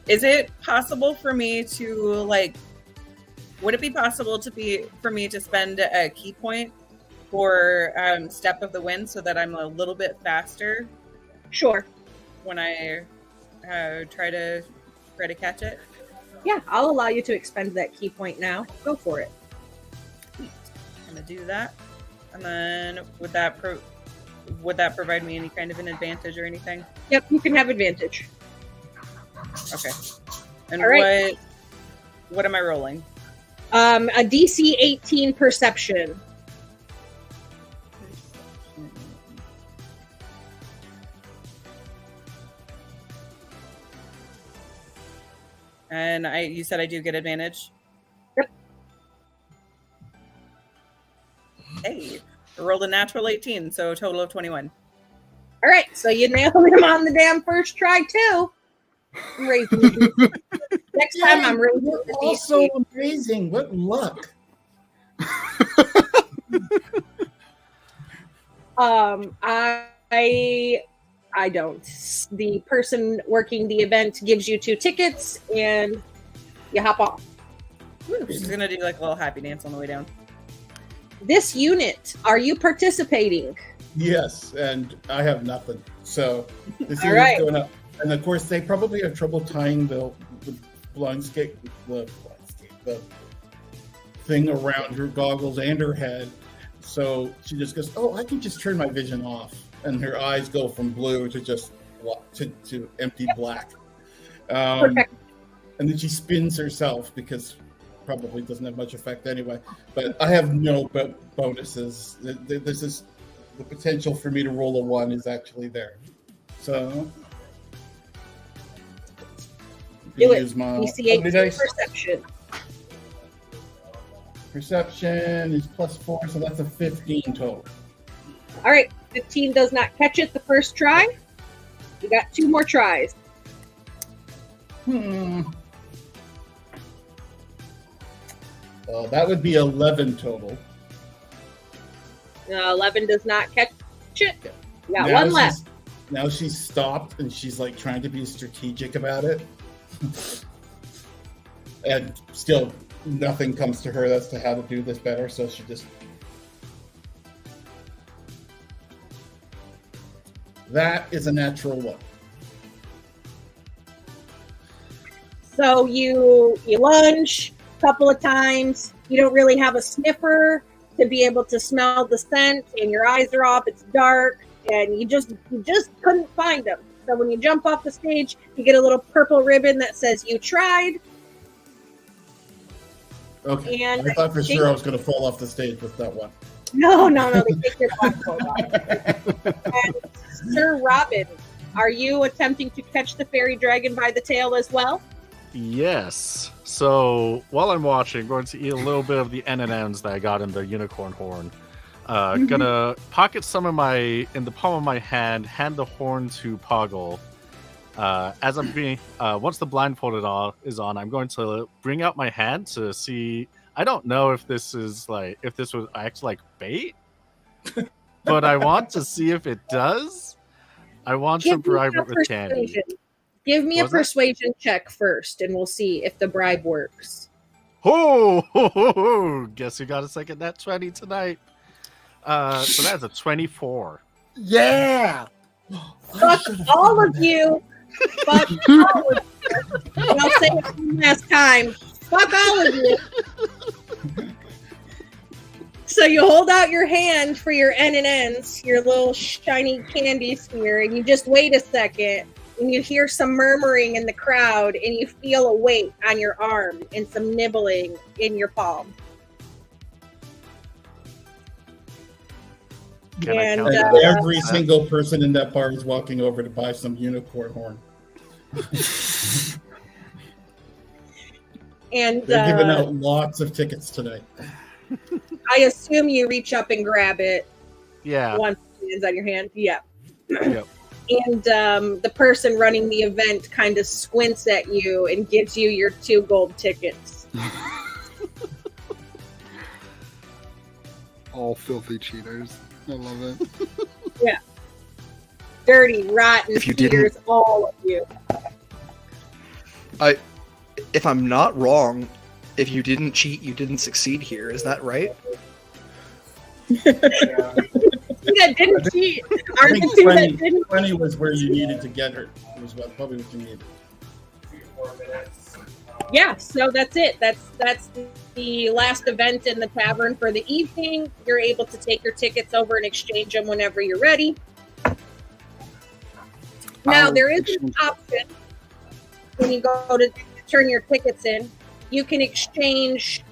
is it possible for me to would it be possible for me to spend a key point for Step of the Wind so that I'm a little bit faster Sure. when I try to catch it? Yeah, I'll allow you to expend that key point now. Go for it. I'm gonna do that, and then would that provide me any kind of an advantage or anything? Yep, you can have advantage. Okay. And All right. what am I rolling? A DC 18 perception. And you said I do get advantage? Yep. Hey, I rolled a natural 18, so a total of 21. All right, so you nailed him on the damn first try too. I'm raising you. Next time I'm raising You're the also DC. amazing. What luck. I don't. The person working the event gives you 2 tickets and you hop off. She's gonna do like a little happy dance on the way down. This unit, are you participating? Yes, and I have nothing. So this All is right. going up. And of course, they probably have trouble tying the thing around her goggles and her head. So she just goes, "Oh, I can just turn my vision off," and her eyes go from blue to just to empty black. Perfect. And then she spins herself because probably doesn't have much effect anyway. But I have no bonuses. This is the potential for me to roll a 1 is actually there. So Do it. use my DC how many 18 dice? perception. Perception is +4, so that's a 15 total. All right, 15 does not catch it the first try. You got 2 more tries. That would be 11 total. 11 does not catch it. You got Now 1 left. Now she's stopped and she's like trying to be strategic about it. And still nothing comes to her as to how to do this better, so she just that is a natural 1. So you lunge a couple of times. You don't really have a sniffer to be able to smell the scent, and your eyes are off. It's dark, and you just couldn't find them. So when you jump off the stage, you get a little purple ribbon that says you tried. Okay. And I thought for sure I was going to fall off the stage with that one. No, they take your blindfold off. And Sir Robin, are you attempting to catch the fairy dragon by the tail as well? Yes. So while I'm watching, I'm going to eat a little bit of the M&Ms that I got in the unicorn horn. Gonna pocket some in the palm of my hand the horn to Poggle. As I'm being, once the blindfolded is on, I'm going to bring out my hand to see. I don't know if this was act like bait, but I want to see if it does. I want to bribe it with candy. Give me a What was that? persuasion check first, and we'll see if the bribe works. Oh, guess who got a second nat 20 tonight? So that's a 24. Yeah. Fuck all of you. Fuck all of you. And I'll say it one last time. Fuck all of you. So you hold out your hand for your N&Ns, your little shiny candies here, and you just wait a second, and you hear some murmuring in the crowd, and you feel a weight on your arm and some nibbling in your palm. Can I And, count And that? every single person in that bar is walking over to buy some unicorn horn. And They're giving out lots of tickets tonight. I assume you reach up and grab it Yeah. once it is on your hand. Yeah. Yep. And the person running the event kind of squints at you and gives you your 2 gold tickets. All filthy cheaters. I love it. Yeah. Dirty, rotten If you cheaters, all of you. If I'm not wrong, if you didn't cheat, you didn't succeed here. Is that right? You that didn't cheat I are the think two 20, that didn't. 20 was where you needed to get her. It was probably what you needed. Yeah, so that's it. That's the last event in the tavern for the evening. You're able to take your tickets over and exchange them whenever you're ready. Now, there is an option when you go to turn your tickets in. You can exchange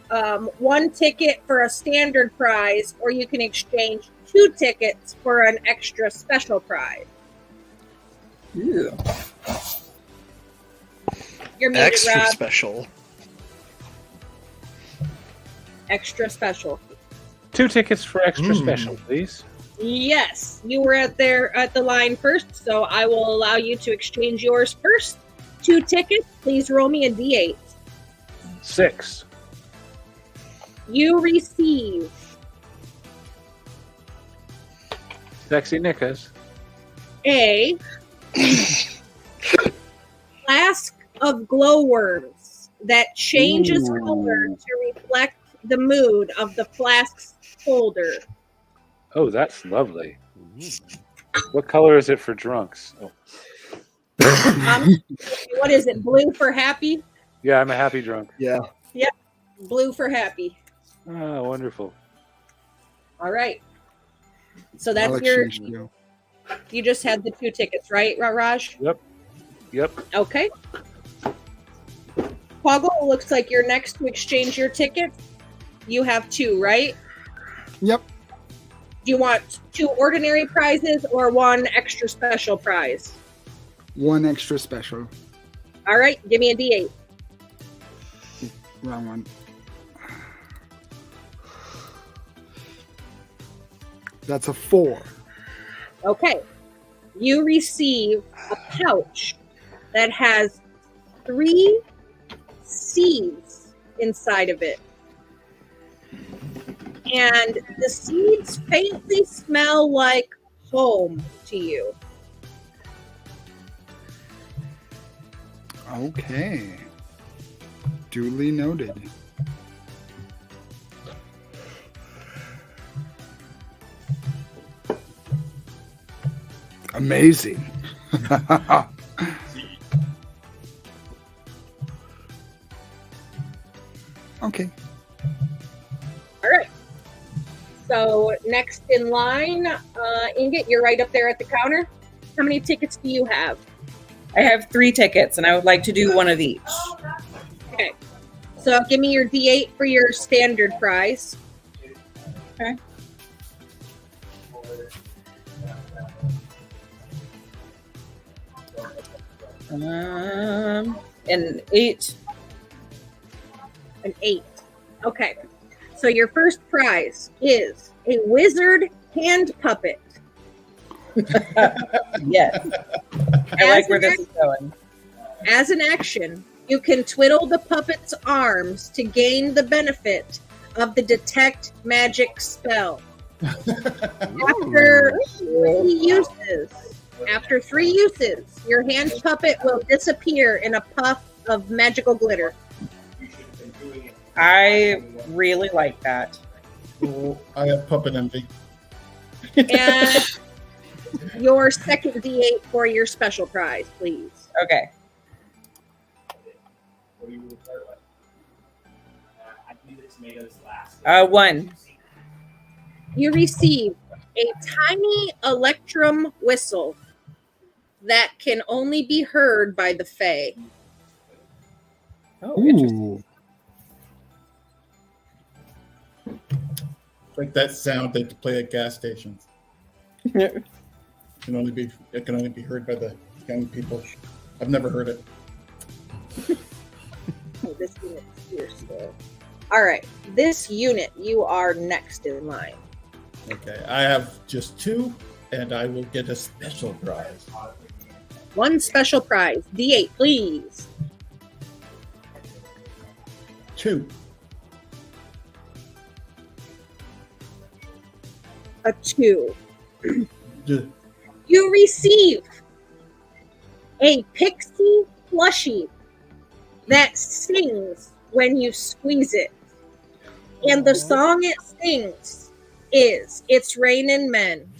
one ticket for a standard prize, or you can exchange 2 tickets for an extra special prize. Ooh. You're muted, Extra Rob. special. Extra special. 2 tickets for extra special, please. Yes, you were at the line first, so I will allow you to exchange yours first. 2 tickets. Please roll me a d8. 6. You receive Sexy Nickas. a flask of glowworms that changes color to reflect the mood of the flask's holder. Oh, that's lovely. What color is it for drunks? Oh. What is it? Blue for happy? Yeah, I'm a happy drunk. Yeah. Blue for happy. Oh, wonderful. All right. So I'll that's your. exchange you. You just had the 2 tickets, right, Raj? Yep. Okay. Poggle, looks like you're next to exchange your tickets. You have 2, right? Yep. Do you want 2 ordinary prizes or 1 extra special prize? 1 extra special. All right, give me a D8. Wrong one. That's a 4. Okay. You receive a pouch that has 3 seeds inside of it. And the seeds faintly smell like home to you. Okay. Duly noted. Amazing. Okay. All right. So next in line, Inget, you're right up there at the counter. How many tickets do you have? I have 3 tickets, and I would like to do one of each. Okay. So give me your D8 for your standard prize. Okay. An 8. An 8. Okay. So your first prize is a wizard hand puppet. Yes. I like where this is going. As an action, you can twiddle the puppet's arms to gain the benefit of the detect magic spell. After three uses, your hand puppet will disappear in a puff of magical glitter. I really like that. Oh, I have puppet envy. And your second D8 for your special prize, please. Okay. 1. You receive a tiny electrum whistle that can only be heard by the Fae. Oh, interesting. Ooh. Like that sound they play at gas stations. It can only be heard by the young people. I've never heard it. Oh, this unit's here still. All right, this unit, you are next in line. Okay, I have just 2, and I will get a special prize. One special prize. D8, please. 2. A 2. D- You receive a pixie plushie that sings when you squeeze it. And the song it sings is It's Raining Men.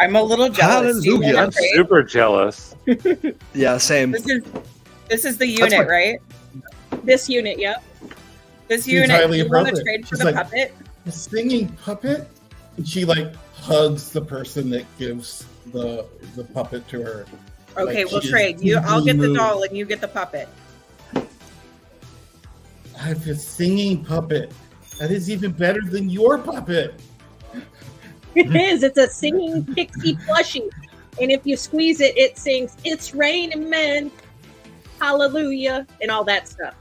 I'm a little jealous. Do you Hallelujah. wanna I'm trade? super jealous. Yeah, same. This is the That's unit, my- right? This unit, yep. This Seems unit. highly You want to appropriate. trade for She's the like- puppet? The singing puppet, and she like hugs the person that gives the puppet to her. Okay, Like, we'll she is trade. I'll deeply get the moved. doll, and you get the puppet. I have a singing puppet. That is even better than your puppet. It is. It's a singing pixie plushie. And if you squeeze it, it sings, "It's raining men, hallelujah," and all that stuff.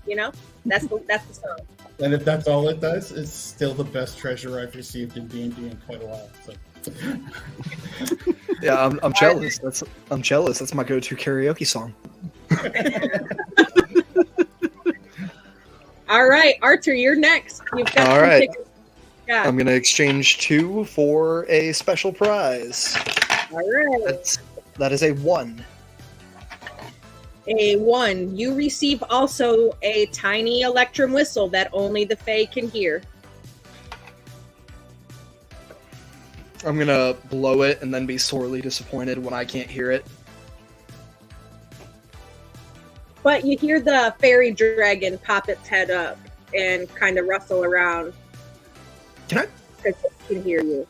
You know? That's the song. And if that's all it does, it's still the best treasure I've received in D&D in quite a while. So. Yeah, I'm jealous. I'm jealous. That's my go-to karaoke song. All right, Archer, you're next. You've got All some right. tickets. Yeah. I'm gonna exchange 2 for a special prize. All right. That is a 1. A 1. You receive also a tiny electrum whistle that only the Fae can hear. I'm gonna blow it and then be sorely disappointed when I can't hear it. But you hear the fairy dragon pop its head up and kind of rustle around. Can I? Because it can hear you.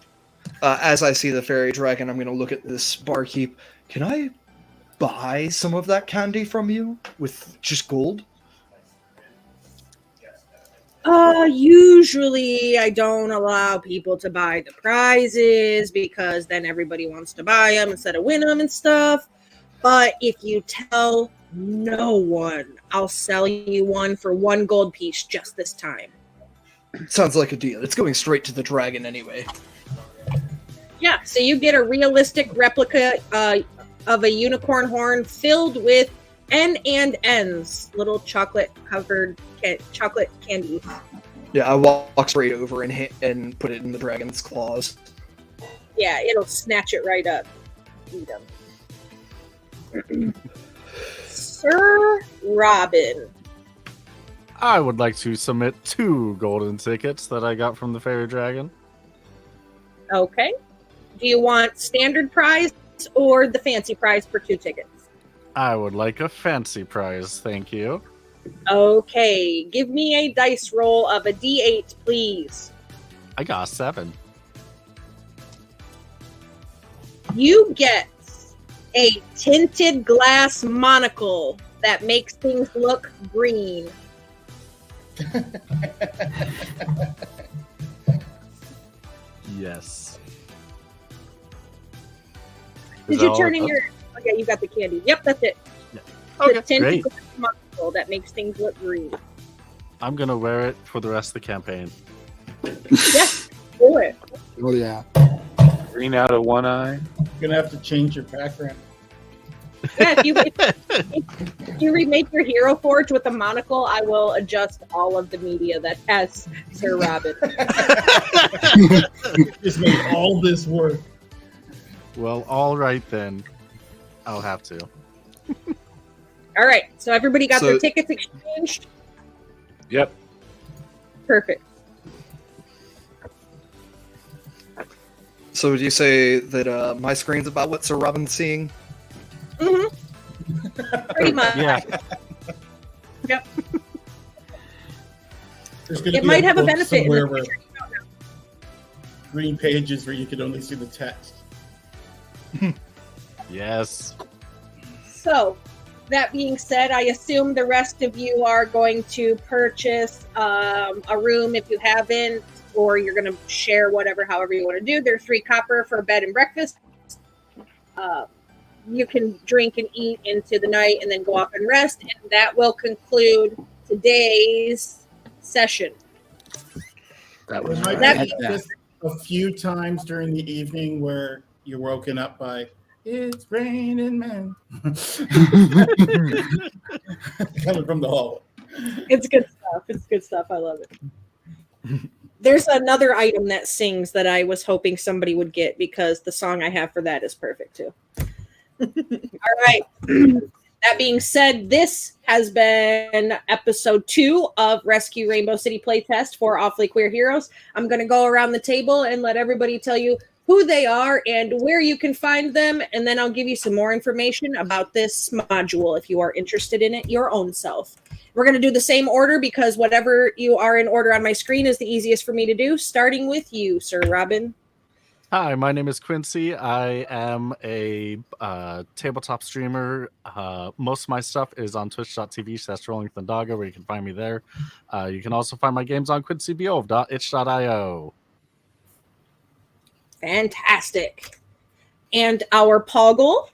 As I see the fairy dragon, I'm gonna look at this barkeep. Can I buy some of that candy from you with just gold? Usually I don't allow people to buy the prizes because then everybody wants to buy them instead of win them and stuff. But if you tell no one, I'll sell you one for 1 gold piece just this time. Sounds like a deal. It's going straight to the dragon anyway. Yeah, so you get a realistic replica of a unicorn horn filled with N&N's, little chocolate covered chocolate candy. Yeah, I walk straight over and put it in the dragon's claws. Yeah, it'll snatch it right up. Eat 'em. Sir Robin. I would like to submit 2 golden tickets that I got from the fairy dragon. Okay. Do you want standard prize or the fancy prize for 2 tickets? I would like a fancy prize, thank you. Okay. Give me a dice roll of a D8, please. I got a 7. You get a tinted glass monocle that makes things look green. Yes. Did you turn in your... Okay, you got the candy. Yep, that's it. Okay, The tinted great. glass monocle that makes things look green. I'm gonna wear it for the rest of the campaign. Yes, do it. Oh yeah. Green out of one eye. You're gonna have to change your background. Yeah, if you remake your Hero Forge with a monocle, I will adjust all of the media that has Sir Robin. Just made all this work. Well, all right then. I'll have to. All right, so everybody got So- their tickets exchanged? Yep. Perfect. So would you say that my screen's about what Sir Robin's seeing? Mm-hmm. Pretty much. Yeah. Yep. There's gonna It be might have a book benefit in somewhere the where future. You don't know. green pages where you could only see the text. Yes. So, that being said, I assume the rest of you are going to purchase a room if you haven't, or you're going to share however you want to do. There's 3 copper for bed and breakfast. You can drink and eat into the night and then go off and rest. And that will conclude today's session. There might That- be just a few times during the evening where you're woken up by "It's raining men" coming from the hallway. It's good stuff. It's good stuff. I love it. There's another item that sings that I was hoping somebody would get because the song I have for that is perfect too. All right. That being said, this has been episode 2 of Rescue Rainbow City Playtest for Awfully Queer Heroes. I'm going to go around the table and let everybody tell you who they are and where you can find them, and then I'll give you some more information about this module if you are interested in it your own self. We're going to do the same order because whatever you are in order on my screen is the easiest for me to do, starting with you, Sir Robin. Hi, my name is Quincy. I am a tabletop streamer. Most of my stuff is on twitch.tv/RollingThundaga, where you can find me there. You can also find my games on quincybo.itch.io. Fantastic. And our Poggle.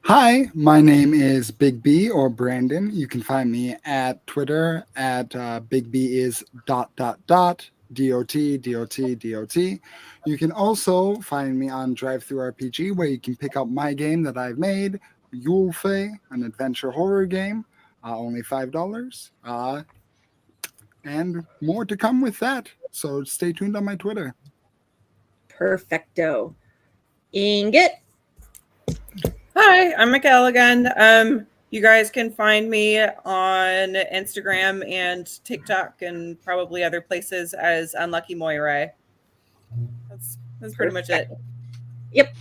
Hi, my name is Big B or Brandon. You can find me at Twitter at BigBis ... DOT. You can also find me on DriveThruRPG, where you can pick up my game that I've made, Yulfe, an adventure horror game, only $5, and more to come with that. So stay tuned on my Twitter. Perfecto. Inget. Hi, I'm Mikkel again. You guys can find me on Instagram and TikTok and probably other places as Unlucky Moirai. That's pretty much it. Yep.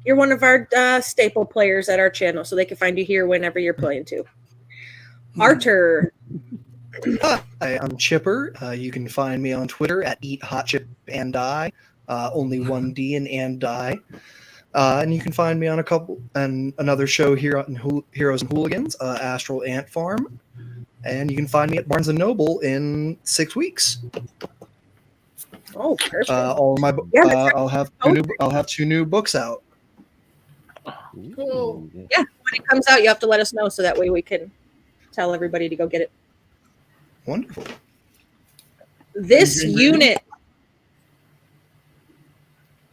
You're one of our staple players at our channel, so they can find you here whenever you're playing too. Artur. Hi, I'm Chipper. You can find me on Twitter at EatHotChipAndI. Only one D in and die. And you can find me on another show here on Heroes and Hooligans, Astral Ant Farm. And you can find me at Barnes & Noble in 6 weeks. Oh, perfect. All of my I'll have 2 new books out. Cool. Yeah, when it comes out, you have to let us know so that way we can tell everybody to go get it. Wonderful. This unit.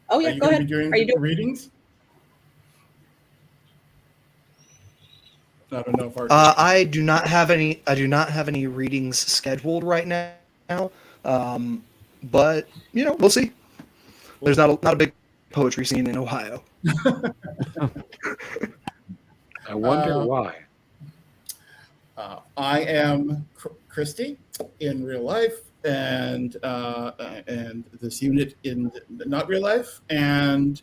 Oh yeah, go ahead. Are you doing readings? I don't know if I do not have any readings scheduled right now. But we'll see. There's not a big poetry scene in Ohio. I wonder why. I am Christy in real life, and this unit in not real life, and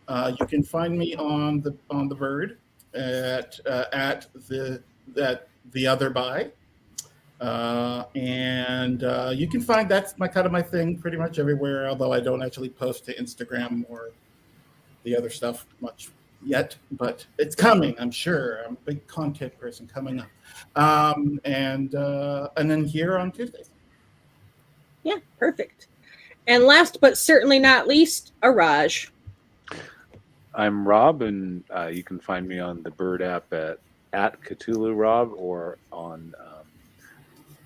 you can find me on the Bird at the other by, and you can find that's my thing pretty much everywhere. Although I don't actually post to Instagram or the other stuff much yet, but it's coming. I'm sure. I'm a big content person coming up, and then here on Tuesdays. Yeah, perfect. And last but certainly not least, Araj. I'm Rob, and you can find me on the Bird app at Cthulhu Rob, or on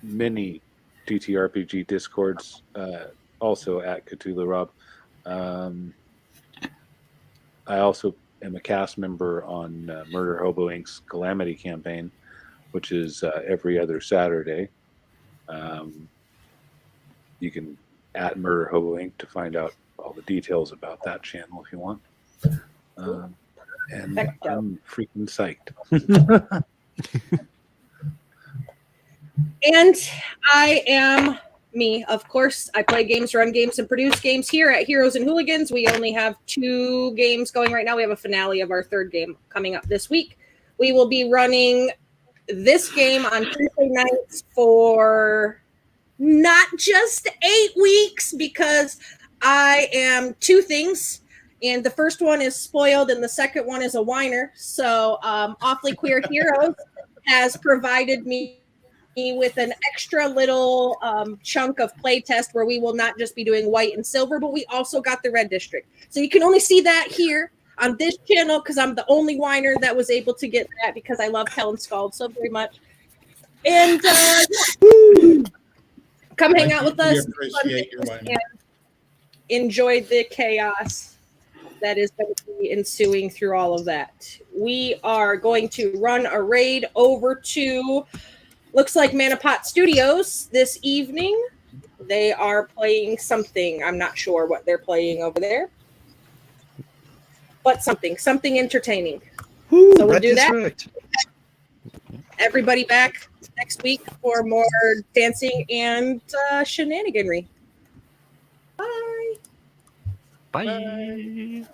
many DTRPG Discords, also at Cthulhu Rob. I also am a cast member on Murder Hobo Inc.'s Calamity campaign, which is every other Saturday. You can at Murder Hobo Inc. to find out all the details about that channel if you want. And I'm freaking psyched. And I am me, of course. I play games, run games, and produce games here at Heroes and Hooligans. We only have 2 games going right now. We have a finale of our 3rd game coming up this week. We will be running this game on Tuesday nights for not just 8 weeks, because I am 2 things. And the first one is spoiled, and the second one is a whiner. So Awfully Queer Heroes has provided me with an extra little chunk of playtest where we will not just be doing white and silver, but we also got the red district. So you can only see that here on this channel because I'm the only whiner that was able to get that because I love Helen Scald so very much. And come hang out with us and enjoy the chaos that is going to be ensuing through all of that. We are going to run a raid over to, looks like Manapot Studios this evening. They are playing something. I'm not sure what they're playing over there, but something entertaining. Woo, So we'll right do that. district. Everybody back next week for more dancing and shenaniganry. Bye. Bye.